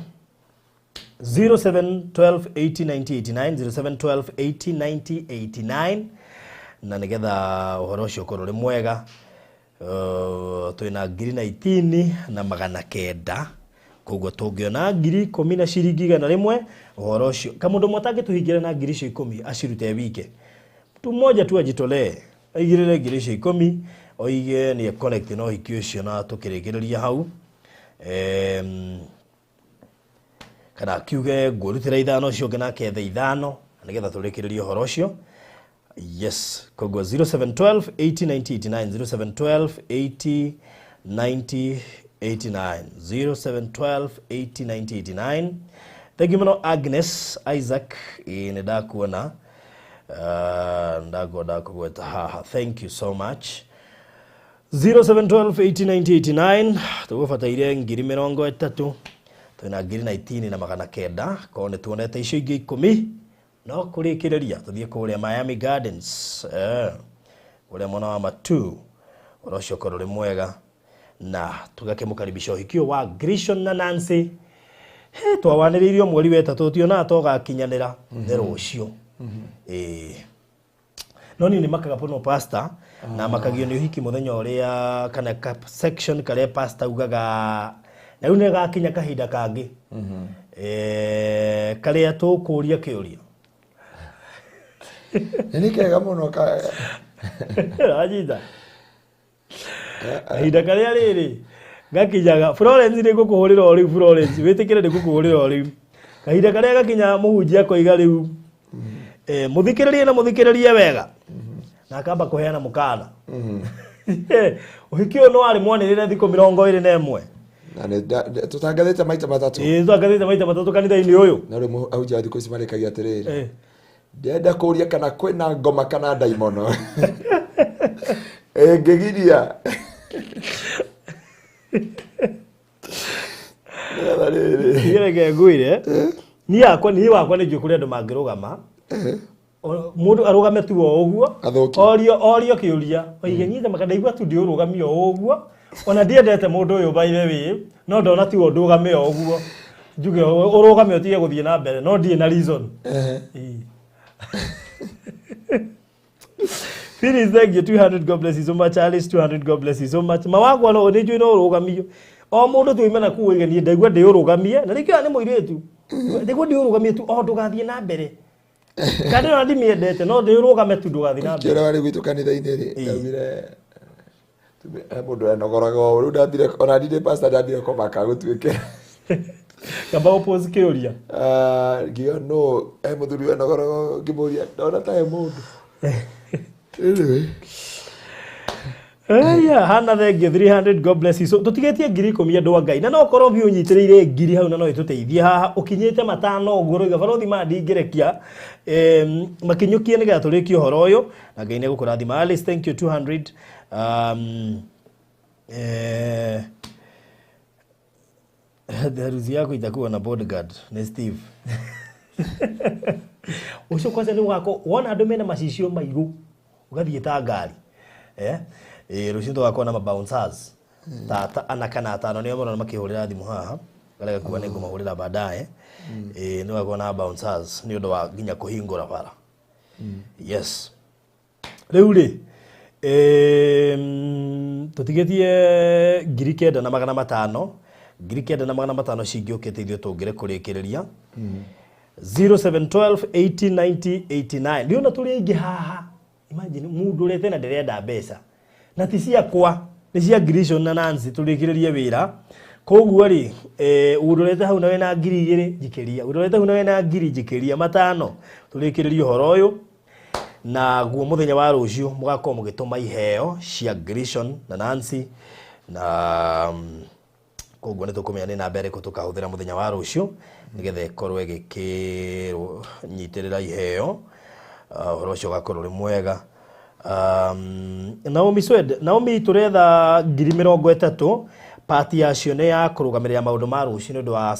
0712809089 na nigetha uhoro ucio ukorwo ri mwega twina ngiri 19 na 900 koguo tungiona ngiri 10 na ciringi 100 uhoro ucio kamundu mwatange tuhingira na ngiri 10 acirute wike mtu mmoja tu ajitolee aigirire ngiri 10 oige ni connect no hiki ucio na tukirigiriria hau kana kiuge ngurutira ithano cio ngena kethe ithano nigetha turikiririe uhoro ucio yes koguo 0712809089 0712809089 thank you muno Agnes Isaac ni ndakuona ndagoda kugweta haha thank you so much 0712809089 tugufataire ngiri 30 twina ngiri 19 na 900 kone tuonete icio ingi 10 no kurikiriria tuthie kuria Miami Gardens kuria mwana wa matu urocio korore mwega na tugakemukaribisha uhikio wa Grison na Nancy twawaniririo mweri wetatu tiona toga kinyanira rucio no ni makaga pono pastor na makagio ni uhiki muthenya uria kana section kare pastor ugaga na riu nega kinya kahinda kangi kare atukuria kiuria ni kega muno ka ajida kahinda kare riri gakinyaga Florence ni gukuhurira ori Florence witikire ni gukuhurira ori kahinda kare gakinya muhunjia koiga riu muthikiririe wega na akamba kuheana mukana uhikio no ari mwanirire thiko 21 na tutangathite maita matatu tutangathite maita matatu kanitha-ini uyu na rimu auja thiko ici marekagia atiriri ndenda kuria kana kwina ngoma kana daimono ngegiria ngerege nguire ni wakwa ni njukuri andu mangirugama mundu arugame tu oguo orio kiuria oige nyitha makadaigua tu ndi urugamio oguo ona ndiendete mundu uyu by the way no ndona ti ndugame oguo njuge urugame utige guthie na mbere no ndie na reason Phyllis thank you 200 God bless you so much Alice 200 God bless you so much mawagwa no ni njui no urugamio o mundu tu imena kuiga ni ndaigua ndi urugamie na rikio ni muiretu ndaigua ndi urugamie tu o ndugathie na mbere kandi no ndi miendete no ndi urugame tu ndugathie na mbere kira wari gwitu kanitha-ini ri ndabire mundu enogoraga uru ndambire ona ndinde pastor ndambire komaka gutuike kamba opose kiuria gio no muthuri enogoraga ngimuria ndona ta mundu anyway Aya hana thengio 300 God bless you. So tutigetie ngiri 10 andũ a Ngai na no korwo biũ nyitĩrĩire ngiri hau na no ituteithie haha ukinyite matano ũguo iga barothi mandi ngerekia makinyukie nĩgetha tũrĩkie ũhoro ũyũ na Ngai nĩ gũkũrathima. Alice, thank you 200. Harusi yako itakuwa na bodyguard ni Steve. Ucio kwanza ni wako wona andũ mena macicio maigu ugathiĩ ta ngari rucinto wako na mabouncers tata anakana atano nio mona makihurira thimu haha galega kuwa ni ngumahurira baadaye ni wako na bouncers ni undu wa nginya kuhingura bara. Yes riu ri tutigetie ngiri kenda na magana matano cingĩũkĩte ithuĩ tũngĩre kũrĩkĩrĩria 0712 8090 89 ndio na tũrĩ aingĩ haha. Imagine mundu urete na ndirenda mbeca na ti ciakwa ni cia Grishon na Nancy tũrĩkĩrĩrie wĩra koguo ri urorete hau na wena ngiri igĩrĩ njikĩria urorete hau na wena ngiri njikĩria matano tũrĩkĩrĩrie ũhoro ũyũ na guo muthenya wa rũciũ mũgakorwo mũgĩtũma iheo cia Grishon na Nancy na koguo nĩ tũkũmenya nĩ namba ĩrĩkũ tũkahũthĩra muthenya wa rũciũ nĩgetha ĩkorwo ĩgĩkĩnyitĩrĩra iheo ũhoro ũcio ũgakorwo ũrĩ mwega. Naomi turetha 30,000 pati yacio nĩ ya kũrũgamĩrĩra maũndũ ma rũciũ nĩ ũndũ wa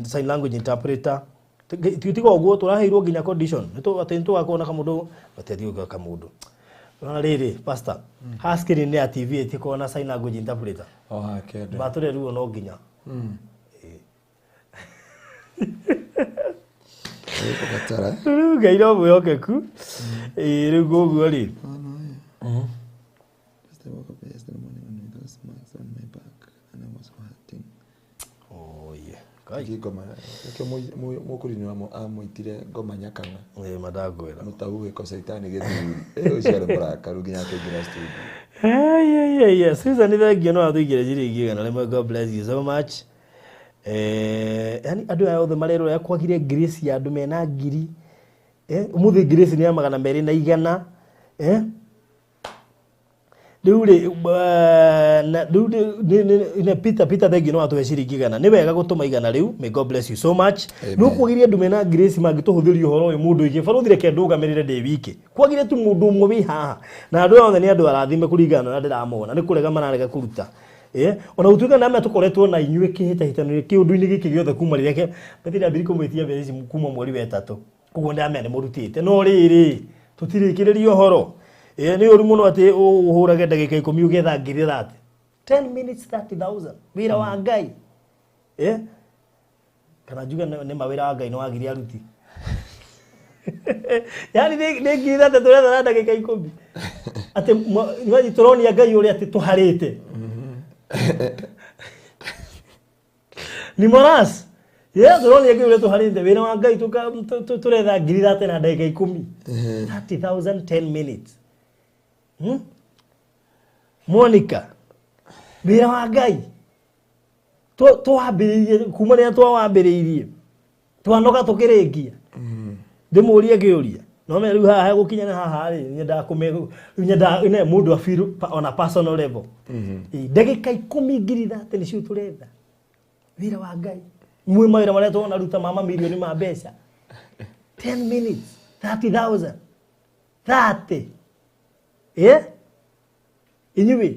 sign language interpreter. Tiutiga ũguo tũraheirwo nginya condition nĩ tũgakorwo na kamũndũ batethiũka kamũndũ na rĩrĩ pastor haskiri ni ya TV ĩtĩkorwo na sign language interpreter kende batũre ruo no nginya Ngai no mwĩhokeku rĩu ũguo rĩ ngoma kio mukurini wa amuitire ngoma nyakanga madagwera mutahuge ko saitani githuri ucio baraka ruginya kengina studio Susan thengio no athuigire ciringi igana rimwe. God bless you so much. Yani andu aya othe marerora kwagire grace ya andu mena ngiri umuthi grace ni ya 200 riu ri na ni Peter thengio no atuhe ciringi igana ni wega gutuma igana riu. May God bless you so much. No kwagiria andu mena grace mangituhuthiria uhoro uyu mundu ingi baruthire ke ndugamirire ndi wiki kwagire tu mundu umwe wi haha na andu othe ni andu arathime kuringana na ndiramona ni kurega mararega kuruta ona utuika na ame tukoretwo na inyuĩ kĩhĩtahĩtano kĩundu-inĩ gĩkĩ gĩothe kuma rĩrĩa mbere ambiri kũmwĩtia mbere ici kuma mweri wa 3 koguo ndamenya nĩ mũrutĩte no rĩrĩ tũtirĩkĩrĩria ũhoro nĩ ũru mũno atĩ ũhũrage ndagĩka 10 ũgetha ngiri 30 10 minutes 30,000 wĩra wa Ngai kana njuga nĩ mawĩra wa Ngai no wagiri aruti yani nĩ ngiri 30 tũretha na ndagĩka 10 atĩ nĩ tũronia Ngai ũrĩa atĩ tũharĩte ni moras tũronia Ngai ũrĩa tũharĩte wĩra wa Ngai tũretha ngiri 30 na ndagĩka 10 30,000 10 minutes Monica wĩra wa Ngai twambĩrĩirie kuma rĩrĩa twawambĩrĩirie twanoga tũkĩrĩkia ndĩmũrie kĩũria no me rĩu haha gũkinya na haha rĩ nyenda mũndũ afiru on a personal level ndagĩka 10 ngiri 30 nĩcio tũretha wĩra wa Ngai mwĩ mawĩra marĩa tũnaruta mama milioni ma mbeca 10 minutes 30,000 30 inyuĩ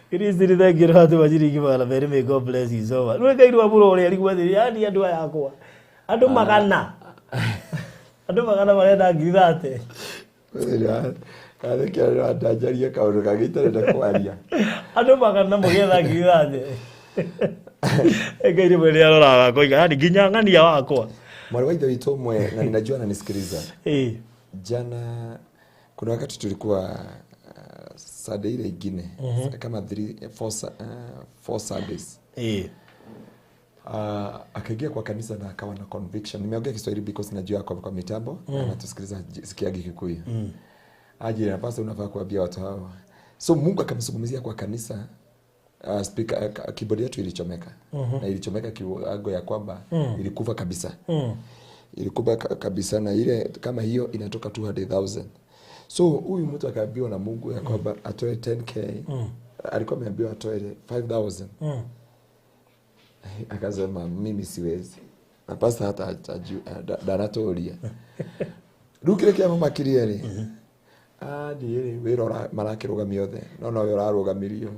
Kirisi ni thengio na watu maciringi magana merĩ. May God bless you so much. Ngai rwa mũro ũrĩa rigwa thĩ yani andu aya akwa andu magana marenda ngiri 30 Kare kero ndajaria kaundu kagĩtarenda kwaria andu magana mũgetha ngiri 30 Ngai rĩmwe nĩ aroraga koiga yani nginya ng'ania wakwa mwari wa ithe witũ mwe na ninajua ananisikiliza jana kuna wakati tulikuwa Sunday ile ingine kama 4 Sundays akaingia kwa kanisa na akawa na conviction. Nimeongea Kiswahili because najua kwa mitambo na tusikiliza sikiagi Kikuyu aje na pastor unafaa kuambia watu hao. So Mungu akamzungumzia kwa kanisa speaker keyboard yetu ilichomeka na ilichomeka kiwango ya kwamba ilikufa kabisa. ilikuwa kabisa, na ile kama hiyo inatoka 200,000. So huyu mtu akaambiwa na Mungu ya kwamba atoe 10k. Alikuwa ameambiwa atoe 5,000. Akasema mimi siwezi. Na pastor hata daratoria. Rukire kia mama kiriere. Ndiye wira marakirugamia othe. No we urarugamirio.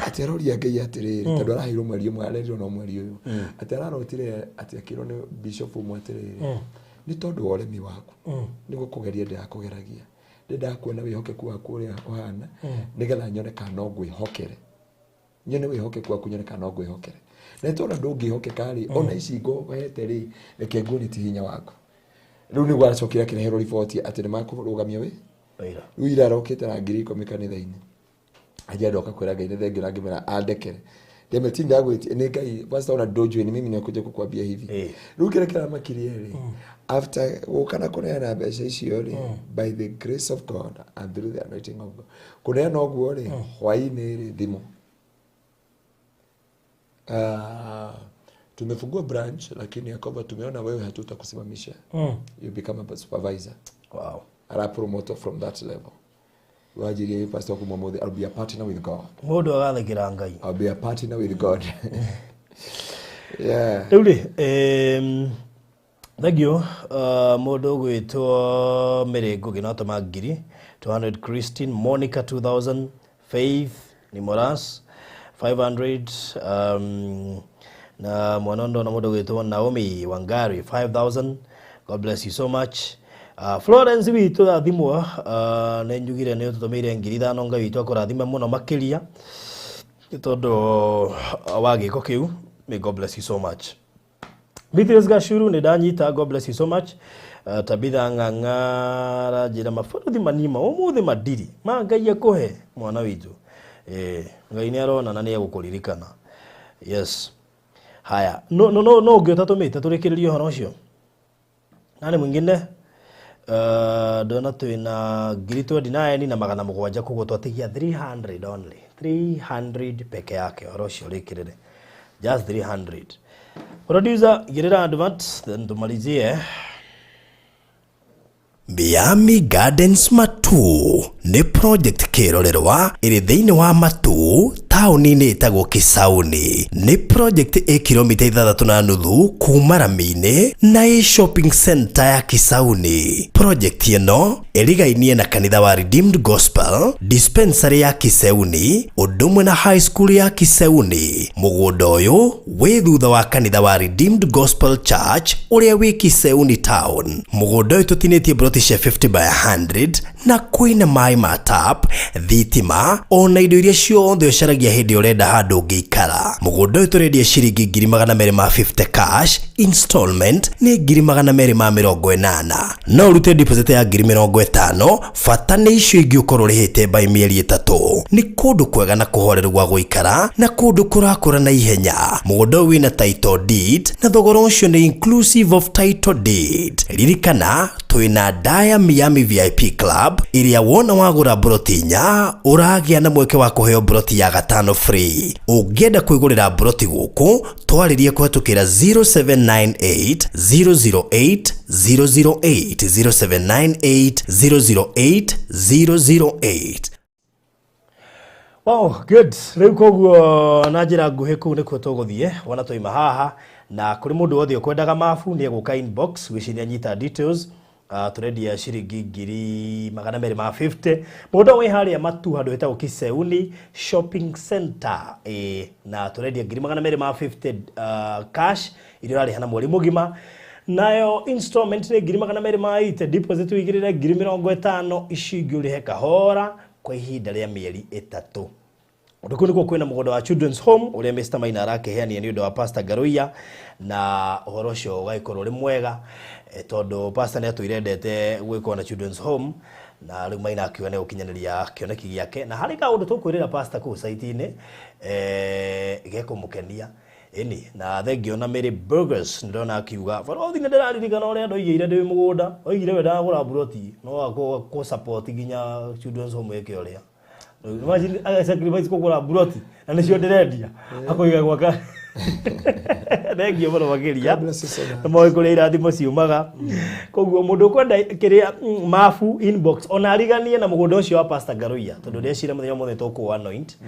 Ati aroria Ngai atiriri tondu arahirwo mweri umwe arerirwo no mweri uyu. Ati ararotire ati akirwo ni bishop umwe atiriri. Ni tondu wa uremi waku. Niguo kugeria ndakugeragia. Ndenda kuona wihokeku waku uria uhana nigetha nyone kana ngwihokere. Nyone wihokeku waku nyone kana ngwihokere. Na tondu ndungihokeka ri ona icingo wete ri reke nguni ti hinya waku. Riu ni gwacokira kirehero riboti ati ni makurugamia we wira rokite na ngiri 10 kanitha-ini. Aje ndoka kwira Ngai ni thengio na ngimera andekere. Ndeme tinda gwiti ni Ngai pastor ona dojo ni mimi nakuja kukwambia hivi. Riu kirekera makiria ri after ukana kuneana mbeca icio ri by the grace of God and through the anointing of God. Kuneana oguo ri hwaini ri thimo. Tumefungua branch lakini yakoba tumeona wewe hatutakusimamisha. You become a supervisor. Wow. Ara promoter from that level. Wajiri pastor kumomode I'll be a partner with God. Modo agathikira Ngai. I'll be a partner with God. Yeah. Tuli thagio modo gwitwo Mirengo ginoto magiri 200 Christine Monica 2000 Faith Nimoras 500 na mwanondo na modo gwitwo Naomi Wangari 5,000. God bless you so much. Florence witu athimwo ne njugire ne tutumire ngiri 5 Ngai witu akurathima muno makiria tondu wa giko kiu. May God bless you so much. Beatrice Gashuru ne danyita. God bless you so much. Tabitha ngangara jira mafuruthi manima umuthi madiri ma Ngai akuhe mwana witu. Ngai ni arona na ni egukuririkana. Yes. Haya no ngiotatumite turikiririe horo ucio. Nani mwingine dona twina ngiri 29 na magana 7 kugo twatigia 300 only 300 peke yake horo ucio rikirire just 300. Producer girira advance then tumalizie. Miami Gardens Matu ni project kirorerwa iri thiini wa Matu tauni-ini itagwo Kisauni. Ni project kilomita 3.5 kuma Rami-ini na shopping center ya Kisauni. Project ino irigainie na kanitha wa Redeemed Gospel, dispensary ya Kisauni, udumwe na high school ya Kisauni. Mugunda uyu wi thutha wa kanitha wa Redeemed Gospel Church uria wi Kisauni town. Mugunda uyu tutinitie cia 50 by 100 na kwina mai ma tap, thitima ona indo iria ciothe ucaragia hindi urenda handu ungiikara. Mugunda uyu turendia ciringi 250 cash, installment ni 280. No urute deposit ya 50, fata ni icio ingi ukorwo rihite by mieri 3. Ni kundu kwega na kuhorerwa guikara na kundu kurakura na ihenya. Mugunda uyu wina title deed na thogora ucio ni inclusive of title deed. Ririkana twina Daya Miami VIP Club iria wona wagura broti nya uragia na mweke wa kuheo broti ya 5 free. Ungienda kuigurira broti guku twaririe kuhatukira 0798 008 008 0798 008 008. Wow, good. Riu koguo na njira nguhi ku nikuo tuguthie wona toima haha na kuri mundu wothe ukwendaga mafu ni eguka inbox wiciria nyita details. Turendia ciringi 250. Mundu wi haria Matu handu hetagwo Kisauni shopping center na turendia 250 cash iria rari hana mweri mugima. Nayo installment ni 280, deposit wigirire 50 icingi urihe kahora kwa ihinda ria mieri 3. Undu kuni kwa kwina mugunda wa children's home uria Mr. Maina arakeheania ni undu wa Pastor Garuia na uhoro ucio ugaikorwo ri mwega tondu pastor ni atwirendete gwikwo na children's home na riu Maina akiwa ne ukinyaniria kioneki giake na hari ka undu tukwirira pastor ku site-ini gekumukenia ini na thengio na Mary Burgers ndona akiuga borothi ne ndiraririkana uria ndoigire ndi mugunda oigire we ndagura broti no ako support ginya children's home yake uria imagine sacrifice kugura broti na nicio ndirendia akoiga gwaka Thank you muno makiria na moyo kule irathimo ciumaga koguo mundu kwenda kiria mafu inbox ona ariganie na mugundo ucio wa Pastor Garuia tondu ndecira muthenya mothe toku anoint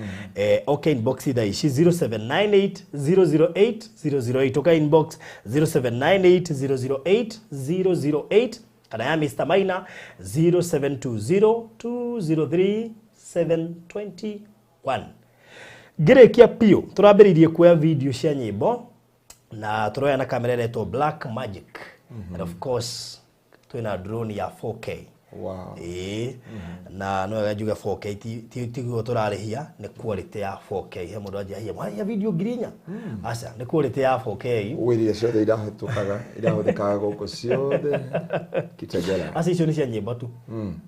okay inbox ida ici 0798008008 okay inbox 0798008008 kana ya Mr Maina 0720203721 Gerekia pio turambiririe kuya video cia nyimbo na turoya na kamera yetu Black Magic and of course twina drone ya 4K. Wow. Na no gajuga 4K ti turarihia ni quality ya 4K he mundu ajia ya video ngirinya asa ni quality ya 4K wiri ciothe irahuthikaga guku ciothe kitegera asa icio ni cia nyimbo tu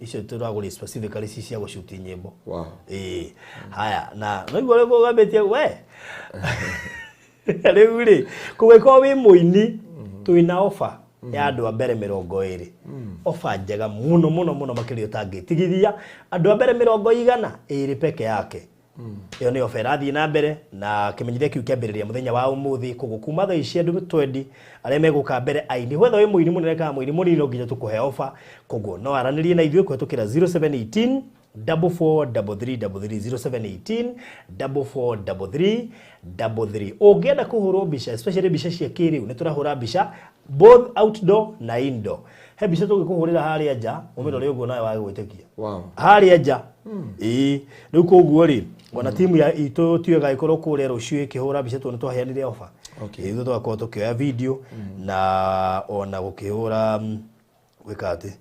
icio turaguri specifically cia gushoot nyimbo. Wow. Haya na no igore go gabetia we riu ri kugwiko wi muini twina offer ya andu a mbere 20 offer njega muno makirio tangitigiria andu a mbere 100 iri peke yake iyo ni offer athi na mbere na kimenyithia kiu kiambiriria muthenya wa umuthi kugukuma thaa ici andu 20 aria meguka mbere aini wetha wi muini munene kana muini munini no nginya tukuhe offer koguo no aranirie na ithuĩ kwetukira 0718 4433 0718 Ungenda kuhurwo mbica especially mbica cia kiriu ni turahura mbica both outdoor na indoor. He mbica tugikuhurira haria nja umiro ri uguo nawe wa gwitikia. Wow. Haria nja. Riu koguo ri ona timu ya itu tiwega ikorwo kuria rucio ikihura mbica tu ni twaheanire offer. Okay. Ithu twakorwo tukioya video na ona gukihura wikati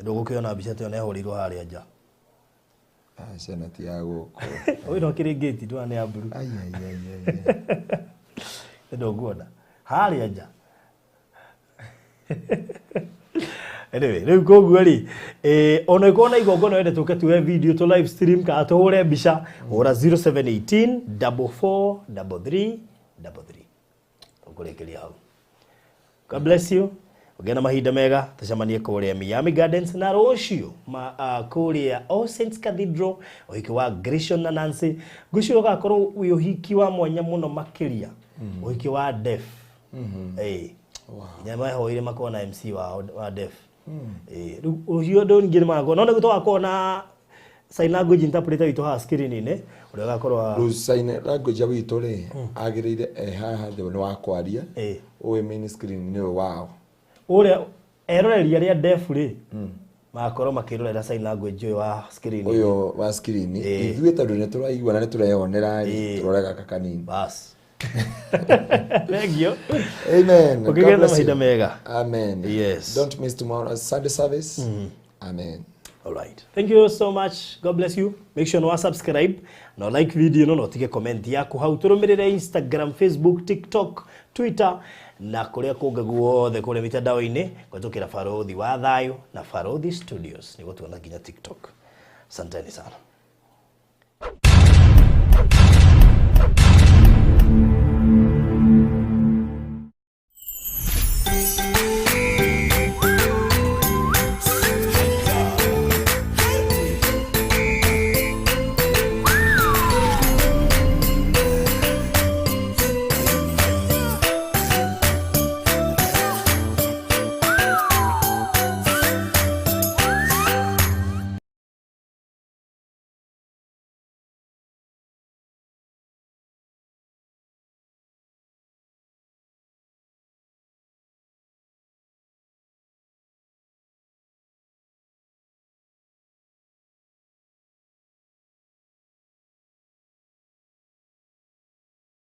ndu gukiona mbica tu ne hurirwo haria nja. Senati ya guku. Oyo no kiri gate tu ane aburu. Ai. Ndio nguona. Hali aja. Anyway, riu koguo ri ona ikona igongo no ende tuke tuwe video to live stream ka tuhure mbica ora 0718 443333 ukurekeria hau. God bless you. Ugena mahinda mega tacamanie kuria Miami Gardens na rocio kuria All Saints Cathedral uhiki wa Gresham na Nancy gucio gakorwo uyuhiki wa mwanya muno makiria uhiki wa Def wow nyama hoire makona MC wa Def ucio ndo ngire mago no ndo twakona sign language interpreter witu ha screen ne uri gakorwo sign language witu ri agirire haha thi ni wa kwaria uwe main screen ni wow ore eroreria ria Def ri makoro makirorera sign language wa screen uyo wa screen ithuĩ tondu ni turaigua na ni tureyonera turorega kakanini bas. Thank you. Amen. Okay, mahinda mega. Amen. Yes. Don't miss tomorrow's Sunday service. Amen. All right. Thank you so much. God bless you. Make sure no subscribe, no like video, no tige comment yako hau turumirire Instagram, Facebook, TikTok, Twitter na kuria kunga guothe kuria mitandao-ini kwetukira Farodhi wa Thayo na Farodhi Studios niguo tuona nginya TikTok. Asanteni sana.